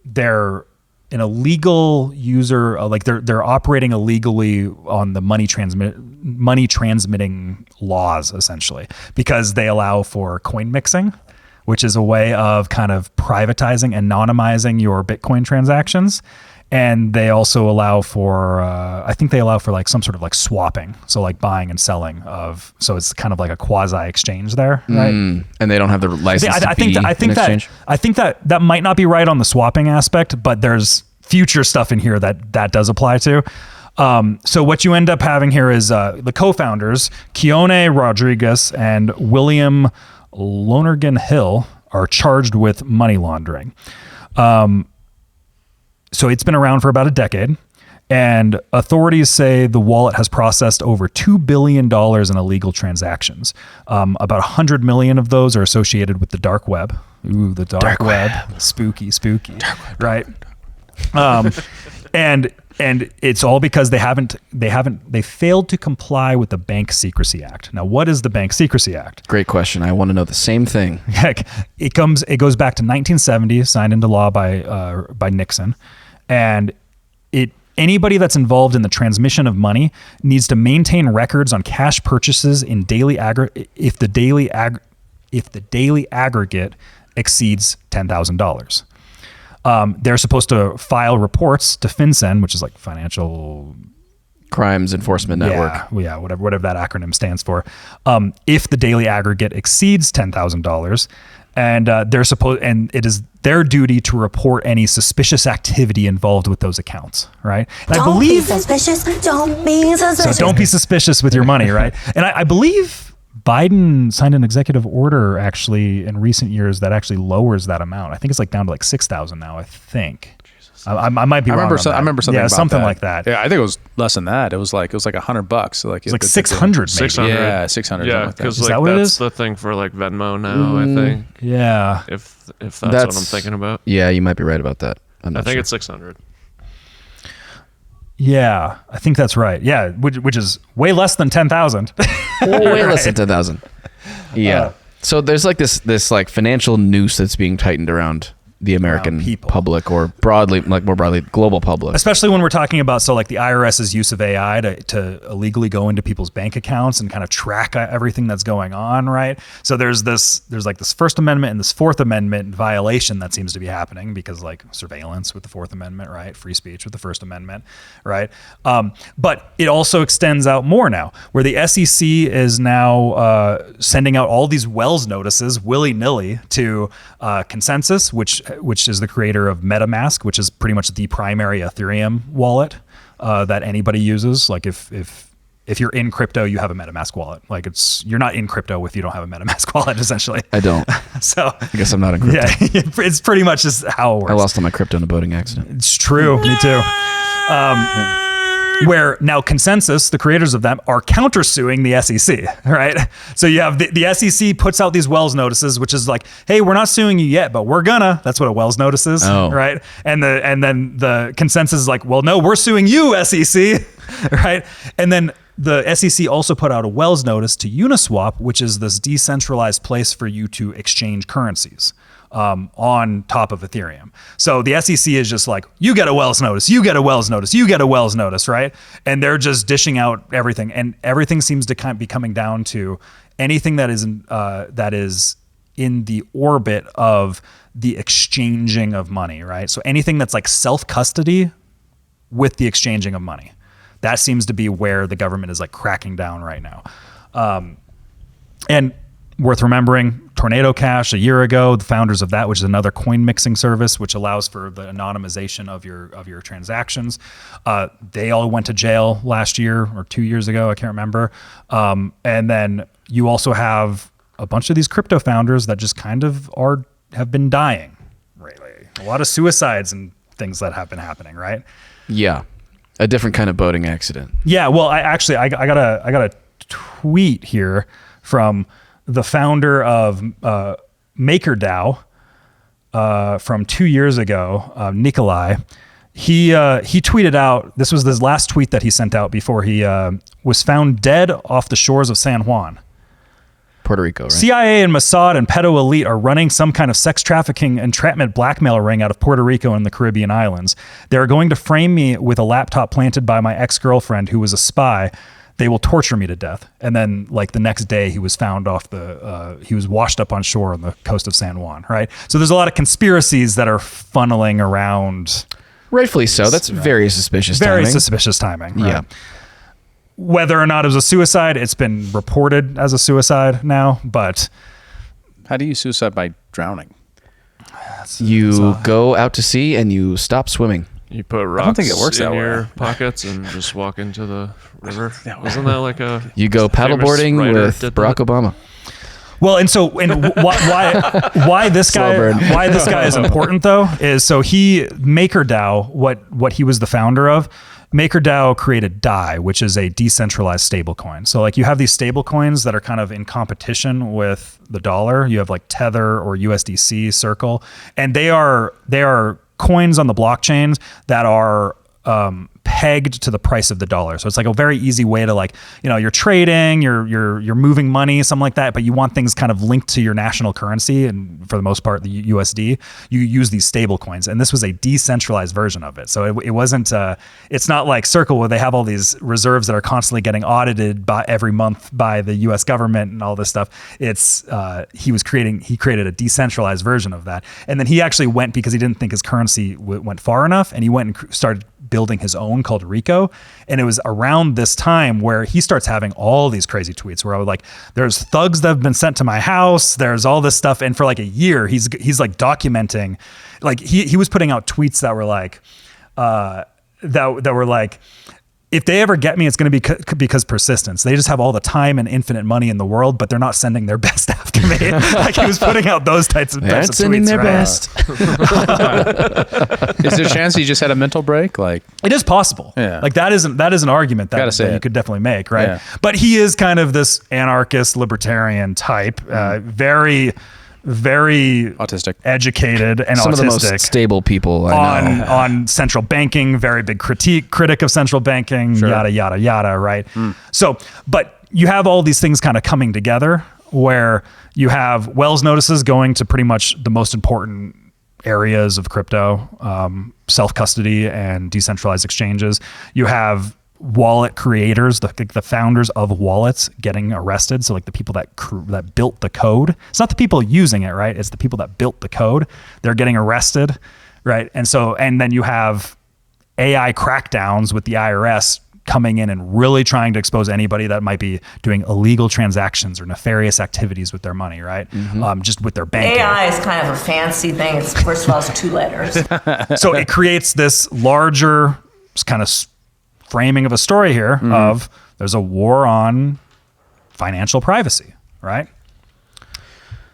their an illegal user, like they're operating illegally on the money transmitting laws, essentially, because they allow for coin mixing, which is a way of kind of privatizing, anonymizing your Bitcoin transactions. And they also allow for, I think they allow for like some sort of like swapping. So like buying and selling so it's kind of like a quasi exchange there, right? And they don't have the license I think that might not be right on the swapping aspect, but there's future stuff in here that does apply to. So what you end up having here is the co-founders, Keone Rodriguez and William Lonergan Hill, are charged with money laundering. So it's been around for about a decade, and authorities say the wallet has processed over $2 billion in illegal transactions. About 100 million of those are associated with the dark web. Ooh, the dark web. Spooky. Dark web. Right. And it's all because they failed to comply with the Bank Secrecy Act. Now, what is the Bank Secrecy Act? Great question. I want to know the same thing. Heck, it goes back to 1970, signed into law by Nixon, and anybody that's involved in the transmission of money needs to maintain records on cash purchases in if the daily aggregate exceeds $10,000. They're supposed to file reports to FinCEN, which is like Financial Crimes Enforcement Network. Yeah, whatever that acronym stands for. If the daily aggregate exceeds $10,000, and it is their duty to report any suspicious activity involved with those accounts, right? And Don't be suspicious. Don't be suspicious. So don't be suspicious with your money, right? And I believe Biden signed an executive order actually in recent years that actually lowers that amount. I think it's like down to like 6,000 now, I think. I might be wrong. I remember something. Yeah, about something that. like that. Yeah, I think it was less than that. It was like $100. So like it's like 600, maybe. 600. Yeah, 600. Yeah, because is like that what it that's is? the thing for like Venmo now. I think. Yeah. If that's what I'm thinking about. Yeah, you might be right about that. I think it's 600. Yeah, I think that's right. Yeah, which is way less than 10,000. Way less than 10,000. Yeah. So there's like this like financial noose that's being tightened around the American public, or broadly, like more broadly, global public. Especially when we're talking about, so like the IRS's use of AI to illegally go into people's bank accounts and kind of track everything that's going on, right? So there's like this First Amendment and this Fourth Amendment violation that seems to be happening, because like surveillance with the Fourth Amendment, right? Free speech with the First Amendment, right? But it also extends out more now, where the SEC is now sending out all these Wells notices willy-nilly to Consensus, which is the creator of MetaMask, which is pretty much the primary Ethereum wallet that anybody uses. Like if you're in crypto, you have a MetaMask wallet. Like you're not in crypto if you don't have a MetaMask wallet, essentially. I don't. So I guess I'm not in crypto. Yeah, it's pretty much just how it works. I lost all my crypto in a boating accident. It's true. Me too. Where now Consensus, the creators of them, are countersuing the SEC, right? So you have the SEC puts out these Wells notices, which is like, hey, we're not suing you yet, but we're gonna. That's what a Wells notice is, right? And then the Consensus is like, well, no, we're suing you, SEC, right? And then the SEC also put out a Wells notice to Uniswap, which is this decentralized place for you to exchange currencies on top of Ethereum. So the SEC is just like, you get a Wells notice, you get a Wells notice, you get a Wells notice, right? And they're just dishing out everything. And everything seems to kind of be coming down to anything that is in the orbit of the exchanging of money, right? So anything that's like self-custody with the exchanging of money. That seems to be where the government is like cracking down right now. And worth remembering, Tornado Cash a year ago, the founders of that, which is another coin mixing service, which allows for the anonymization of your transactions. They all went to jail last year or 2 years ago, I can't remember. And then you also have a bunch of these crypto founders that just kind of have been dying lately. A lot of suicides and things that have been happening, right? Yeah. A different kind of boating accident. Yeah, well, I got a tweet here from the founder of MakerDAO from 2 years ago, Nikolai. He tweeted out, this was his last tweet that he sent out before he was found dead off the shores of San Juan. Puerto Rico, right? CIA and Mossad and pedo elite are running some kind of sex trafficking entrapment blackmail ring out of Puerto Rico and the Caribbean islands. They are going to frame me with a laptop planted by my ex-girlfriend who was a spy. They will torture me to death. And then like the next day he was found he was washed up on shore on the coast of San Juan, right? So there's a lot of conspiracies that are funneling around. Rightfully so. That's very suspicious timing. Very suspicious timing. Right? Yeah. Whether or not it was a suicide, it's been reported as a suicide now, but... How do you suicide by drowning? You go out to sea and you stop swimming. You put rocks I don't think it works in that way. your pockets and just walk into the river. Wasn't that like a... You go paddleboarding with Barack Obama. Well, and why this guy is important though is so MakerDAO, what he was the founder of. MakerDAO created DAI, which is a decentralized stablecoin. So like you have these stablecoins that are kind of in competition with the dollar. You have like Tether or USDC, Circle, and they are coins on the blockchains that are pegged to the price of the dollar. So it's like a very easy way to like, you're trading, you're moving money, something like that, but you want things kind of linked to your national currency, and for the most part, the USD, you use these stable coins. And this was a decentralized version of it. So it wasn't, it's not like Circle where they have all these reserves that are constantly getting audited by every month by the US government and all this stuff. It's, he created a decentralized version of that. And then he actually went, because he didn't think his currency went far enough, and he went and started building his own called Rico. And it was around this time where he starts having all these crazy tweets where I was like, there's thugs that have been sent to my house, there's all this stuff. And for like a year, he's like documenting, like he was putting out tweets that were like, that were like, if they ever get me, it's going to be because persistence. They just have all the time and infinite money in the world, but they're not sending their best after me. Like he was putting out those types of tweets. Sending their best. Is there a chance he just had a mental break? Like it is possible. Yeah. Like that is an argument that you could definitely make, right? Yeah. But he is kind of this anarchist libertarian type, very autistic, educated, and some autistic. Of the most stable people I know. On central banking, very big critic of central banking, sure. Yada yada yada, right? So, but you have all these things kind of coming together, where you have Wells notices going to pretty much the most important areas of crypto, self-custody and decentralized exchanges. You have wallet creators, the founders of wallets getting arrested. So like the people that built the code. It's not the people using it, right? It's the people that built the code. They're getting arrested, right? And then you have AI crackdowns with the IRS coming in and really trying to expose anybody that might be doing illegal transactions or nefarious activities with their money, right? Just with their bank. AI is kind of a fancy thing. It's, first of all, it's 2 letters. So it creates this larger kind of framing of a story here of there's a war on financial privacy, right?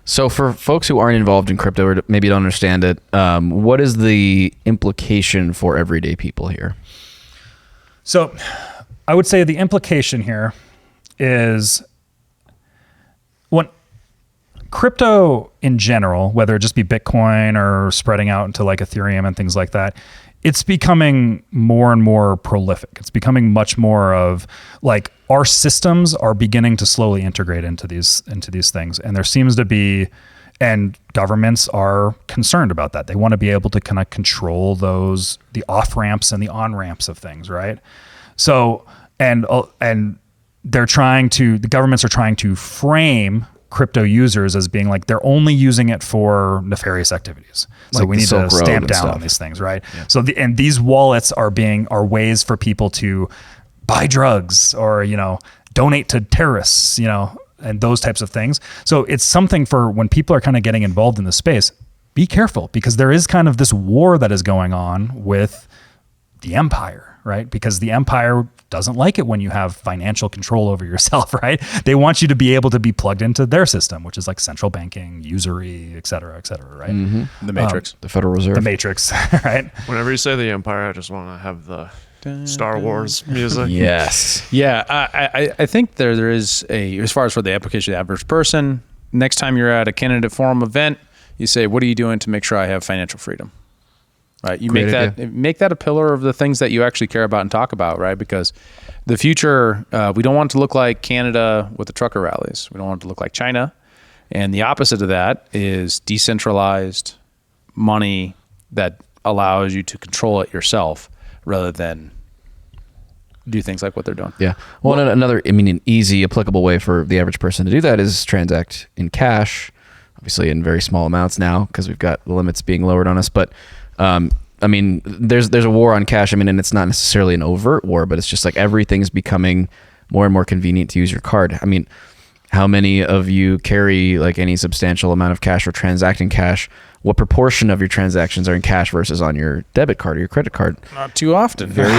So for folks who aren't involved in crypto or maybe don't understand it, what is the implication for everyday people here? So I would say the implication here is when crypto in general, whether it just be Bitcoin or spreading out into like Ethereum and things like that, it's becoming more and more prolific. It's becoming much more of like our systems are beginning to slowly integrate into these things. And there seems to be, and governments are concerned about that. They want to be able to kind of control the off ramps and the on ramps of things, right? So, and the governments are trying to frame crypto users as being like they're only using it for nefarious activities. So Like we the need to Silk Road stamp and down stuff. on these things, right? Yeah. So and these wallets are ways for people to buy drugs or donate to terrorists, and those types of things. So it's something for when people are kind of getting involved in the space, be careful because there is kind of this war that is going on with the empire, right? Because the empire doesn't like it when you have financial control over yourself, right? They want you to be able to be plugged into their system, which is like central banking, usury, et cetera, right? The Matrix. The Federal Reserve. The Matrix, right? Whenever you say the Empire, I just want to have the Star Wars music. Yes. Yeah, I think there is as far as for the application of the average person, next time you're at a candidate forum event, you say, what are you doing to make sure I have financial freedom? Right. You Great make that a pillar of the things that you actually care about and talk about, right? Because the future, we don't want it to look like Canada with the trucker rallies. We don't want it to look like China. And the opposite of that is decentralized money that allows you to control it yourself rather than do things like what they're doing. Yeah. Well, an easy, applicable way for the average person to do that is transact in cash, obviously in very small amounts now because we've got the limits being lowered on us. But there's a war on cash. And it's not necessarily an overt war, but it's just like everything's becoming more and more convenient to use your card. How many of you carry like any substantial amount of cash or transact in cash? What proportion of your transactions are in cash versus on your debit card or your credit card? Not too often. Very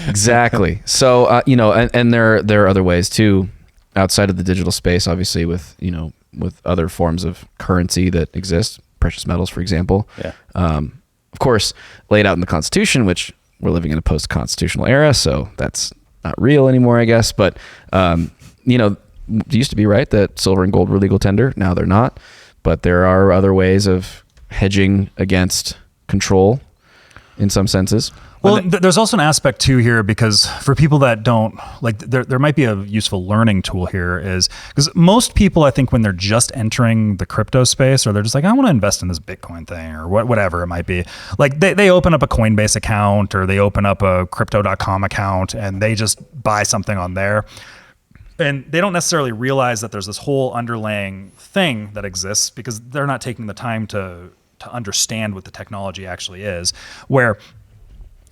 Exactly. So, and there are other ways too, outside of the digital space, obviously with other forms of currency that exist, precious metals, for example. Yeah. Of course, laid out in the Constitution, which we're living in a post-constitutional era, so that's not real anymore, I guess. But, it used to be right that silver and gold were legal tender. Now they're not. But there are other ways of hedging against control in some senses. Well, there's also an aspect too here because for people that don't like, there might be a useful learning tool here is because most people, I think when they're just entering the crypto space or they're just like, I want to invest in this Bitcoin thing or whatever it might be, like they open up a Coinbase account or they open up a crypto.com account and they just buy something on there. And they don't necessarily realize that there's this whole underlying thing that exists because they're not taking the time to understand what the technology actually is, where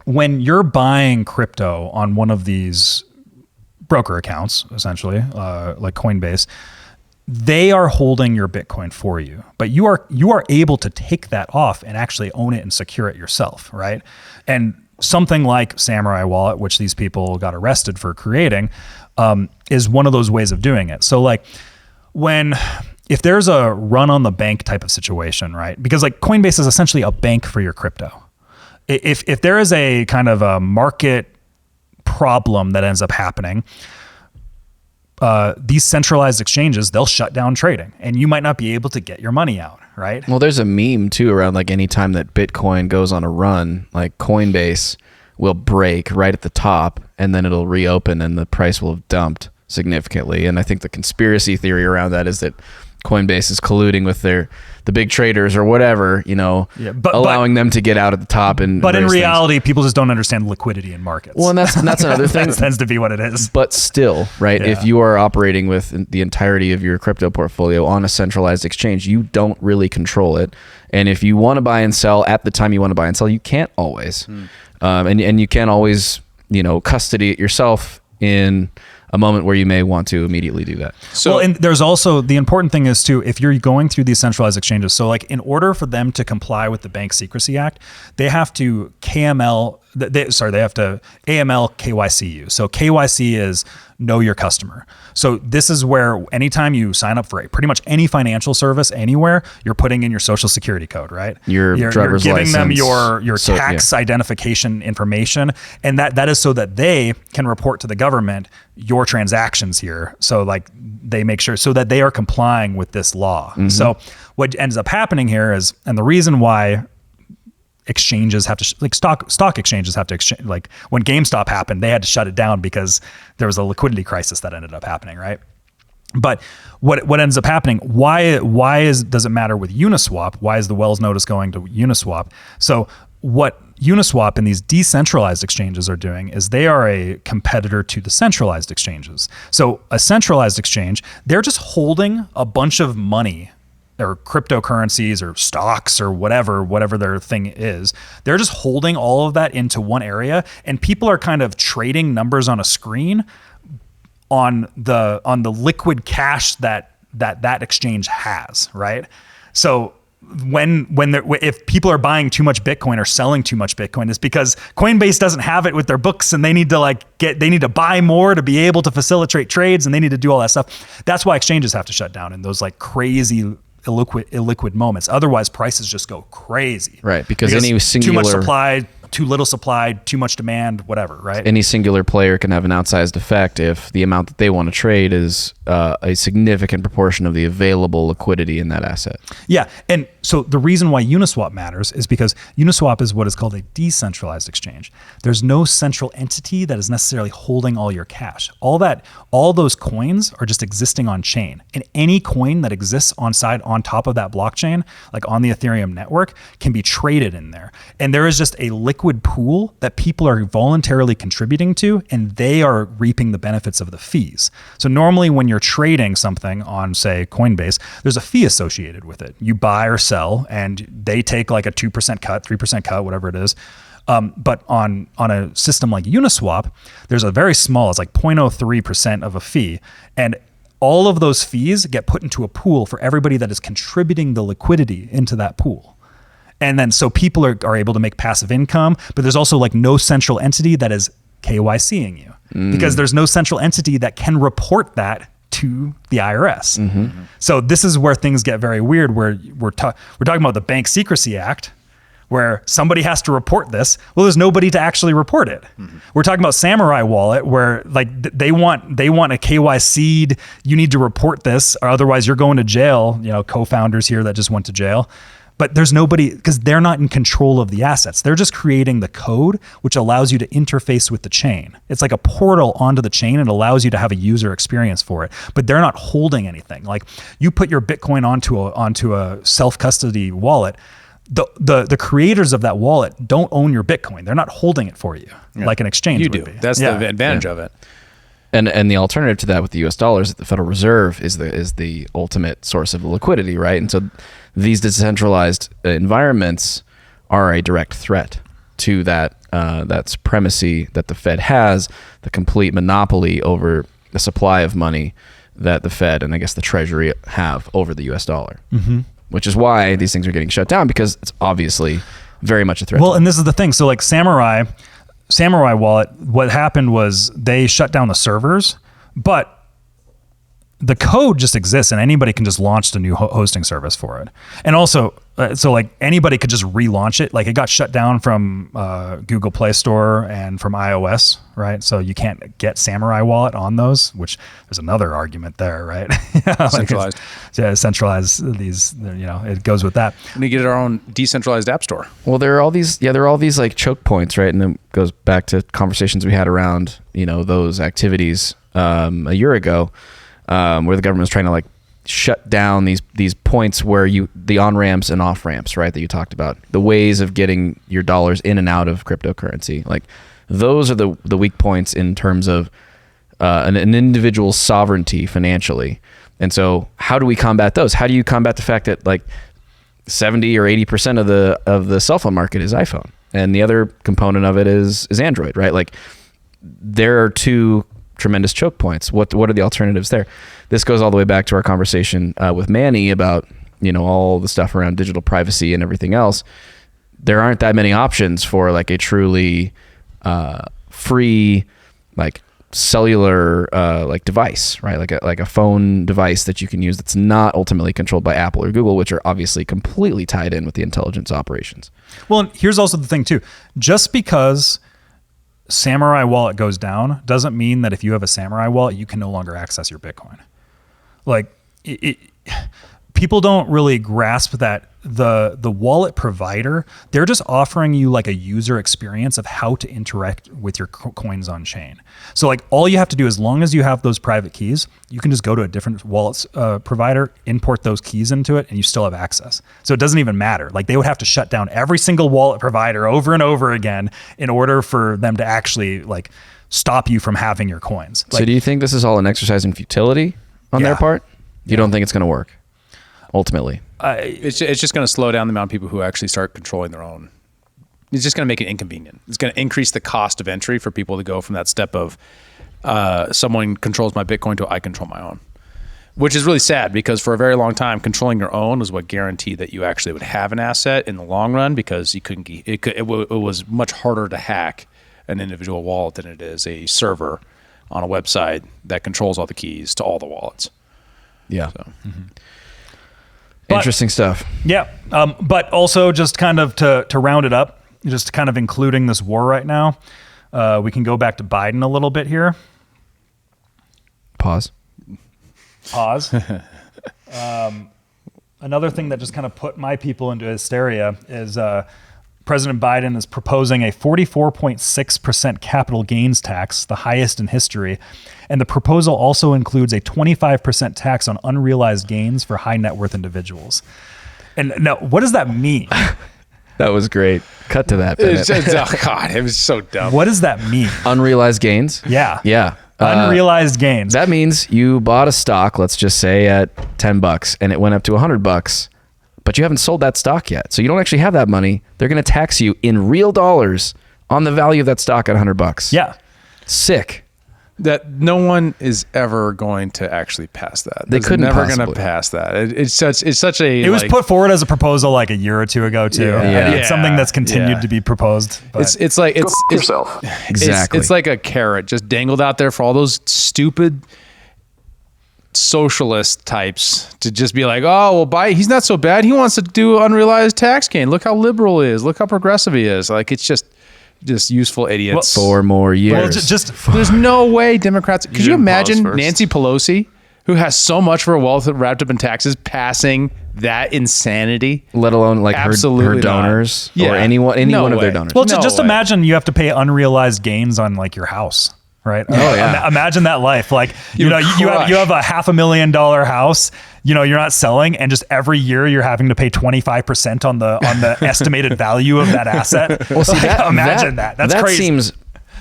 when you're buying crypto on one of these broker accounts, essentially, like Coinbase, they are holding your Bitcoin for you, but you are able to take that off and actually own it and secure it yourself, right? And something like Samurai Wallet, which these people got arrested for creating, is one of those ways of doing it. So like if there's a run on the bank type of situation, right? Because like Coinbase is essentially a bank for your crypto. If there is a kind of a market problem that ends up happening, these centralized exchanges, they'll shut down trading and you might not be able to get your money out, right? Well, there's a meme too around like any time that Bitcoin goes on a run, like Coinbase will break right at the top and then it'll reopen and the price will have dumped significantly. And I think the conspiracy theory around that is that Coinbase is colluding with the big traders or whatever, allowing them to get out at the top. But in reality, people just don't understand liquidity in markets. Well, and that's another thing. That tends to be what it is. But still, right? If you are operating with the entirety of your crypto portfolio on a centralized exchange, you don't really control it. And if you want to buy and sell at the time you want to buy and sell, you can't always. And you can't always, custody it yourself in a moment where you may want to immediately do that. So, and there's also the important thing is too, if you're going through these centralized exchanges, so like in order for them to comply with the Bank Secrecy Act, they have to they have to AML KYC you. So KYC is know your customer. So this is where anytime you sign up for pretty much any financial service anywhere, you're putting in your social security code, right? You're driver's giving license, them your tax identification information. And that is so that they can report to the government your transactions here. So like they make sure so that they are complying with this law. So what ends up happening here is, and the reason why exchanges have to stock exchanges have to exchange, like when GameStop happened, they had to shut it down because there was a liquidity crisis that ended up happening, right? But what ends up happening, does it matter with Uniswap? Why is the Wells notice going to Uniswap? So what Uniswap and these decentralized exchanges are doing is they are a competitor to the centralized exchanges. So a centralized exchange, they're just holding a bunch of money or cryptocurrencies or stocks or whatever their thing is. They're just holding all of that into one area, and people are kind of trading numbers on a screen on the liquid cash that exchange has, right? So if people are buying too much Bitcoin or selling too much Bitcoin, it's because Coinbase doesn't have it with their books, and they need to buy more to be able to facilitate trades, and they need to do all that stuff. That's why exchanges have to shut down in those like crazy illiquid moments. Otherwise, prices just go crazy. Right, because any singular... Too much supply, too little supply, too much demand, whatever, right? Any singular player can have an outsized effect if the amount that they want to trade is a significant proportion of the available liquidity in that asset. Yeah, and so the reason why Uniswap matters is because Uniswap is what is called a decentralized exchange. There's no central entity that is necessarily holding all your cash. All those coins are just existing on chain, and any coin that exists on top of that blockchain, like on the Ethereum network, can be traded in there. And there is just a liquid pool that people are voluntarily contributing to, and they are reaping the benefits of the fees. So normally when you're trading something on, say, Coinbase, there's a fee associated with it. You buy or sell, and they take like a 2% cut, 3% cut, whatever it is. But on a system like Uniswap, there's a very small, it's like 0.03% of a fee. And all of those fees get put into a pool for everybody that is contributing the liquidity into that pool. And then so people are able to make passive income, but there's also like no central entity that is KYCing you because there's no central entity that can report that to the IRS. So this is where things get very weird, where we're talking about the Bank Secrecy Act, where somebody has to report this. Well, there's nobody to actually report it. We're talking about Samurai Wallet, where like they want a KYC'd, you need to report this, or otherwise you're going to jail. Co-founders here that just went to jail. But there's nobody, because they're not in control of the assets. They're just creating the code, which allows you to interface with the chain. It's like a portal onto the chain. It allows you to have a user experience for it, but they're not holding anything. Like you put your Bitcoin onto a self-custody wallet. The creators of that wallet don't own your Bitcoin. They're not holding it for you, like an exchange would be. That's the advantage of it. And the alternative to that with the U.S. dollar is that the Federal Reserve is the ultimate source of liquidity, right? And so these decentralized environments are a direct threat to that supremacy that the Fed has, the complete monopoly over the supply of money that the Fed and I guess the Treasury have over the U.S. dollar. Which is why these things are getting shut down, because it's obviously very much a threat. Well, and this is the thing. So like Samurai Wallet, what happened was they shut down the servers, but the code just exists and anybody can just launch the new hosting service for it. And also, so like anybody could just relaunch it. Like it got shut down from Google Play Store and from iOS, right? So you can't get Samurai Wallet on those, which there's another argument there, right? Centralized. Centralize these, it goes with that. We get our own decentralized app store. Well, there are all these like choke points, right? And then it goes back to conversations we had around, those activities a year ago. Where the government was trying to like shut down these points where the on-ramps and off-ramps, right, that you talked about, the ways of getting your dollars in and out of cryptocurrency. Like those are the weak points in terms of an individual's sovereignty financially. And so how do we combat those? How do you combat the fact that like 70 or 80% of the cell phone market is iPhone, and the other component of it is Android, right? Like there are two tremendous choke points. What are the alternatives there? This goes all the way back to our conversation with Manny about, all the stuff around digital privacy and everything else. There aren't that many options for like a truly free, like cellular like device, right? Like a phone device that you can use that's not ultimately controlled by Apple or Google, which are obviously completely tied in with the intelligence operations. Well, and here's also the thing too. Just because Samurai Wallet goes down doesn't mean that if you have a Samurai Wallet, you can no longer access your Bitcoin. Like people don't really grasp that the wallet provider, they're just offering you like a user experience of how to interact with your coins on chain. So like all you have to do, as long as you have those private keys, you can just go to a different wallet provider, import those keys into it, and you still have access. So it doesn't even matter. Like they would have to shut down every single wallet provider over and over again in order for them to actually like stop you from having your coins. So do you think this is all an exercise in futility on their part? You don't think it's going to work ultimately? It's just going to slow down the amount of people who actually start controlling their own. It's just going to make it inconvenient. It's going to increase the cost of entry for people to go from that step of someone controls my Bitcoin to I control my own, which is really sad because for a very long time, controlling your own was what guaranteed that you actually would have an asset in the long run, because you couldn't. It was much harder to hack an individual wallet than it is a server on a website that controls all the keys to all the wallets. Yeah. So. Interesting stuff. Yeah. But also just kind of to round it up, just kind of including this war right now, we can go back to Biden a little bit here. Pause. Another thing that just kind of put my people into hysteria is President Biden is proposing a 44.6% capital gains tax, the highest in history. And the proposal also includes a 25% tax on unrealized gains for high net worth individuals. And now, what does that mean? That was great. Cut to that. Oh God, it was so dumb. What does that mean? Unrealized gains? Yeah. Yeah. Unrealized gains. That means you bought a stock, let's just say at $10, and it went up to $100, but you haven't sold that stock yet. So you don't actually have that money. They're going to tax you in real dollars on the value of that stock at $100. Yeah. Sick. That no one is ever going to actually pass that. They couldn't never possibly. going to pass that. It's such a. It was put forward as a proposal like a year or two ago too. Yeah. It's something that's continued to be proposed. But It's like it's yourself. Exactly. It's like a carrot just dangled out there for all those stupid socialist types to just be like, oh well, he's not so bad. He wants to do unrealized tax gain. Look how liberal he is. Look how progressive he is. Like it's just useful idiots. 4 more years. Well, there's no way Democrats. Could you didn't pause imagine first. Nancy Pelosi, who has so much of her wealth wrapped up in taxes, passing that insanity? Let alone like her Absolutely donors not. or Yeah. any No one of their way. donors. Well, No just way. imagine you have to pay unrealized gains on like your house, right? Oh, yeah. Imagine that life. Like you You'd crush. have a $500,000 house. You're not selling, and just every year you're having to pay 25% on the estimated value of that asset. Well, see, Imagine that. That's that crazy. seems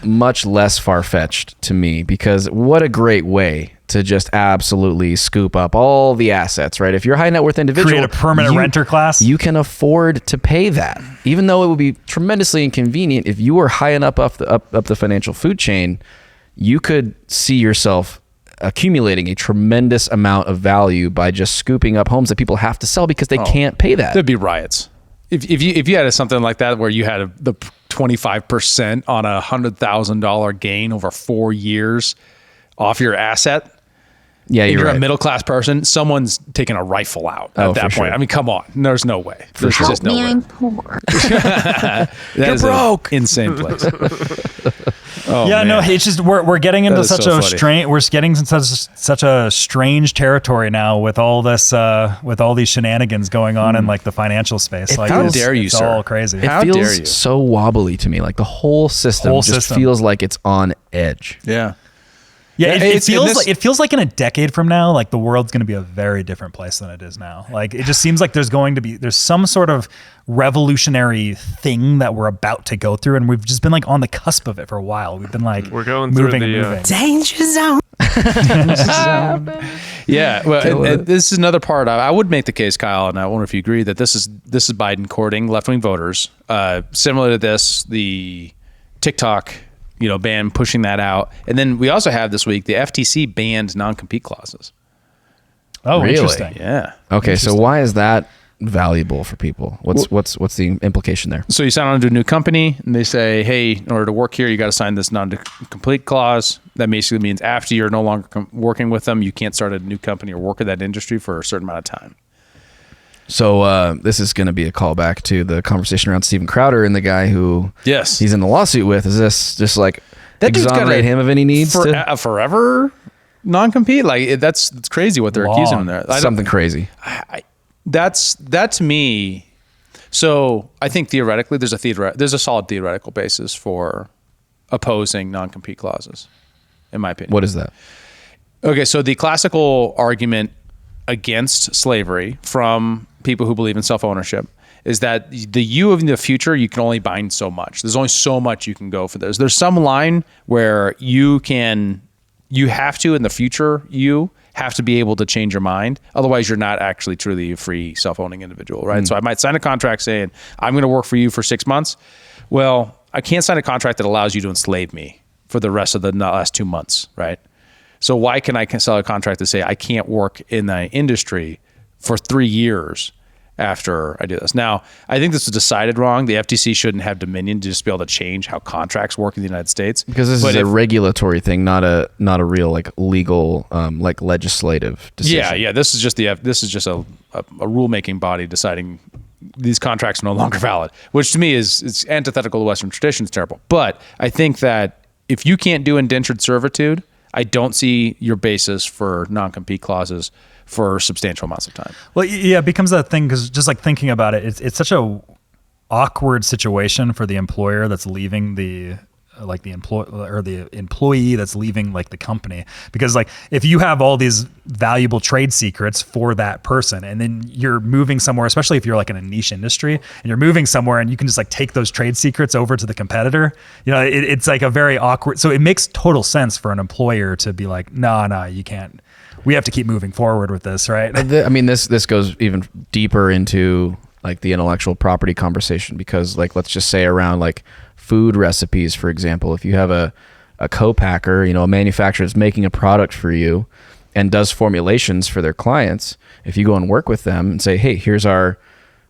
much less far-fetched to me, because what a great way to just absolutely scoop up all the assets, right? If you're a high net worth individual, Create a permanent renter class. You can afford to pay that, even though it would be tremendously inconvenient. If you were high enough up the financial food chain, you could see yourself accumulating a tremendous amount of value by just scooping up homes that people have to sell because they can't pay that. There'd be riots. If you had something like that where you had the 25% on a $100,000 gain over 4 years off your asset. Yeah, and you're a right. middle class person, someone's taking a rifle out at Oh, that for point. sure. I mean, come on. There's no way. There's just no way. I'm poor. You're broke. Insane place. Oh, Yeah, man. no, it's just we're getting into That is such so a funny. strange. We're getting into such a strange territory now with all this with all these shenanigans going on in like the financial space. Like, How it's- dare you, it's sir. all crazy. It How feels dare you. so wobbly to me. Like the whole system just feels like it's on edge. Yeah. Yeah, it feels like in a decade from now, like the world's going to be a very different place than it is now. Like it just seems like there's some sort of revolutionary thing that we're about to go through, and we've just been like on the cusp of it for a while. We've been like going moving through and the moving. Danger zone. Yeah, well, and this is another part. I would make the case, Kyle, and I wonder if you agree that this is Biden courting left-wing voters. Similar to this, the TikTok, ban pushing that out, and then we also have this week the FTC banned non-compete clauses. Oh, really? interesting. Yeah. Okay, so why is that valuable for people? What's the implication there? So you sign on to a new company, and they say, hey, in order to work here, you got to sign this non-complete clause. That basically means after you're no longer working with them, you can't start a new company or work in that industry for a certain amount of time. So this is going to be a callback to the conversation around Steven Crowder and the guy who he's in the lawsuit with. Is this just like that exonerate him of any needs to forever non-compete? Like it's crazy what they're accusing him there. Something crazy. That to me. So I think theoretically, there's a solid theoretical basis for opposing non-compete clauses, in my opinion. What is that? Okay, so the classical argument against slavery from people who believe in self-ownership is that the you of the future, you can only bind so much. There's only so much you can go for this. There's some line where you have to, in the future, you have to be able to change your mind. Otherwise, you're not actually truly a free self-owning individual, right? So I might sign a contract saying, I'm going to work for you for 6 months. Well, I can't sign a contract that allows you to enslave me for the rest of the last 2 months, right? So why can I sell a contract to say I can't work in the industry for 3 years after I do this? Now, I think this was decided wrong. The FTC shouldn't have dominion to just be able to change how contracts work in the United States. Because this is a regulatory thing, not a real like legal like legislative decision. Yeah. This is just a rulemaking body deciding these contracts are no longer valid, which to me is antithetical to Western tradition. It's terrible. But I think that if you can't do indentured servitude, I don't see your basis for non-compete clauses for substantial amounts of time. Well, yeah, it becomes that thing because just like thinking about it, it's such a awkward situation for the employer that's leaving the employee that's leaving like the company, because like if you have all these valuable trade secrets for that person and then you're moving somewhere, especially if you're like in a niche industry and you're moving somewhere and you can just like take those trade secrets over to the competitor, it's like a very awkward. So it makes total sense for an employer to be like, no, you can't. We have to keep moving forward with this, right? I mean, this goes even deeper into like the intellectual property conversation, because like let's just say around like food recipes, for example, if you have a co-packer, a manufacturer that's making a product for you and does formulations for their clients, if you go and work with them and say, hey, here's our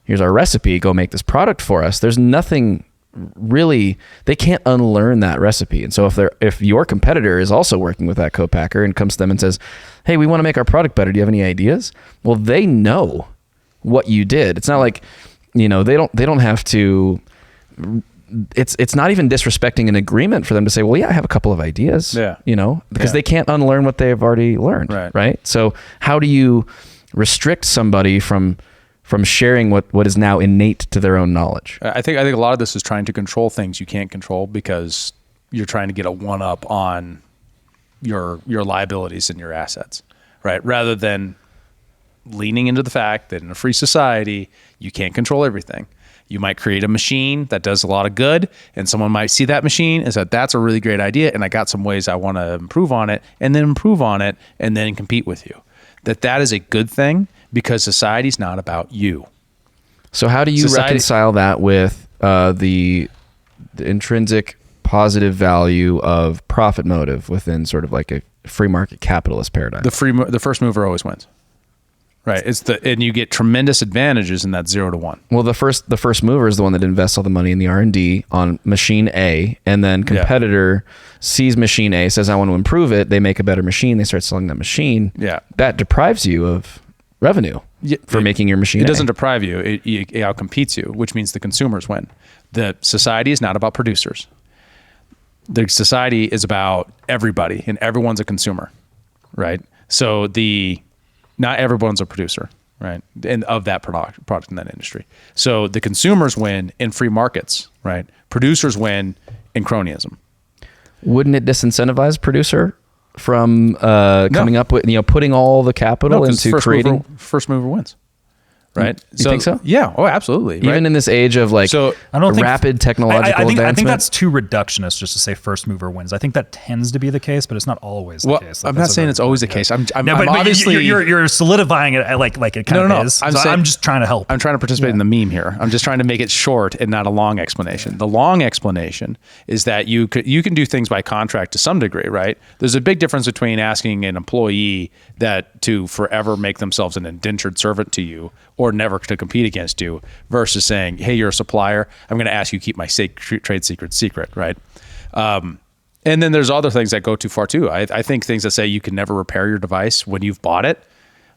recipe, go make this product for us, there's nothing really, they can't unlearn that recipe. And so if your competitor is also working with that co-packer and comes to them and says, hey, we want to make our product better, do you have any ideas? Well, they know what you did. It's not like, they don't have to, it's not even disrespecting an agreement for them to say, well, yeah, I have a couple of ideas, because they can't unlearn what they've already learned. Right. So how do you restrict somebody from sharing what is now innate to their own knowledge? I think a lot of this is trying to control things you can't control because you're trying to get a one-up on your liabilities and your assets, right? Rather than leaning into the fact that in a free society, you can't control everything. You might create a machine that does a lot of good, and someone might see that machine and say, that's a really great idea, and I got some ways I want to improve on it, and then improve on it, and then compete with you. That is a good thing, because society's not about you. So how do you reconcile that with the intrinsic positive value of profit motive within sort of like a free market capitalist paradigm? The first mover always wins. Right. And you get tremendous advantages in that 0 to 1. Well, the first mover is the one that invests all the money in the R&D on machine A, and then competitor sees machine A, says, I want to improve it. They make a better machine. They start selling that machine. Yeah. That deprives you of revenue for making your machine. It doesn't deprive you. It outcompetes you, which means the consumers win. The society is not about producers. The society is about everybody, and everyone's a consumer, right? So not everyone's a producer, right? And of that product in that industry. So the consumers win in free markets, right? Producers win in cronyism. Wouldn't it disincentivize producer from coming up with, putting all the capital into creating? First mover wins. Right? You think so? Yeah. Oh, absolutely. Even right? in this age of like rapid technological advancement? I think that's too reductionist just to say first mover wins. I think that tends to be the case, but it's not always the case. I'm not saying it's always the case. I'm but obviously you're solidifying it like it kind of is. I'm just trying to help. I'm trying to participate in the meme here. I'm just trying to make it short and not a long explanation. The long explanation is that you can do things by contract to some degree, right? There's a big difference between asking an employee that to forever make themselves an indentured servant to you or never to compete against you versus saying, hey, you're a supplier. I'm going to ask you to keep my trade secret, right? And then there's other things that go too far too. I think things that say you can never repair your device when you've bought it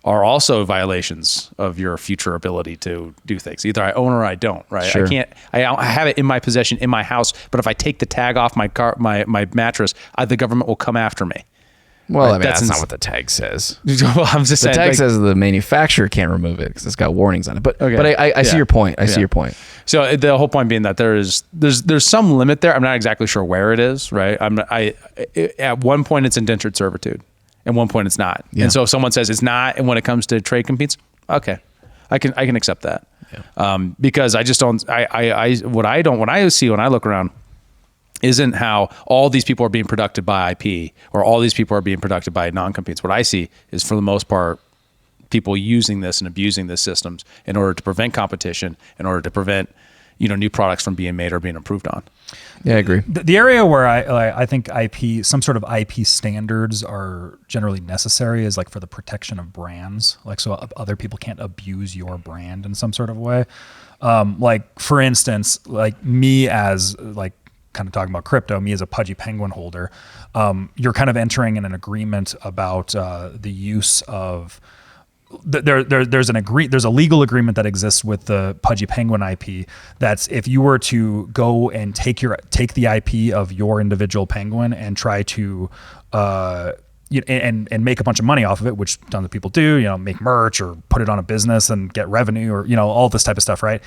are also violations of your future ability to do things. Either I own or I don't, right? Sure. I have it in my possession in my house, but if I take the tag off my mattress, the government will come after me. Well, Right, I mean, that's not ins- what the tag says. Well, I'm just The saying, tag like- says the manufacturer can't remove it because it's got warnings on it. But Okay. but I see Yeah. your point. I see Yeah. your point. So the whole point being that there's some limit there. I'm not exactly sure where it is, right? At one point it's indentured servitude, and one point it's not. Yeah. And so if someone says it's not, and when it comes to trade competes, okay, I can accept that. Because I just don't. What I see when I look around isn't how all these people are being protected by IP or all these people are being protected by non-competes. What I see is, for the most part, people using this and abusing these systems in order to prevent competition, in order to prevent new products from being made or being improved on. Yeah, I agree. The area where I think some sort of IP standards are generally necessary is like for the protection of brands, like so other people can't abuse your brand in some sort of way. Like for instance, like me as like kind of talking about crypto, me as a Pudgy Penguin holder, you're kind of entering in an agreement about the use of there's a legal agreement that exists with the Pudgy Penguin IP. That's if you were to go and take the IP of your individual penguin and try to and make a bunch of money off of it, which tons of people do, make merch or put it on a business and get revenue or, all this type of stuff, right?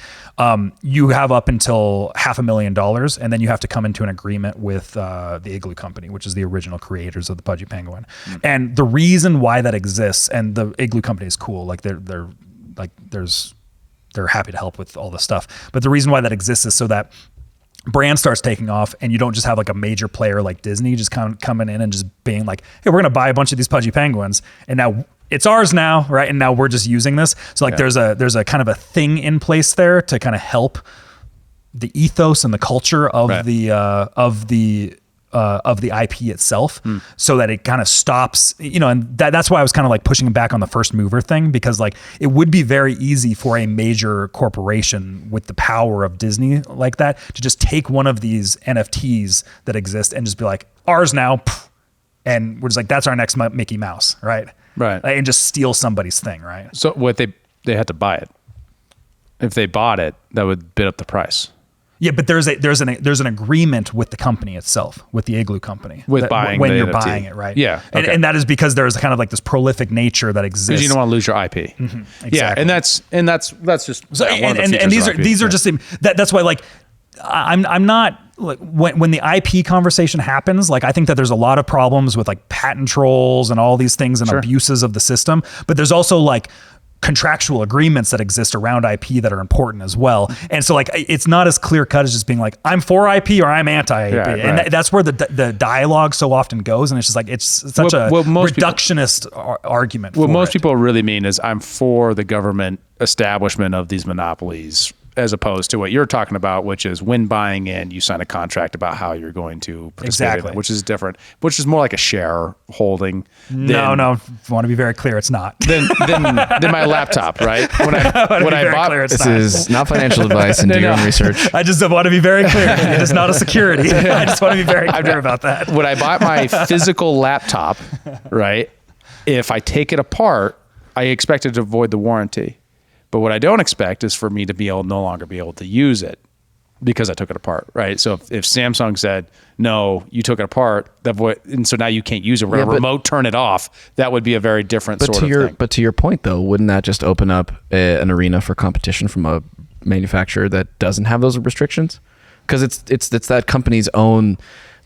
You have up until $500,000, and then you have to come into an agreement with the Igloo Company, which is the original creators of the Pudgy Penguin. Mm-hmm. And the reason why that exists, and the Igloo Company is cool, like they're happy to help with all this stuff. But the reason why that exists is so that brand starts taking off and you don't just have like a major player like Disney just coming in and just being like, hey, we're going to buy a bunch of these Pudgy Penguins and now it's ours now, right? And now we're just using this. So like there's a kind of a thing in place there to kind of help the ethos and the culture of the IP itself, so that it kind of stops, and that's why I was kind of like pushing back on the first mover thing, because like it would be very easy for a major corporation with the power of Disney like that to just take one of these NFTs that exist and just be like, ours now, and we're just like, that's our next Mickey Mouse, right? Right. And just steal somebody's thing, right? So what they had to buy it. If they bought it, that would bid up the price. Yeah, but there's an agreement with the company itself, with the Igloo Company, with buying when the you're NFT. buying it, right? Yeah, okay. and that is because there's kind of like this prolific nature that exists. Because you don't want to lose your IP. Mm-hmm, exactly. Yeah, and that's just so, one of the and features of IP. these are just that's why like I'm not like when the IP conversation happens, like I think that there's a lot of problems with like patent trolls and all these things and abuses of the system, but there's also like contractual agreements that exist around IP that are important as well. And so like it's not as clear cut as just being like I'm for IP or I'm anti IP. Yeah, and right. that's where the dialogue so often goes, and it's just like it's such a reductionist argument. What most people really mean is I'm for the government establishment of these monopolies, as opposed to what you're talking about, which is when buying in, you sign a contract about how you're going to participate in it, which is different, which is more like a share holding. No, I want to be very clear, it's not. Than my laptop, right? When I bought this is not financial advice and do your own research. I just want to be very clear. It is not a security. I just want to be very clear about that. When I bought my physical laptop, right, if I take it apart, I expected to avoid the warranty. But what I don't expect is for me to no longer be able to use it because I took it apart, right? So if Samsung said, no, you took it apart, and so now you can't use it, we're going to remote turn it off, that would be a very different sort of thing. But to your point, though, wouldn't that just open up an arena for competition from a manufacturer that doesn't have those restrictions? Because it's that company's own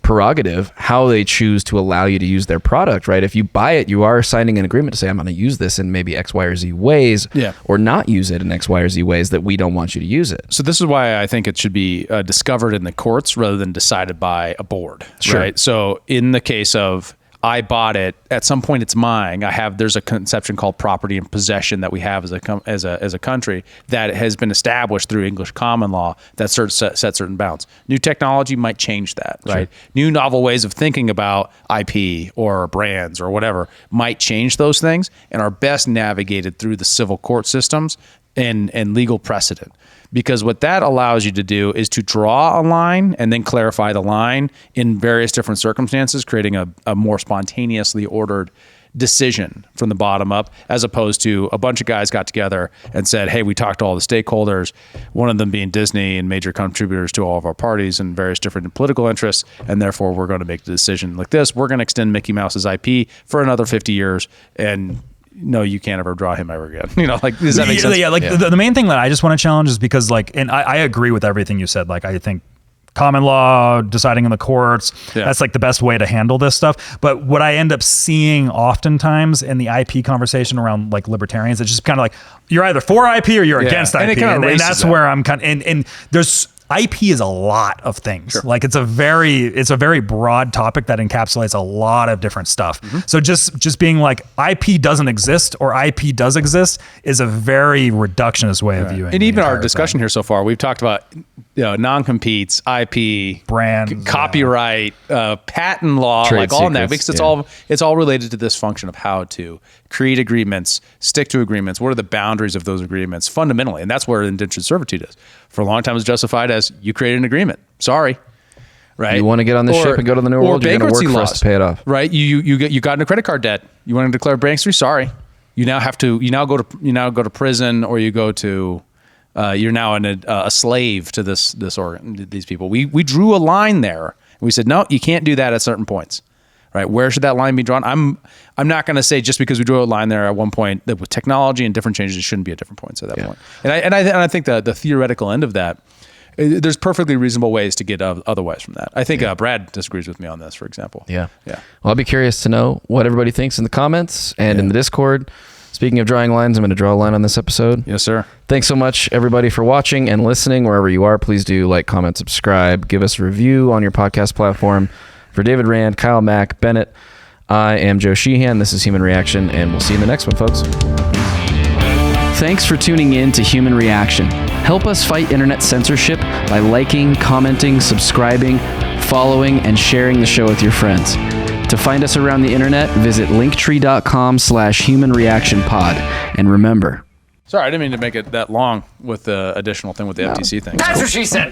prerogative how they choose to allow you to use their product, right? If you buy it, you are signing an agreement to say, I'm going to use this in maybe X, Y, or Z ways, or not use it in X, Y, or Z ways that we don't want you to use it. So this is why I think it should be discovered in the courts rather than decided by a board, right? So in the case of I bought it, at some point it's mine. There's a conception called property and possession that we have as a country that has been established through English common law that set certain bounds. New technology might change that, right? New novel ways of thinking about IP or brands or whatever might change those things and are best navigated through the civil court systems and legal precedent. Because what that allows you to do is to draw a line and then clarify the line in various different circumstances, creating a more spontaneously ordered decision from the bottom up, as opposed to a bunch of guys got together and said, hey, we talked to all the stakeholders, one of them being Disney and major contributors to all of our parties and various different political interests, and therefore we're going to make the decision like this. We're going to extend Mickey Mouse's IP for another 50 years, and no, you can't ever draw him ever again. Does that make sense? Yeah, the main thing that I just want to challenge is because and I agree with everything you said. Like, I think common law, deciding in the courts, that's like the best way to handle this stuff. But what I end up seeing oftentimes in the IP conversation around like libertarians, it's just kind of like, you're either for IP or you're against IP. And that's where I'm kind of, and there's, IP is a lot of things. Like it's a very broad topic that encapsulates a lot of different stuff. So just being like IP doesn't exist or IP does exist is a very reductionist way of viewing. And even our discussion here so far, we've talked about non-competes, IP, brand, copyright, patent law, trade like all in that, secrets, because it's all related to this function of how to create agreements, stick to agreements. What are the boundaries of those agreements fundamentally? And that's where indentured servitude is. For a long time, it was justified as you created an agreement. Sorry. Right. You want to get on this ship and go to the new world, you're going to work for us to pay it off. Right. You got into credit card debt. You want to declare bankruptcy. Sorry. You now go to prison, or you go to you're now a slave to these people. We drew a line there. We said, no, you can't do that at certain points. Right. Where should that line be drawn? I'm not going to say just because we drew a line there at one point that with technology and different changes, it shouldn't be at different points at that point. And I think that the theoretical end of that, there's perfectly reasonable ways to get otherwise from that. I think Brad disagrees with me on this, for example. Yeah. Well, I'll be curious to know what everybody thinks in the comments and in the Discord. Speaking of drawing lines, I'm going to draw a line on this episode. Yes, sir. Thanks so much, everybody, for watching and listening. Wherever you are, please do like, comment, subscribe, give us a review on your podcast platform. For David Rand, Kyle Mack, Bennett, I am Joe Sheehan. This is Human Reaction, and we'll see you in the next one, folks. Thanks for tuning in to Human Reaction. Help us fight internet censorship by liking, commenting, subscribing, following, and sharing the show with your friends. To find us around the internet, visit linktree.com/humanreactionpod. And remember... Sorry, I didn't mean to make it that long with the additional thing with the FTC thing. That's what she said.